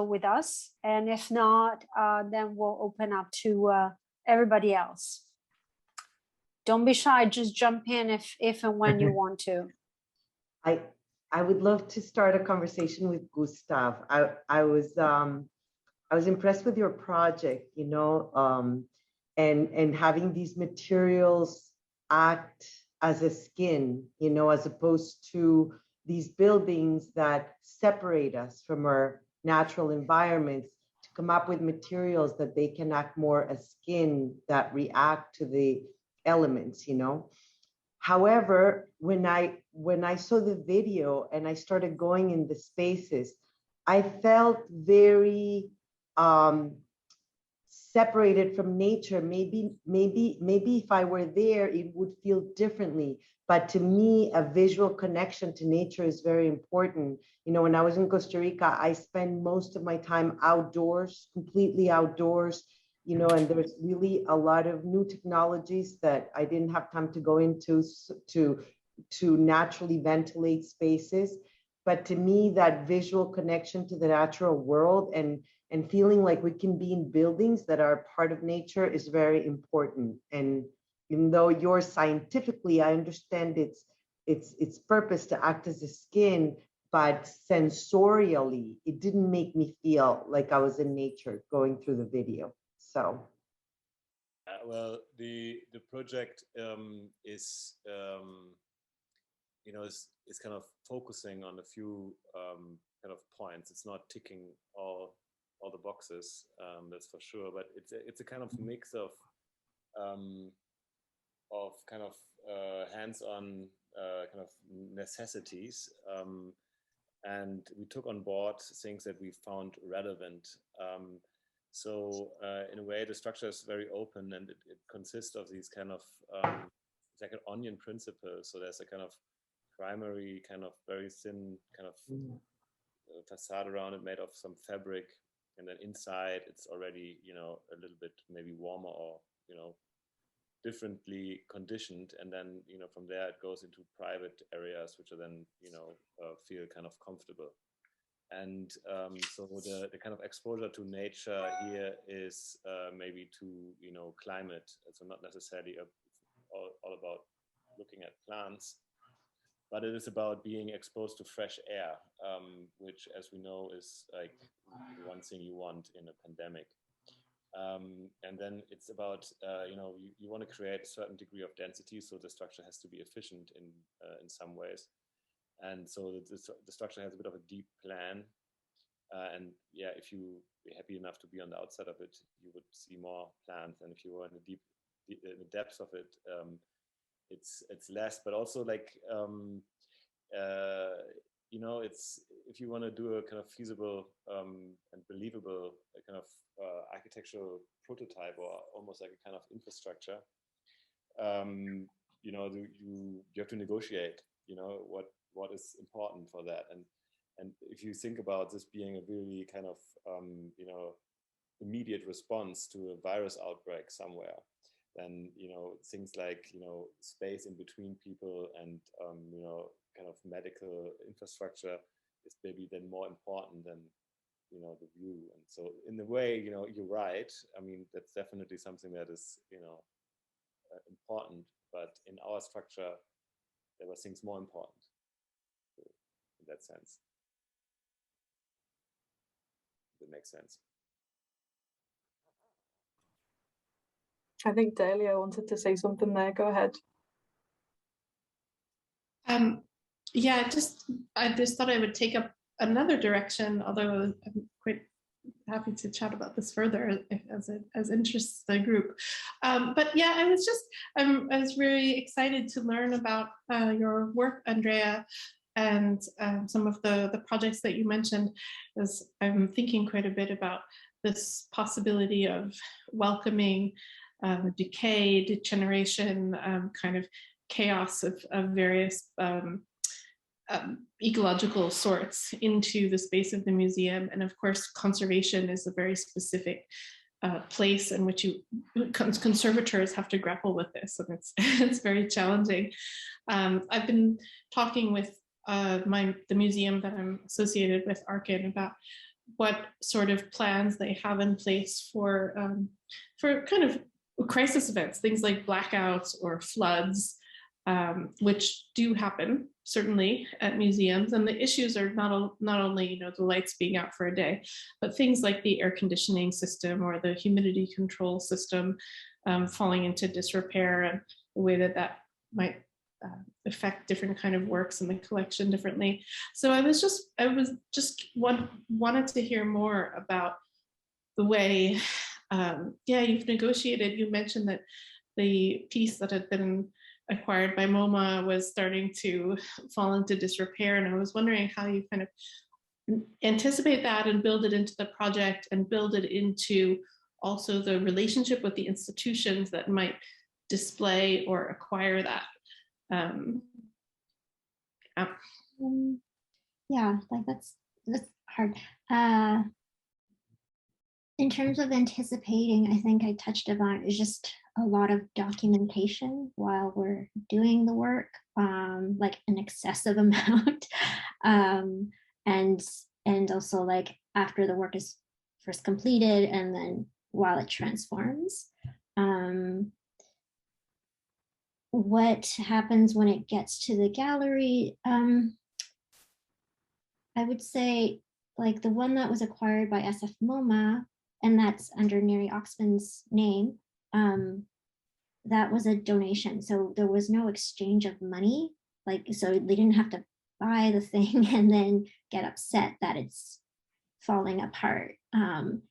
with us. And if not, then we'll open up to everybody else. Don't be shy, just jump in if and when you want to. I would love to start a conversation with Gustav. I was impressed with your project, you know, and having these materials act as a skin, you know, as opposed to these buildings that separate us from our natural environments, to come up with materials that they can act more as skin that react to the elements, you know. However, when I saw the video and I started going in the spaces, I felt very separated from nature. Maybe if I were there, it would feel differently. But to me, a visual connection to nature is very important. You know, when I was in Costa Rica, I spent most of my time outdoors, completely outdoors, you know, and there's really a lot of new technologies that I didn't have time to go into to naturally ventilate spaces. But to me, that visual connection to the natural world and feeling like we can be in buildings that are part of nature is very important. And even though yours scientifically, I understand its purpose to act as a skin, but sensorially, it didn't make me feel like I was in nature going through the video. So. Well, the project is you know, is kind of focusing on a few kind of points. It's not ticking all the boxes, that's for sure. But it's a kind of mix of kind of hands-on kind of necessities, and we took on board things that we found relevant. So in a way, the structure is very open, and it consists of these kind of it's like an onion principle. So there's a kind of primary, kind of very thin kind of facade around it, made of some fabric, and then inside it's already, you know, a little bit maybe warmer or, you know, differently conditioned, and then, you know, from there it goes into private areas which are then, you know, feel kind of comfortable. And so the kind of exposure to nature here is maybe to, you know, climate. So not necessarily all about looking at plants, but it is about being exposed to fresh air, which, as we know, is like the one thing you want in a pandemic. And then it's about, you know, you want to create a certain degree of density, so the structure has to be efficient in some ways. And so the structure has a bit of a deep plan. And yeah, if you be happy enough to be on the outside of it, you would see more plants. And if you were in the depths of it, it's less. But also, like, you know, it's, if you want to do a kind of feasible and believable kind of architectural prototype, or almost like a kind of infrastructure, you know, you have to negotiate, you know, what is important for that. And if you think about this being a really kind of, you know, immediate response to a virus outbreak somewhere, then, you know, things like, you know, space in between people and, you know, kind of medical infrastructure is maybe then more important than, you know, the view. And so in a way, you know, you're right. I mean, that's definitely something that is, you know, important, but in our structure, there were things more important in that sense. That makes sense. I think Delia wanted to say something there. Go ahead. Yeah, I just thought I would take up another direction, although I'm quite happy to chat about this further as interests the group. But yeah, I was very excited to learn about your work, Andrea, and some of the projects that you mentioned, as I'm thinking quite a bit about this possibility of welcoming decay, degeneration, kind of chaos of various ecological sorts into the space of the museum. And of course, conservation is a very specific place in which conservators have to grapple with this, and it's very challenging. I've been talking with the museum that I'm associated with, Arkin, about what sort of plans they have in place for kind of crisis events, things like blackouts or floods, which do happen certainly at museums. And the issues are not only, you know, the lights being out for a day, but things like the air conditioning system or the humidity control system falling into disrepair, and the way that might affect different kind of works in the collection differently. So I was just wanted to hear more about the way, you've negotiated. You mentioned that the piece that had been acquired by MoMA was starting to fall into disrepair, and I was wondering how you kind of anticipate that and build it into the project, and build it into also the relationship with the institutions that might display or acquire that. Yeah, like that's hard. In terms of anticipating, I think I touched upon is just a lot of documentation while we're doing the work, like an excessive amount, and also like after the work is first completed, and then while it transforms. What happens when it gets to the gallery? I would say, like the one that was acquired by SF MoMA, and that's under Neri Oxman's name, that was a donation. So there was no exchange of money. Like, so they didn't have to buy the thing and then get upset that it's falling apart. And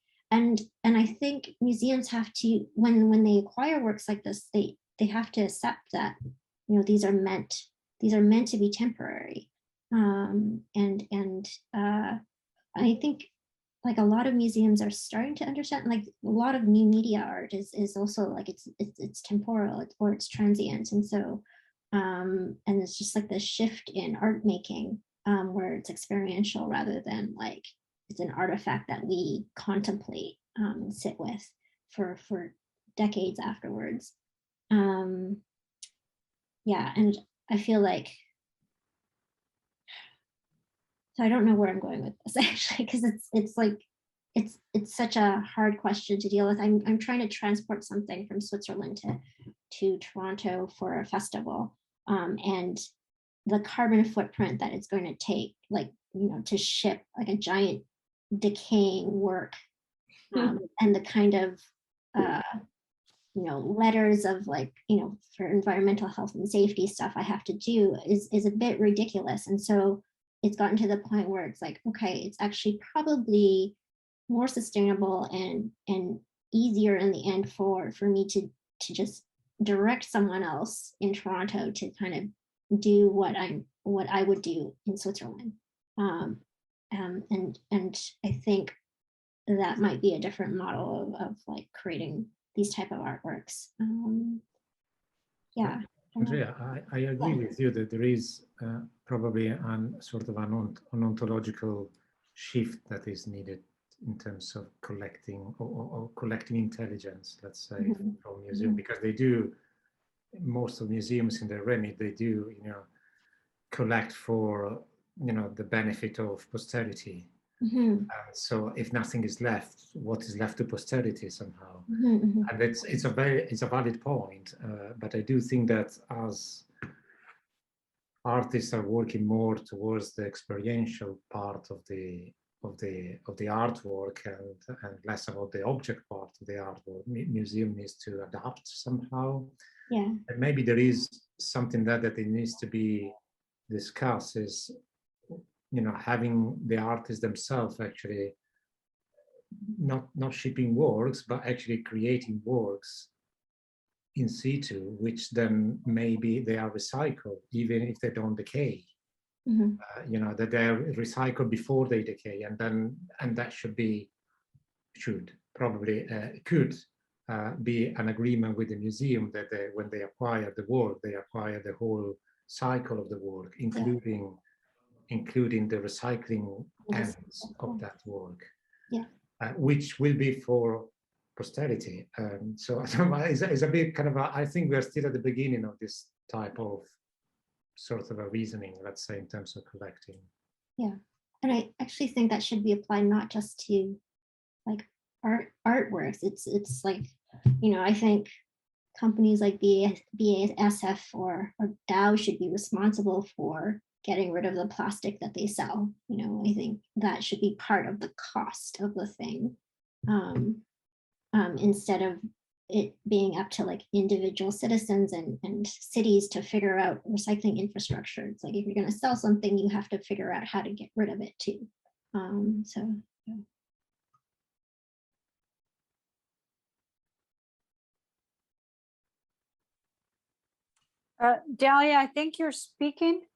I think museums have to, when they acquire works like this, they have to accept that, you know, these are meant to be temporary. I think like a lot of museums are starting to understand, like a lot of new media art is also like it's temporal or it's transient. And so and it's just like the shift in art making where it's experiential rather than like it's an artifact that we contemplate and sit with for decades afterwards. Yeah, and I feel like, so I don't know where I'm going with this actually, because it's like it's such a hard question to deal with. I'm trying to transport something from Switzerland to Toronto for a festival, and the carbon footprint that it's going to take, like, you know, to ship like a giant decaying work, and the kind of you know, letters of like, you know, for environmental health and safety stuff I have to do is a bit ridiculous. And so it's gotten to the point where it's like, okay, it's actually probably more sustainable and easier in the end for me to just direct someone else in Toronto to kind of do what I would do in Switzerland. And I think that might be a different model of like creating these type of artworks. Yeah. Andrea, I agree with you that there is probably an sort of an ontological shift that is needed in terms of collecting or collecting intelligence, let's say, from museum, because they do, most of museums in their remit, they do, you know, collect for, you know, the benefit of posterity. So if nothing is left, what is left to posterity somehow? And it's a valid point, but I do think that as artists are working more towards the experiential part of the artwork and less about the object part of the artwork, museum needs to adapt somehow. Yeah. And maybe there is something that it needs to be discussed is, you know, having the artists themselves actually not shipping works, but actually creating works in situ, which then maybe they are recycled, even if they don't decay. You know, that they're recycled before they decay, and that should probably could be an agreement with the museum that when they acquire the work, they acquire the whole cycle of the work, including the recycling ends of that work, which will be for posterity. So it's a bit kind of I think we're still at the beginning of this type of sort of a reasoning, let's say, in terms of collecting. Yeah, and I actually think that should be applied not just to like artworks. It's like, you know, I think companies like BASF or Dow should be responsible for getting rid of the plastic that they sell. You know, I think that should be part of the cost of the thing, instead of it being up to like individual citizens and cities to figure out recycling infrastructure. It's like, if you're going to sell something, you have to figure out how to get rid of it too. So yeah. Delia, I think you're speaking,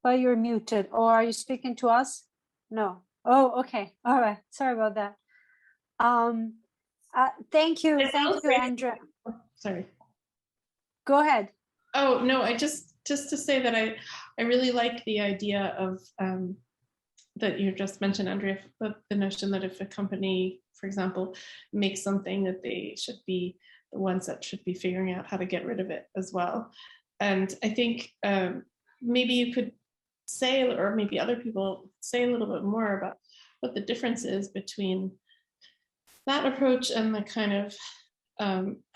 but you're muted. Or are you speaking to us? No. Oh, okay. All right. Sorry about that. Thank you, Andrea. Sorry. Go ahead. Oh no, I just to say that I really like the idea of that you just mentioned, Andrea, the notion that if a company, for example, makes something, that they should be the ones that should be figuring out how to get rid of it as well. And I think maybe you could say, or maybe other people say a little bit more about what the difference is between that approach and the kind of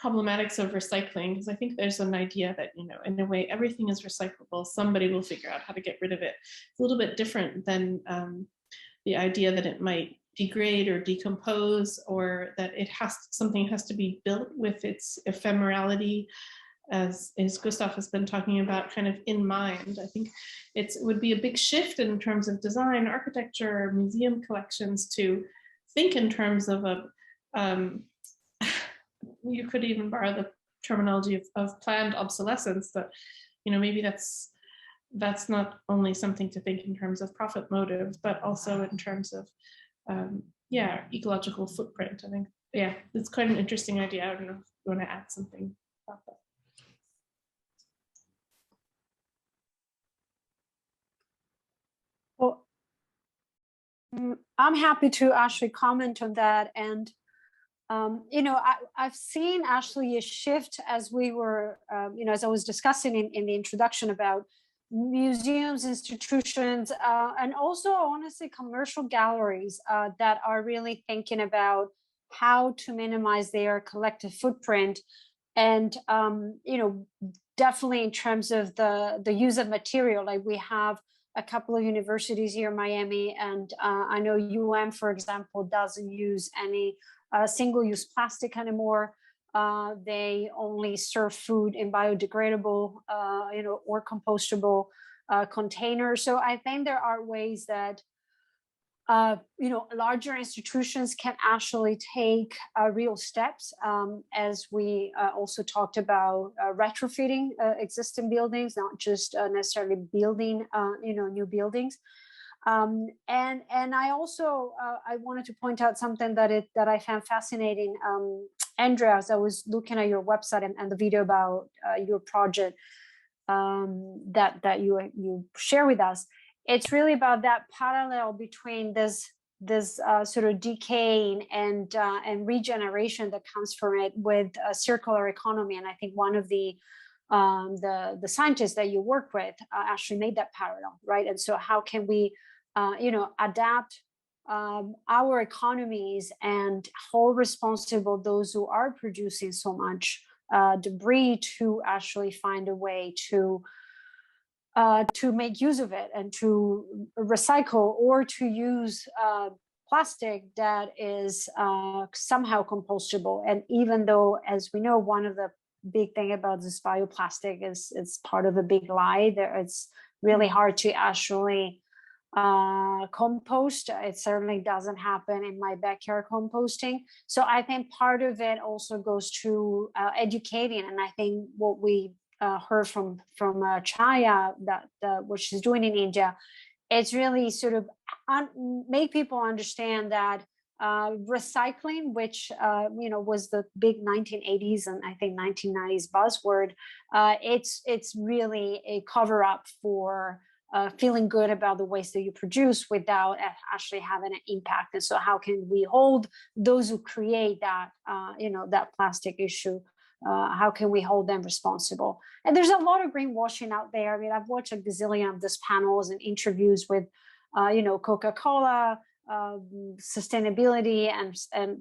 problematics of recycling, because I think there's an idea that, you know, in a way, everything is recyclable. Somebody will figure out how to get rid of it. It's a little bit different than the idea that it might degrade or decompose, or that something has to be built with its ephemerality as Gustav has been talking about, kind of in mind. I think it would be a big shift in terms of design, architecture, museum collections to think in terms of a, you could even borrow the terminology of planned obsolescence, that, you know, maybe that's not only something to think in terms of profit motive, but also in terms of, yeah, ecological footprint. I think, yeah, it's quite an interesting idea. I don't know if you want to add something about that. Well, I'm happy to actually comment on that. And, you know, I've seen actually a shift as we were, you know, as I was discussing in the introduction about museums, institutions, and also honestly commercial galleries that are really thinking about how to minimize their collective footprint. And, you know, definitely in terms of the use of material, like we have a couple of universities here in Miami, and I know for example, doesn't use any single-use plastic anymore. They only serve food in biodegradable, you know, or compostable containers. So I think there are ways that, you know, larger institutions can actually take real steps, as we also talked about retrofitting existing buildings, not just necessarily building, you know, new buildings. And I also I wanted to point out something that I found fascinating, Andrea, as I was looking at your website and the video about your project that you share with us. It's really about that parallel between this sort of decaying and regeneration that comes from it with a circular economy. And I think one of the scientists that you work with actually made that parallel, right? And so how can we, you know, adapt our economies and hold responsible those who are producing so much debris to actually find a way to make use of it and to recycle, or to use plastic that is somehow compostable. And even though, as we know, one of the big thing about this bioplastic is it's part of a big lie. It's really hard to actually compost. It certainly doesn't happen in my backyard composting. So I think part of it also goes to educating. And I think what we heard from Jaya, that what she's doing in India, it's really sort of make people understand that recycling, which you know, was the big 1980s and I think 1990s buzzword, it's really a cover up for feeling good about the waste that you produce without actually having an impact. And so how can we hold those who create that, you know, that plastic issue, how can we hold them responsible? And there's a lot of greenwashing out there. I mean, I've watched a gazillion of these panels and interviews with, you know, Coca-Cola, sustainability and,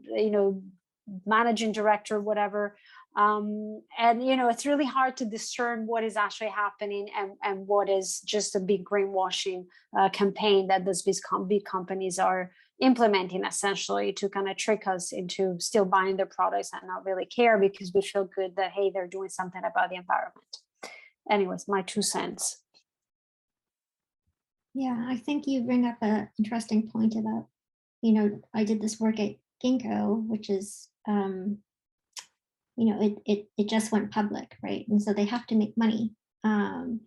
you know, managing director, whatever. And, you know, it's really hard to discern what is actually happening and what is just a big greenwashing campaign that these big companies are implementing, essentially to kind of trick us into still buying their products and not really care because we feel good that, hey, they're doing something about the environment. Anyways, my 2 cents. Yeah, I think you bring up an interesting point about, you know, I did this work at Ginkgo, which is, you know, it just went public, right? And so they have to make money. And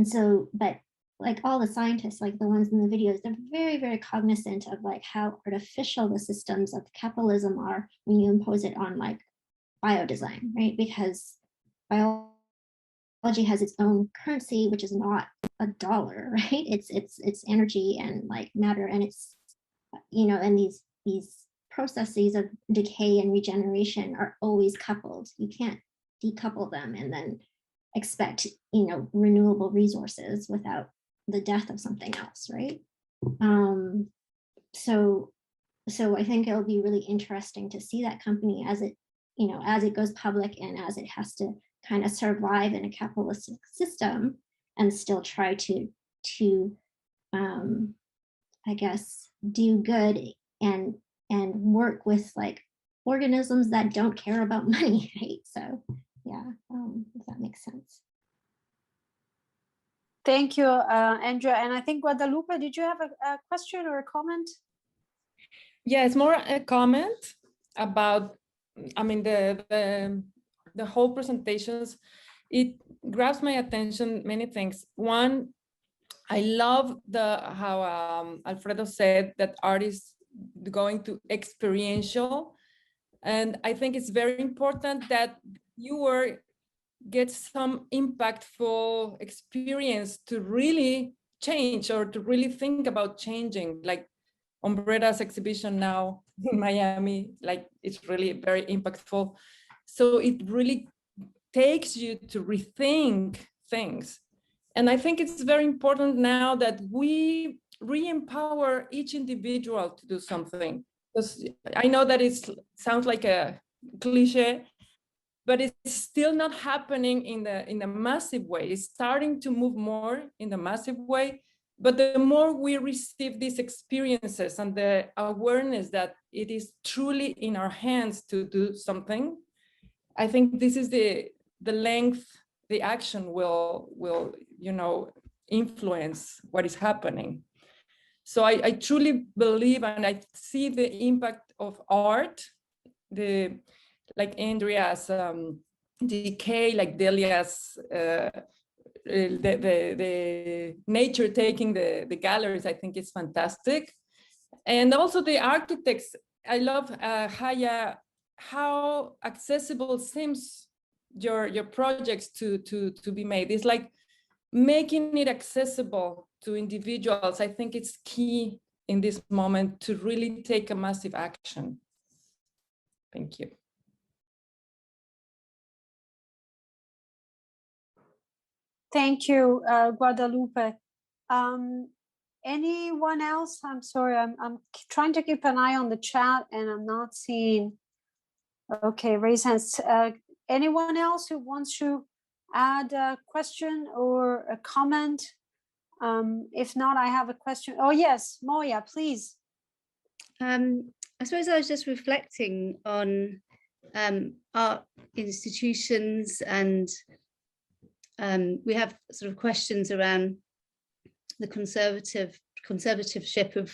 so, but like all the scientists, like the ones in the videos, they're very, very cognizant of like how artificial the systems of capitalism are when you impose it on like biodesign, right? Because biology has its own currency, which is not a dollar, right? It's energy and like matter, and it's, you know, and these processes of decay and regeneration are always coupled. You can't decouple them and then expect, you know, renewable resources without the death of something else, right? So I think it'll be really interesting to see that company as it, you know, as it goes public and as it has to kind of survive in a capitalistic system and still try to I guess do good and work with like organisms that don't care about money, right? So yeah, if that makes sense. Thank you, Andrea. And I think Guadalupe, did you have a question or a comment? Yeah, it's more a comment about, I mean, the whole presentations. It grabs my attention, many things. One, I love how Alfredo said that art is going to experiential. And I think it's very important that you get some impactful experience to really change or to really think about changing. Like Umbretta's exhibition now in Miami, like it's really very impactful. So it really takes you to rethink things. And I think it's very important now that we re-empower each individual to do something. Because I know that it sounds like a cliche, but it's still not happening in the massive way. It's starting to move more in the massive way. But the more we receive these experiences and the awareness that it is truly in our hands to do something, I think this is the length the action will influence what is happening. So I truly believe, and I see the impact of art, like Andrea's Decay, like Delia's the nature taking the galleries, I think is fantastic. And also the architects, I love Jaya, how accessible seems your projects to be made. It's like making it accessible to individuals. I think it's key in this moment to really take a massive action. Thank you. Thank you, Guadalupe. Anyone else? I'm sorry, I'm trying to keep an eye on the chat and I'm not seeing. Okay, raise hands. Anyone else who wants to add a question or a comment? If not, I have a question. Oh yes, Moya, please. I suppose I was just reflecting on art institutions, and we have sort of questions around the conservatorship of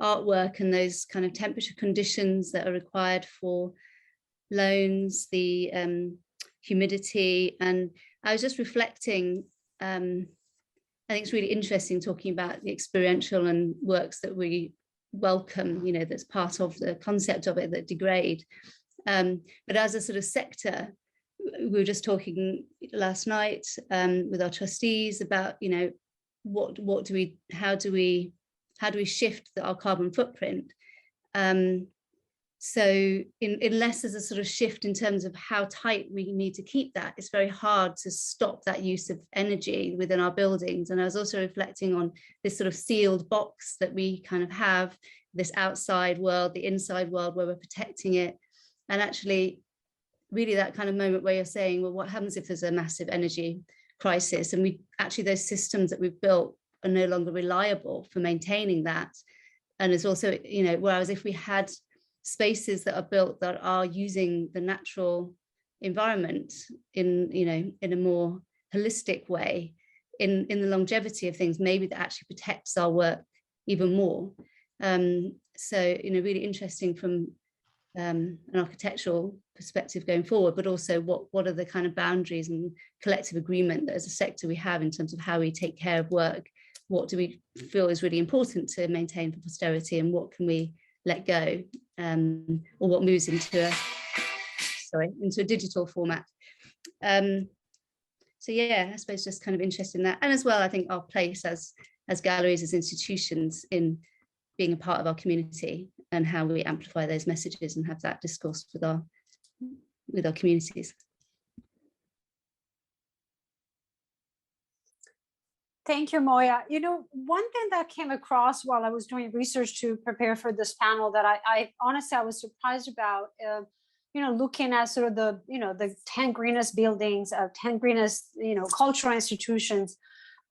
artwork and those kind of temperature conditions that are required for loans, the humidity. And I was just reflecting, I think it's really interesting talking about the experiential and works that we welcome, that's part of the concept of it, that degrade. But as a sort of sector, we were just talking last night with our trustees about, how do we shift our carbon footprint? So unless there's a sort of shift in terms of how tight we need to keep that, it's very hard to stop that use of energy within our buildings. And I was also reflecting on this sort of sealed box that we kind of have, this outside world, the inside world where we're protecting it. And actually, really that kind of moment where you're saying, well, what happens if there's a massive energy crisis? And those systems that we've built are no longer reliable for maintaining that. And it's also, whereas if we had spaces that are built that are using the natural environment in a more holistic way, in the longevity of things, maybe that actually protects our work even more. So really interesting from an architectural perspective going forward, but also what are the kind of boundaries and collective agreement that as a sector we have in terms of how we take care of work. What do we feel is really important to maintain for posterity, and what can we let go, or what moves into a digital format. So yeah, I suppose just kind of interested in that. And as well, I think our place as galleries, as institutions, in being a part of our community and how we amplify those messages and have that discourse with our communities. Thank you, Moya. One thing that came across while I was doing research to prepare for this panel that I honestly, I was surprised about, looking at sort of the 10 greenest buildings, 10 greenest, cultural institutions.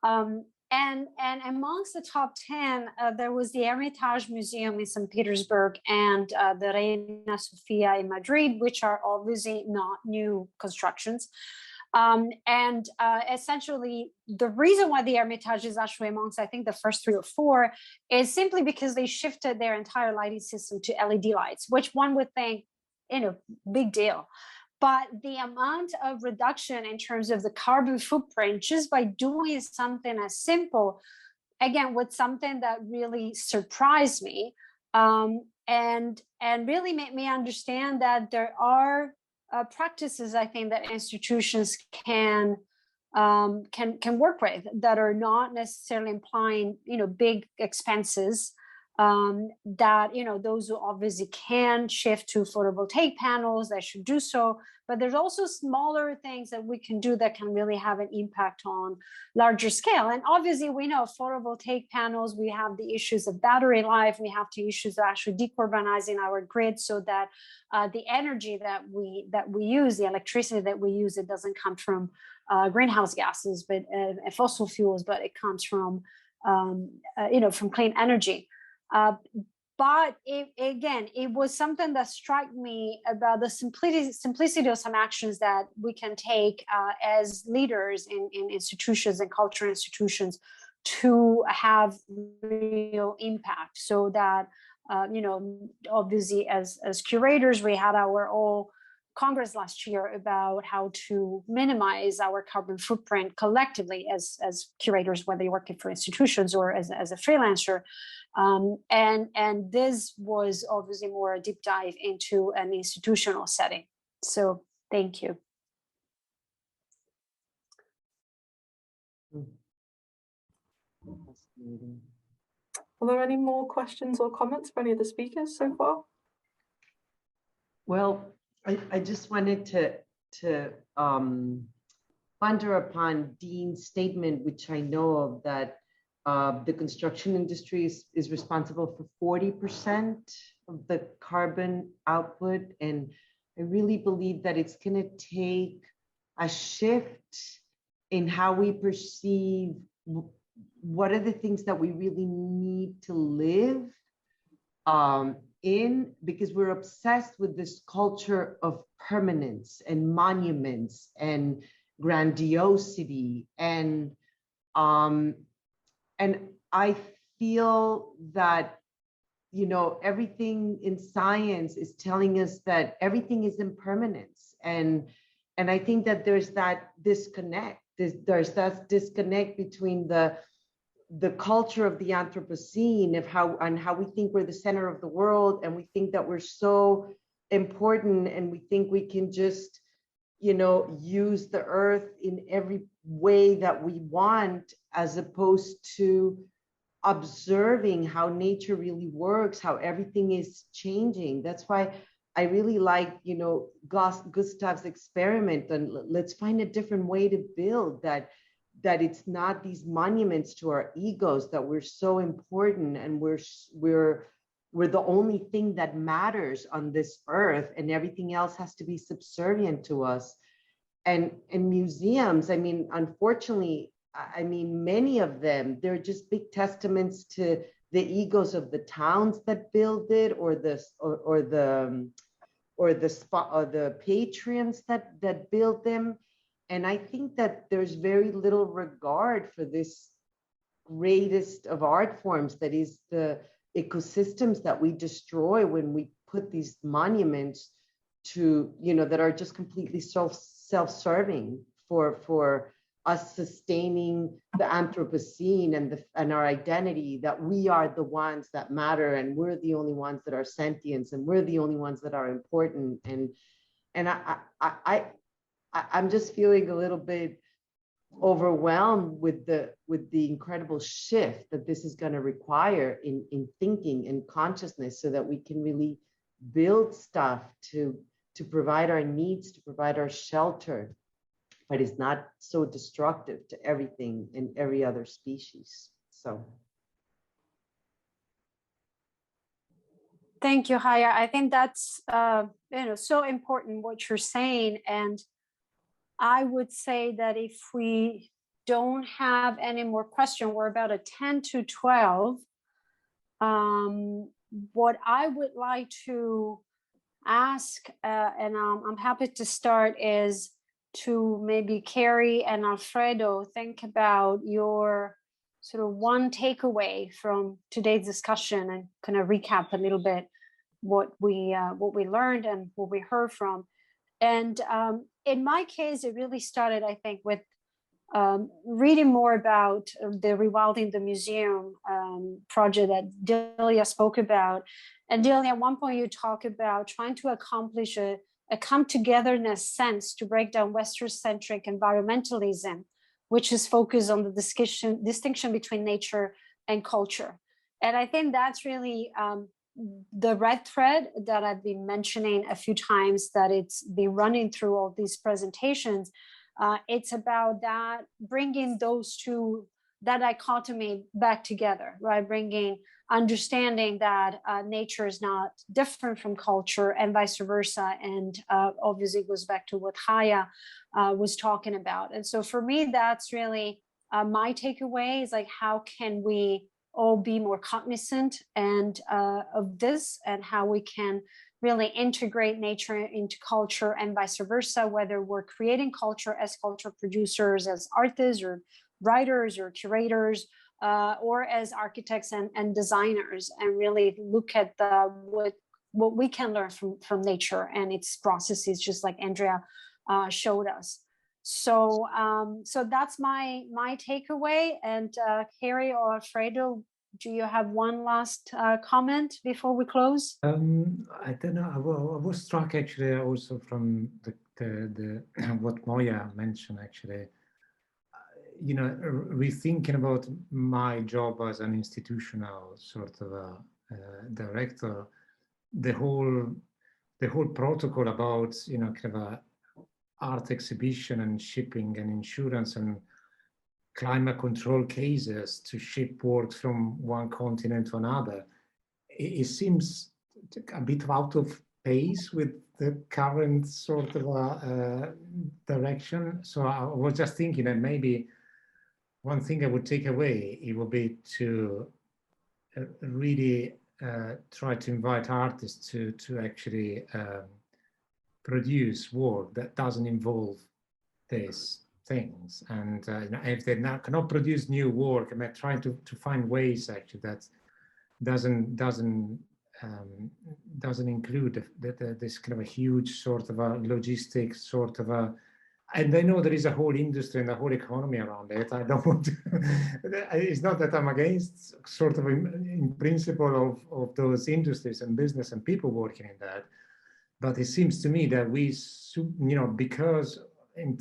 And and amongst the top 10, there was the Hermitage Museum in St. Petersburg and the Reina Sofia in Madrid, which are obviously not new constructions. Essentially, the reason why the Hermitage is actually amongst, I think, the first 3 or 4 is simply because they shifted their entire lighting system to LED lights, which one would think, big deal. But the amount of reduction in terms of the carbon footprint just by doing something as simple, again, with something that really surprised me and really made me understand that there are practices, I think, that institutions can work with that are not necessarily implying, big expenses. That those who obviously can shift to photovoltaic panels, they should do so. But there's also smaller things that we can do that can really have an impact on larger scale. And obviously, we know photovoltaic panels, we have the issues of battery life, we have the issues of actually decarbonizing our grid so that the energy that we use, the electricity that we use, it doesn't come from greenhouse gases, but fossil fuels, but it comes from from clean energy. But it was something that struck me about the simplicity of some actions that we can take as leaders in institutions and cultural institutions to have real impact. So that, obviously as curators, we had our whole Congress last year about how to minimize our carbon footprint collectively as curators, whether you're working for institutions or as a freelancer. And this was obviously more a deep dive into an institutional setting. So thank you. Are there any more questions or comments for any of the speakers so far? Well, I just wanted to ponder upon Dean's statement, which I know of, that the construction industry is responsible for 40% of the carbon output. And I really believe that it's going to take a shift in how we perceive what are the things that we really need to live in, because we're obsessed with this culture of permanence and monuments and grandiosity, and I feel that everything in science is telling us that everything is impermanence, and I think that there's that disconnect. There's that disconnect between the culture of the Anthropocene, of how we think we're the center of the world, and we think that we're so important, and we think we can just use the earth in every way that we want, as opposed to observing how nature really works, how everything is changing. That's why I really like Gustav's experiment, and let's find a different way to build that it's not these monuments to our egos, that we're so important and we're the only thing that matters on this earth, and everything else has to be subservient to us. And museums, I mean, unfortunately, many of them, they're just big testaments to the egos of the towns that build it, or the patrons that build them. And I think that there's very little regard for this greatest of art forms, that is the ecosystems that we destroy when we put these monuments to, that are just completely self-serving for us sustaining the Anthropocene and our identity, that we are the ones that matter, and we're the only ones that are sentient, and we're the only ones that are important. And I'm just feeling a little bit overwhelmed with the incredible shift that this is going to require in thinking and consciousness, so that we can really build stuff to provide our needs, to provide our shelter, but it's not so destructive to everything and every other species. So. Thank you, Jaya. I think that's so important what you're saying, and I would say that if we don't have any more questions. We're about a 10 to 12. What I would like to ask, and I'm happy to start, is to maybe Carrie and Alfredo think about your sort of one takeaway from today's discussion, and kind of recap a little bit what we learned and what we heard from. And in my case, it really started, I think, with reading more about the Rewilding the Museum project that Delia spoke about. And Delia, at one point you talk about trying to accomplish a come-togetherness sense to break down Western-centric environmentalism, which is focused on the distinction between nature and culture. And I think that's really the red thread that I've been mentioning a few times, that it's been running through all these presentations. It's about that, bringing those two, that dichotomy back together, right? Bringing understanding that nature is not different from culture and vice versa. And obviously it goes back to what Jaya was talking about. And so for me, that's really my takeaway, is like, how can we all be more cognizant and of this, and how we can really integrate nature into culture and vice versa, whether we're creating culture as culture producers, as artists or writers or curators, or as architects and designers, and really look at what we can learn from nature and its processes, just like Andrea showed us. So so that's my takeaway. And Carrie or Alfredo, do you have one last comment before we close? I don't know. I was struck actually also from the what Moya mentioned actually. You know, rethinking about my job as an institutional sort of a director, the whole protocol about, you know, kind of a art exhibition and shipping and insurance and climate control cases to ship works from one continent to another, it seems a bit out of pace with the current sort of direction. So I was just thinking that maybe one thing I would take away, it would be to really try to invite artists to actually produce work that doesn't involve these things. And you know, if they cannot produce new work, I mean, trying to find ways actually that doesn't include this kind of a huge sort of a logistic sort of a. And I know there is a whole industry and a whole economy around it. I don't want to, it's not that I'm against sort of in principle of those industries and business and people working in that. But it seems to me that we, you know, because in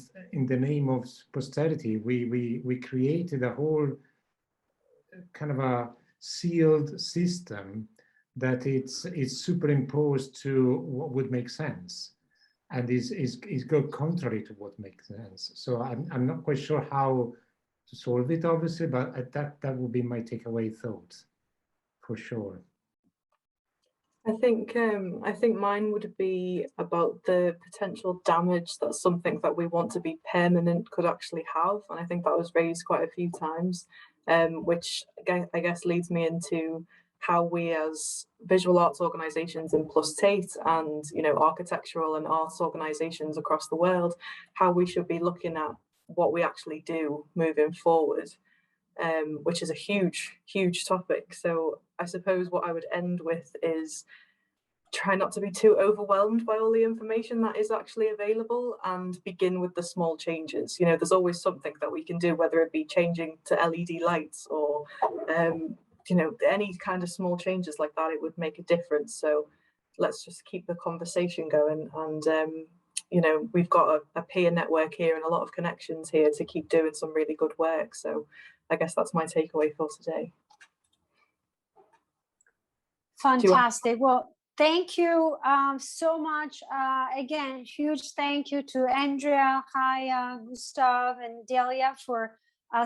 the name of posterity, we created a whole kind of a sealed system that it's superimposed to what would make sense. And is go contrary to what makes sense. So I'm not quite sure how to solve it, obviously, but that would be my takeaway thought, for sure. I think mine would be about the potential damage that something that we want to be permanent could actually have, and I think that was raised quite a few times, which I guess leads me into how we as visual arts organisations in Plus Tate and, you know, architectural and arts organisations across the world, how we should be looking at what we actually do moving forward, which is a huge topic. So I suppose what I would end with is try not to be too overwhelmed by all the information that is actually available, and begin with the small changes. You know, there's always something that we can do, whether it be changing to LED lights or you know, any kind of small changes like that, it would make a difference. So let's just keep the conversation going. And, you know, we've got a peer network here and a lot of connections here to keep doing some really good work. So I guess that's my takeaway for today. Fantastic. Well, thank you so much. Again, huge thank you to Andrea, Jaya, Gustav, and Delia for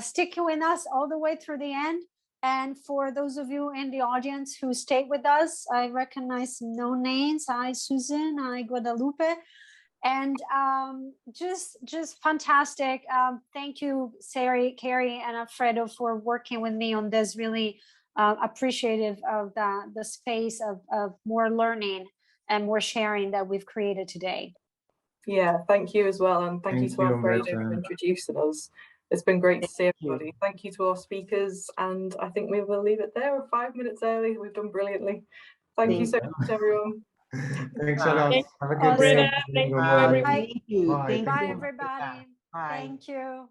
sticking with us all the way through the end. And for those of you in the audience who stayed with us, I recognize no names. Hi, Susan. Hi, Guadalupe. And just fantastic. Thank you, Carrie and Alfredo, for working with me on this. Really appreciative of the space of more learning and more sharing that we've created today. Yeah, thank you as well. And thank you to Alfredo for introducing us. It's been great to see everybody. Thank you to our speakers. And I think we will leave it there. We're 5 minutes early. We've done brilliantly. Thank you so much, everyone. Thanks a lot. Have a good day. Thank you, everyone. Thank you. Bye, everybody. Bye. Thank you.